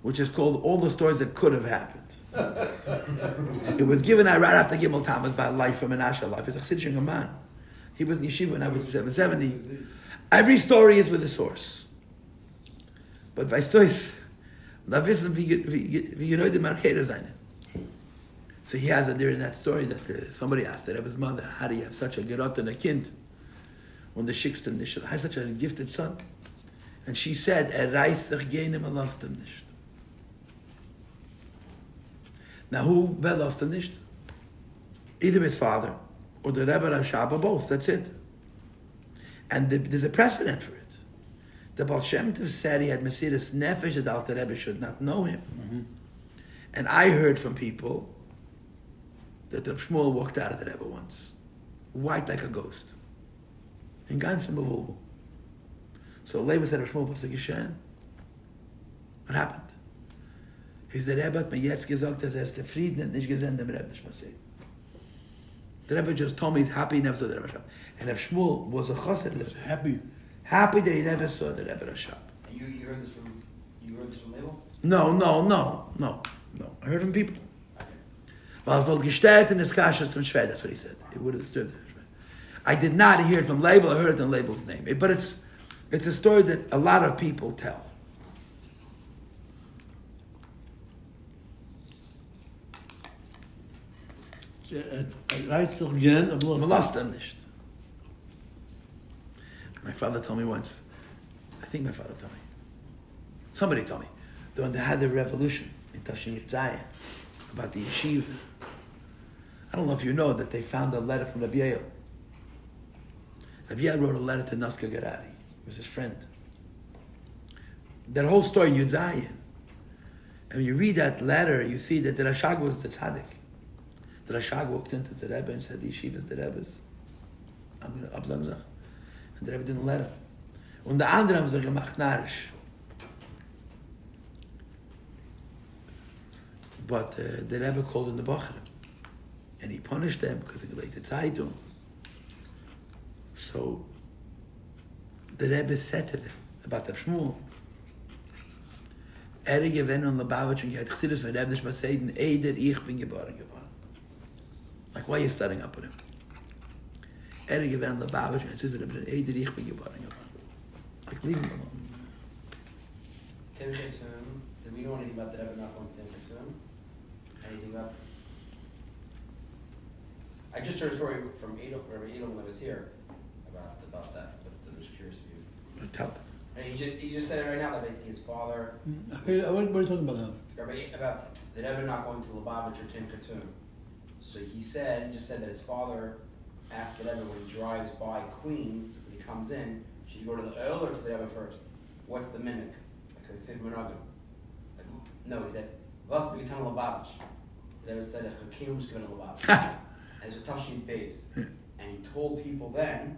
which is called all the stories that could have happened. It was given out right after Gimel Tammuz by life from Menashe life. It's a Chassidic young man. He was in yeshiva when I was 770. Every story is with a source. But by stories, da wissen wie Leute Marketer sein. So he has there in that story that somebody asked the Rebbe's mother, how do you have such a gerot and a kind? When the Shiksten has such a gifted son. And she said, reist sich genem and lost him nicht. Now who lost him nicht? Either his father or the Rebbe Rashab or both, that's it. And there's a precedent for it. The Baal Shem Tov said he had Mesiras Nefesh that Alter Rebbe should not know him. Mm-hmm. And I heard from people that the Shmuel walked out of the Rebbe once, white like a ghost, in ganz unbelievable. So Leibah said, Shmuel, what's the Geshen? What happened? He's the Rebbe hat mir jetzt gesagt, dass der Frieden und nicht gesehen dem Rebbe Nishmasei. The Rebbe just told me he's happy he never saw the Rebbe Rashab. And if Shmuel was a chassid, happy that he never saw the Rebbe Rashab. You heard this from Leibah? No. I heard from people. Weil es wohl gestellt in his kasha zum Shved, that's what he said. It would have disturbed him. I did not hear it from Leibah, I heard it in Leibah's name. But it's a story that a lot of people tell. Lost them nicht. My father told me once, I think my father told me, somebody told me, that when they had the revolution in Tashin Zion about the yeshiva, I don't know if you know that they found a letter from Rabbi Yael. Rabbi Yael wrote a letter to Naska Gerari. He was his friend. That whole story in Yud Zayin. And when you read that letter, you see that the Rashag was the tzaddik. The Rashag walked into the Rebbe and said, the yeshiva is the Rebbe's. I'm going to abzang zach. And the Rebbe didn't let him. Und the andere haben sie gemacht narisch. But the Rebbe called in the Bachram. And he punished them because they laid the Zeitung. So the Rebbe said to them about the Shmuel, gewinnt und Lubavitch und ich hatte Chassidus von Rebbe nicht mal sagen, Eider, ich bin geboren geworden. Like, why are you starting up with him? Gewinnt und Lubavitch und Chassidus von Rebbe, Eider, ich bin geboren geworden. Like, leave him alone. Did we know anything about the Rebbe not going to Tim? Anything about... I just heard a story from Rabbi Edom when I was here about that, but I was curious if you... Tell them. And he just said it right now that basically his father... What are you talking about now? About the Rebbe not going to Lubavitch or Tim Katum. So he just said that his father asked the Rebbe when he drives by Queens, when he comes in, should you go to the Earl or to the Rebbe first? What's the minhag? Like a Siv Menagim. No, he said, was begetan Lubavitch. the Rebbe said, "Chakinu was given a Lubavitch." And it was Tafshin Beis. And he told people then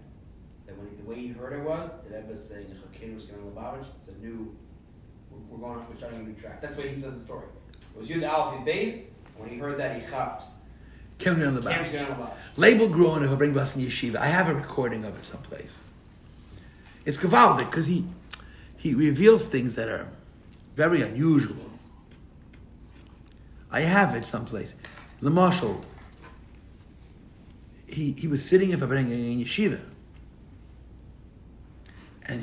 that the way he heard it was, the Rebbe was saying, "Chakinu was given a Lubavitch." It's a new. We're starting a new track. That's the way he says the story. It was Yud Aleph Beis. When he heard that, he chapped. Came on the back. Label growing if I bring us in yeshiva. I have a recording of it someplace. It's gewaldic because he reveals things that are very unusual. I have it someplace. The marshal. He was sitting in Farbrengen in yeshiva, and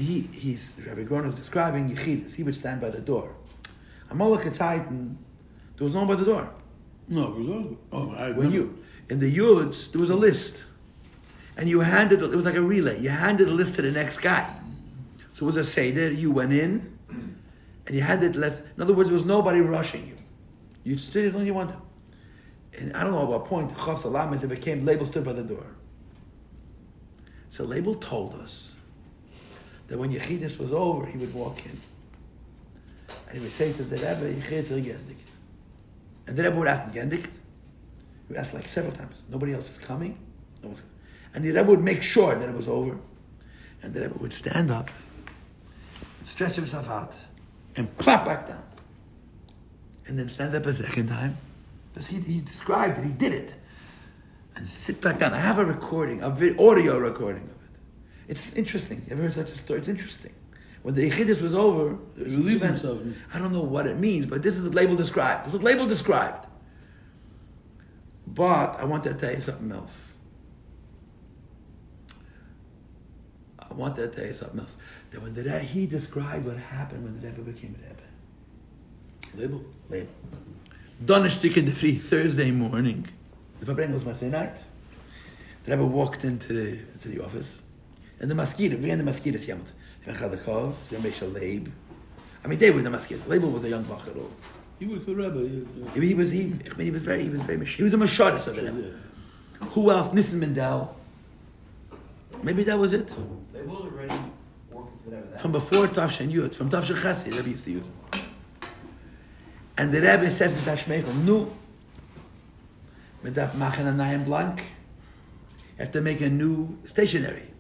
Rabbi Groner was describing yechidus. He would stand by the door. Amalek Titan, there was no one by the door. No, it was in the Yuds, there was a list. And you handed, it was like a relay. You handed the list to the next guy. So it was a Seder, you went in, and you handed the list. In other words, there was nobody rushing you. You stood as long as you wanted. And I don't know at what point, Chav Salam, it became, Label stood by the door. So Label told us that when Yechidus was over, he would walk in. And he would say to the Rebbe, Yechidus Gendikt. And the Rebbe would ask Gendikt. He would ask like several times. Nobody else is coming. And the Rebbe would make sure that it was over. And the Rebbe would stand up, stretch himself out, and plop back down. And then stand up a second time. He described it, he did it. And sit back down. I have a recording, audio recording of it. It's interesting. You ever heard such a story? It's interesting. When the Yechidus was over, I don't know what it means, but this is what Label described. This is what Label described. But I want to tell you something else. That when he described what happened when the Rebbe became a Rebbe. Label. Donnerstag in the free Thursday morning. The Farbrengen was Wednesday night. The Rebbe walked into the office, and the mosquito, we had the mosquitoes, I mean, they were the mosquitoes. Label was a young bacher. He worked for Rabbi. He was very he was a mashadis of the Rebbe. Who else? Nissen Mendel. Maybe that was it. Label was already working for the Rebbe. From before Tafshin Yud, from Tafshin Chesed, the Rebbe used to use. And the Rebbe said to Tashmeichel, "Nu, mit darf machen a neuen blank. You have to make a new stationery."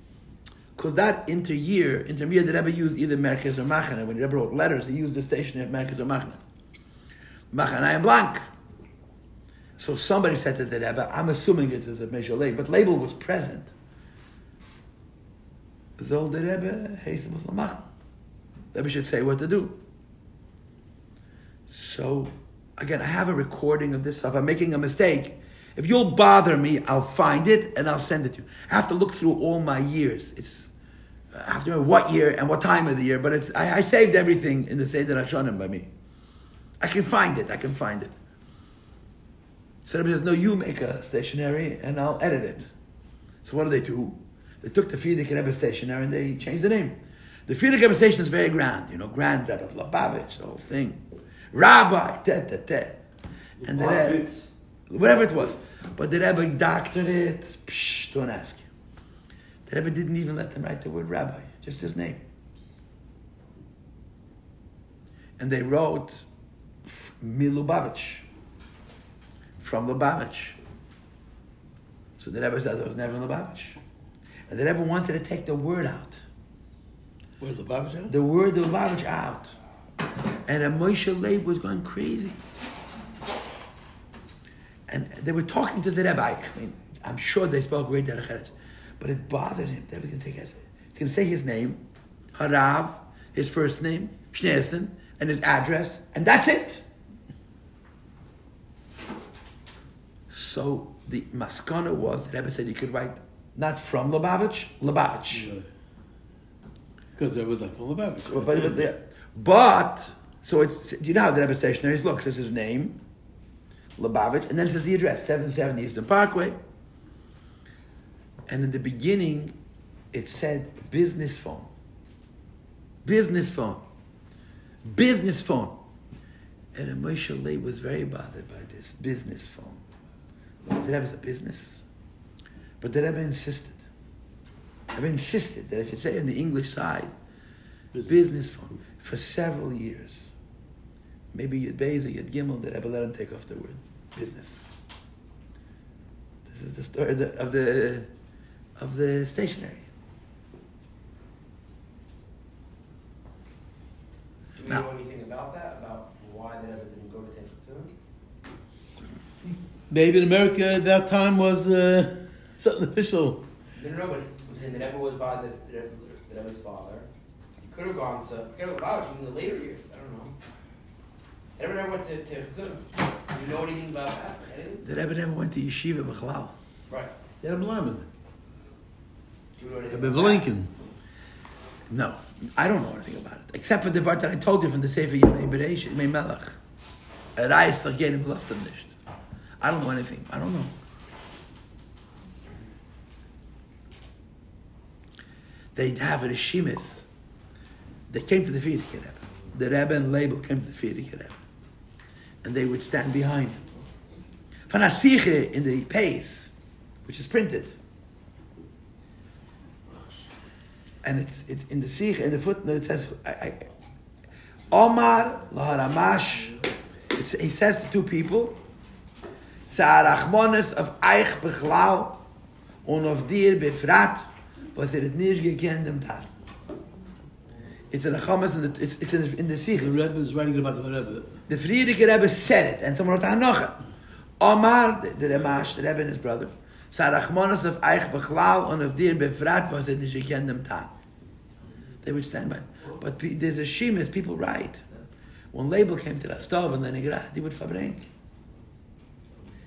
Because that intermediate, the Rebbe used either Merkez or Machane. When the Rebbe wrote letters, he used the stationery of Merkez or Machane. Machane and blank. So somebody said to the Rebbe, I'm assuming it is a Meshal Leib, but Label was present. So the Rebbe, the Rebbe should say what to do. So, again, I have a recording of this stuff. I'm making a mistake. If you'll bother me, I'll find it and I'll send it to you. I have to look through all my years. I have to remember what year and what time of the year, but I saved everything in the Seder Hashanim by me. I can find it. So Rebbe says, no, you make a stationery and I'll edit it. So what do? They took the Frierdiker Rebbe stationery and they changed the name. The Frierdiker Rebbe station is very grand, grand Rebbe of Lubavitch, the whole thing. Rabbi, and the Rebbe, whatever it was. But the Rebbe doctored it, don't ask. The Rebbe didn't even let them write the word Rabbi, just his name. And they wrote Lubavitch, from Lubavitch. So the Rebbe said it was never Lubavitch. And the Rebbe wanted to take the word out. Word Lubavitch out? The word Lubavitch out. And Moshe Leib was going crazy. And they were talking to the Rebbe. I mean, I'm sure they spoke great Derech Eretz, but it bothered him. They were going to take it. He's going to say his name, Harav, his first name, Shneisen, and his address, and that's it. So the maskana was, the Rebbe said he could write not from Lubavitch. Because there was not from Lubavitch. But so it's, do you know how the Rebbe stationery looks? It says his name, Lubavitch, and then it says the address, 770 Eastern Parkway. And in the beginning, it said business phone. And Moshe Leib was very bothered by this business phone. The Rebbe's a business. But the Rebbe insisted. that it should say on the English side, business phone, for several years. Maybe Yud Beis or Yud Gimel, the Rebbe let him take off the word. business. This is the story of the stationery. Do we know anything about that? About why the Rebbe didn't go to Techatum? Maybe in America at that time was something official. No, but I'm saying the Rebbe was by the Rebbe's father. He could have gone to, in the later years, I don't know. The Rebbe never went to Techatum. Do you know anything about that? Anything? The Rebbe never went to yeshiva b'chalal. Right. Yeah, I'm Lamed. Do you know anything Rabbi about Lincoln. No, I don't know anything about it, except for the part that I told you from the Sefer Yismei Bereish, Yismei Melech. Reis Targenim Blastem Nicht. I don't know anything. I don't know. They have a Rishimis. They came to the Frierdiker Rebbe. The Rebbe and Label came to the Frierdiker Rebbe. And they would stand behind him. Van Asiche in the Pace, which is printed. And it's in the Sikh, in the footnote, it says, Omar Laharamash. He says to two people, Sa'arachmones of Eich Bechlal und of dir befrat, was it nicht gekannt am Tag. It's in the Chamas, and it's in the Sikh. The Rebbe is writing about the Rebbe. The Frierdiker Rebbe said it, and someone wrote Hanocha. Omar, the Ramash, the Rebbe and his brother, Sarachmonos of Eich Bechlal und of dir befrat, was it nicht gekannt am Tag. They would stand by. But there's a shemis, people write. When Label came to the stove in Leningrad, he would Farbrengen.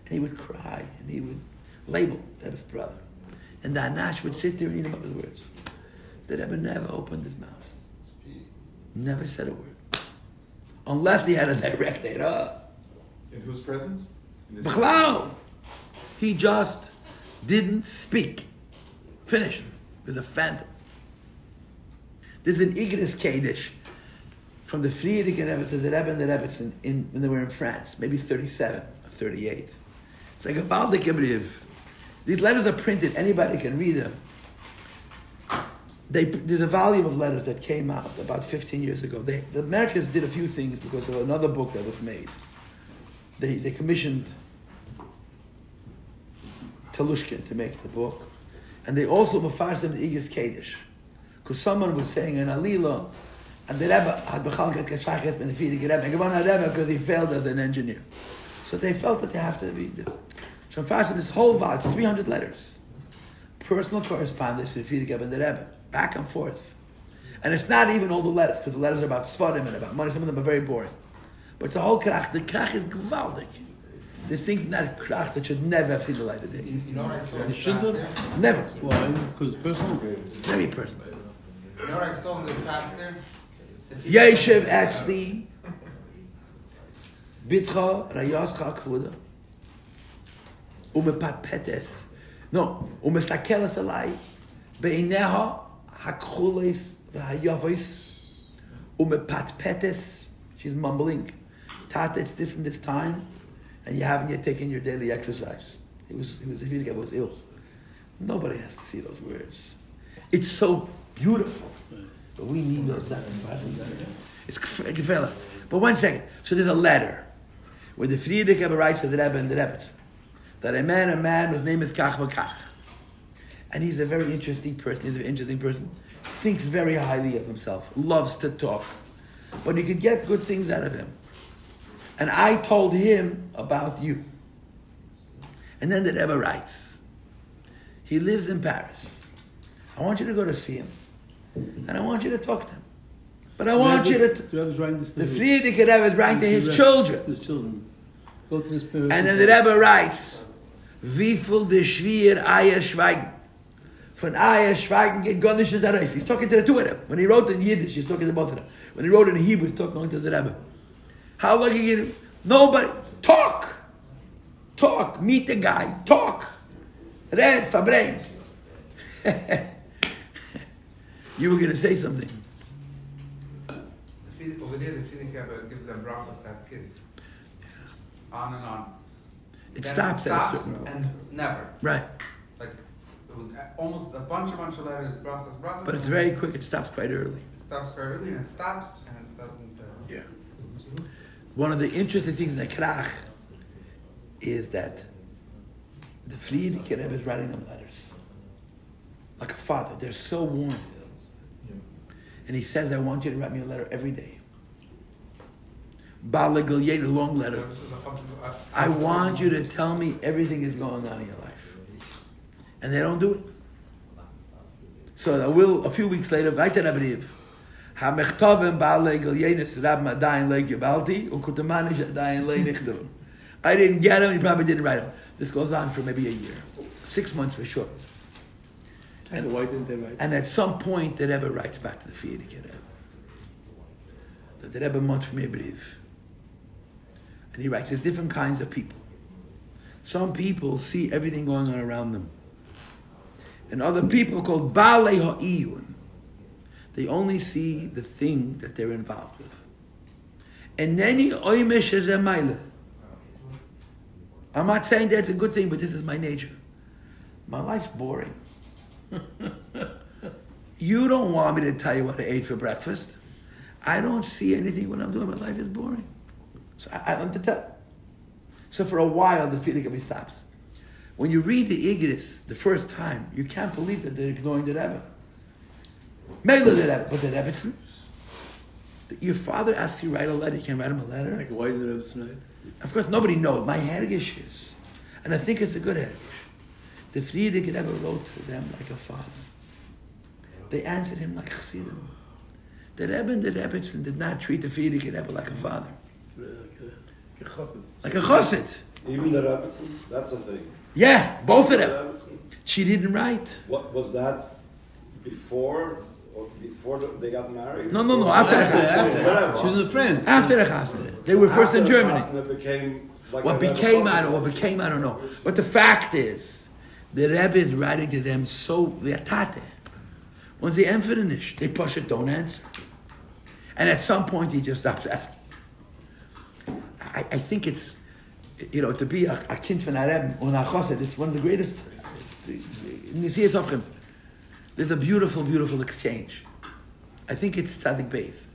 And he would cry, and he would label Rebbe's brother. And the Anash would sit there and eat him up his words. The Rebbe never opened his mouth. Never said a word. Unless he had a direct error. In whose presence? B'chlau. He just didn't speak. Finish. He was a phantom. There's an Igris Kaddish from the Frierdiker Rebbe to the Rebbe and the Rebbe's when they were in France, maybe 37 or 38. It's like a Baldik brief. These letters are printed, anybody can read them. There's a volume of letters that came out about 15 years ago. The Americans did a few things because of another book that was made. They commissioned Telushkin to make the book. And they also mefarsim the Igris Kaddish. Because someone was saying an Alila, and the Rebbe had bechalket kashachet ben the Frierdiker Rebbe, and Gavana Rebbe because he failed as an engineer. So they felt that they have to be. So mefarsim this whole volume, 300 letters, personal correspondence with the Frierdiker Rebbe and the Rebbe, back and forth. And it's not even all the letters, because the letters are about Svarim and about money. Some of them are very boring. But the whole krach, the krach is gewaldig. There's things in that krach that should never have seen the light of day. You know what I saw? They shouldn't have? Never. Why? Because personal? Very personal. You know what I saw in this half there? Yeshiv actually Bitcha Rayascha Kvuda Umepat Petes. No, Umestakelas Alai Beineha Hakchulis Vahayavos Umepat Petes. She's mumbling. Tata, it's this and this time, and you haven't yet taken your daily exercise. He was ill. Nobody has to see those words. It's so beautiful. But we need those letters. It's gefällig. But 1 second. So there's a letter where the Frierdiker Rebbe writes to the Rebbe and the Rebbe's that a man whose name is Kach V'Kach. And he's a very interesting person. He's an interesting person. Thinks very highly of himself. Loves to talk. But you could get good things out of him. And I told him about you. And then the Rebbe writes, he lives in Paris. I want you to go to see him. And I want you to talk to him. But I want you to... The Rebbe's writing this to the Frierdiker Rebbe is writing to his children. His children. Go to his parents. And then the Rebbe writes, Wie viel de schwier Eier schweigen? Von Eier schweigen geht gar nicht da raus. He's talking to the two of them. When he wrote in Yiddish, he's talking to both of them. When he wrote in Hebrew, he's talking to the Rebbe. How long you get? Nobody. Talk. Talk. Meet the guy. Talk. Red, Farbrengen. You were going to say something. Over there, the Frierdiker Rebbe gives them brachas to have kids. On and on. It Then stops at a certain point. and never. Right. Like, it was almost a bunch of letters, brachas. But it's very quick. It stops quite early. It stops very early and it stops and it doesn't... Yeah. One of the interesting things in the krach is that the Frierdiker Rebbe is writing them letters. Like a father. They're so warm. And he says, I want you to write me a letter every day. Long letters. I want you to tell me everything is going on in your life. And they don't do it. So I will, a few weeks later, weiter Rabbi I didn't get him, he probably didn't write him. This goes on for maybe a year. 6 months for sure. And why didn't they write? And at some point, the Rebbe writes back to the Frierdiker Rebbe. That the Rebbe wants from me a brief. And he writes, there's different kinds of people. Some people see everything going on around them. And other people called Baalei Ha'iyun. They only see the thing that they're involved with. And neni oimesh ezemaila. I'm not saying that's a good thing, but this is my nature. My life's boring. You don't want me to tell you what I ate for breakfast. I don't see anything when I'm doing. My life is boring. So I don't have to tell. So for a while, the feeling of me stops. When you read the Igris the first time, you can't believe that they're ignoring the Rebbe. Mela the Rebbe, but the Rebbetzin. Your father asks you to write a letter. You can't write him a letter. Like, why did the Rebbetzin write? Of course, nobody knows. My Hergish is. And I think it's a good Hergish. The Frierdiker Rebbe wrote to them like a father. They answered him like Chassidim. The Rebbe and the Rebbetzin did not treat the Frierdiker Rebbe like a father. Like a chassid. Like a chassid. Even the Rebbetzin, that's a thing. Yeah, both of them. She didn't write. What was that before? Or before they got married? No. After the After. She was with friends. After the chassid. They were first in Germany. Became like What became, I don't know. But the fact is, the Rebbe is writing to them so v'atate. Once they finish, they push it, don't answer. And at some point, he just stops asking. I think it's, to be a kind von a Rebbe, or a chassid, it's one of the greatest. There's a beautiful, beautiful exchange. I think it's Tzaddik Beis.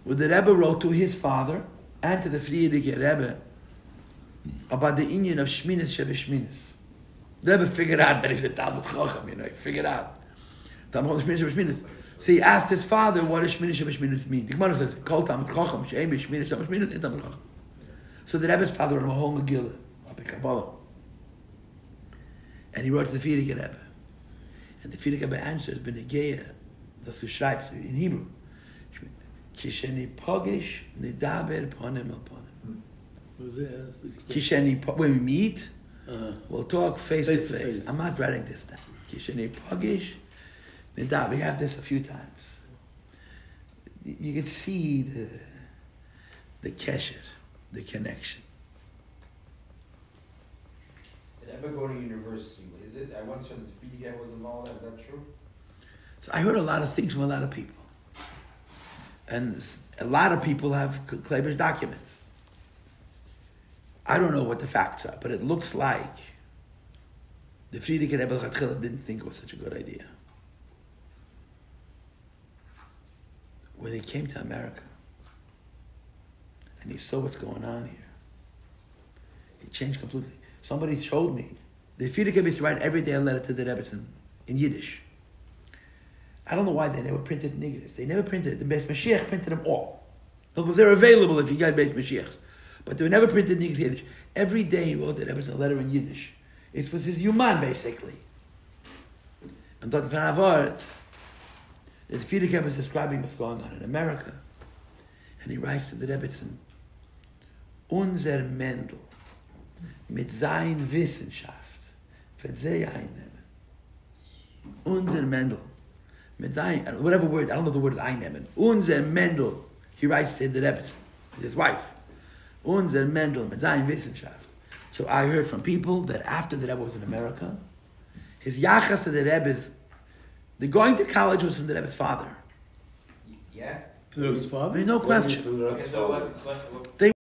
Where the Rebbe wrote to his father and to the Frierdiker Rebbe about the inyan of Shminis Shebeshminis. The Rebbe figured out that he's a Talmud Chacham, he figured out. Talmud Shminis Shebeshminis. So he asked his father, what does Shminis Shebeshminis mean? The Gemara says, Kol Talmud Chacham, She'em B'Shminis Shebeshminis, and Talmud Chacham. So the Rebbe's father wrote a whole Megillah, up in Kabbalah. And he wrote to the Frierdiker Rebbe. And the Frierdiker Rebbe answers, B'Negeya, das du schreibst in Hebrew. Kisheni Pogish Nidaber Ponim El Ponim. When we meet, we'll talk face to face. I'm not writing this down. Kisheni Pogish Nidaber. We have this a few times. You can see the kesher, the connection. Did ever go to university? Is it? I once heard the Frierdiker was involved. Is that true? So I heard a lot of things from a lot of people. And a lot of people have Kleber's documents. I don't know what the facts are, but it looks like the Frierdiker Rebbe didn't think it was such a good idea. When he came to America and he saw what's going on here, he changed completely. Somebody showed me. The Frierdiker Rebbe used to write every day a letter to the Rebbetzin in Yiddish. I don't know why they never printed in English. They never printed it. The Beis Mashiach printed them all. Because they're available if you got Beis Mashiachs. But they were never printed in English. Every day he wrote the Rebbe a letter in Yiddish. It was his human, basically. And that Vanavart, the Frierdiker Rebbe is describing what's going on in America. And he writes to the Rebbetzin, Unser Mendel, mit sein Wissenschaft, wird sehr einnehmen. Unser Mendel. Whatever word, I don't know the word einnehmen. Unser Mendel, he writes to the Rebbe, his wife. Unser Mendel, mit seiner Wissenschaft. So I heard from people that after the Rebbe was in America, his yachas to the Rebbe is, the going to college was from the Rebbe's father. Yeah. From the Rebbe's father? There's no question. Okay, so what,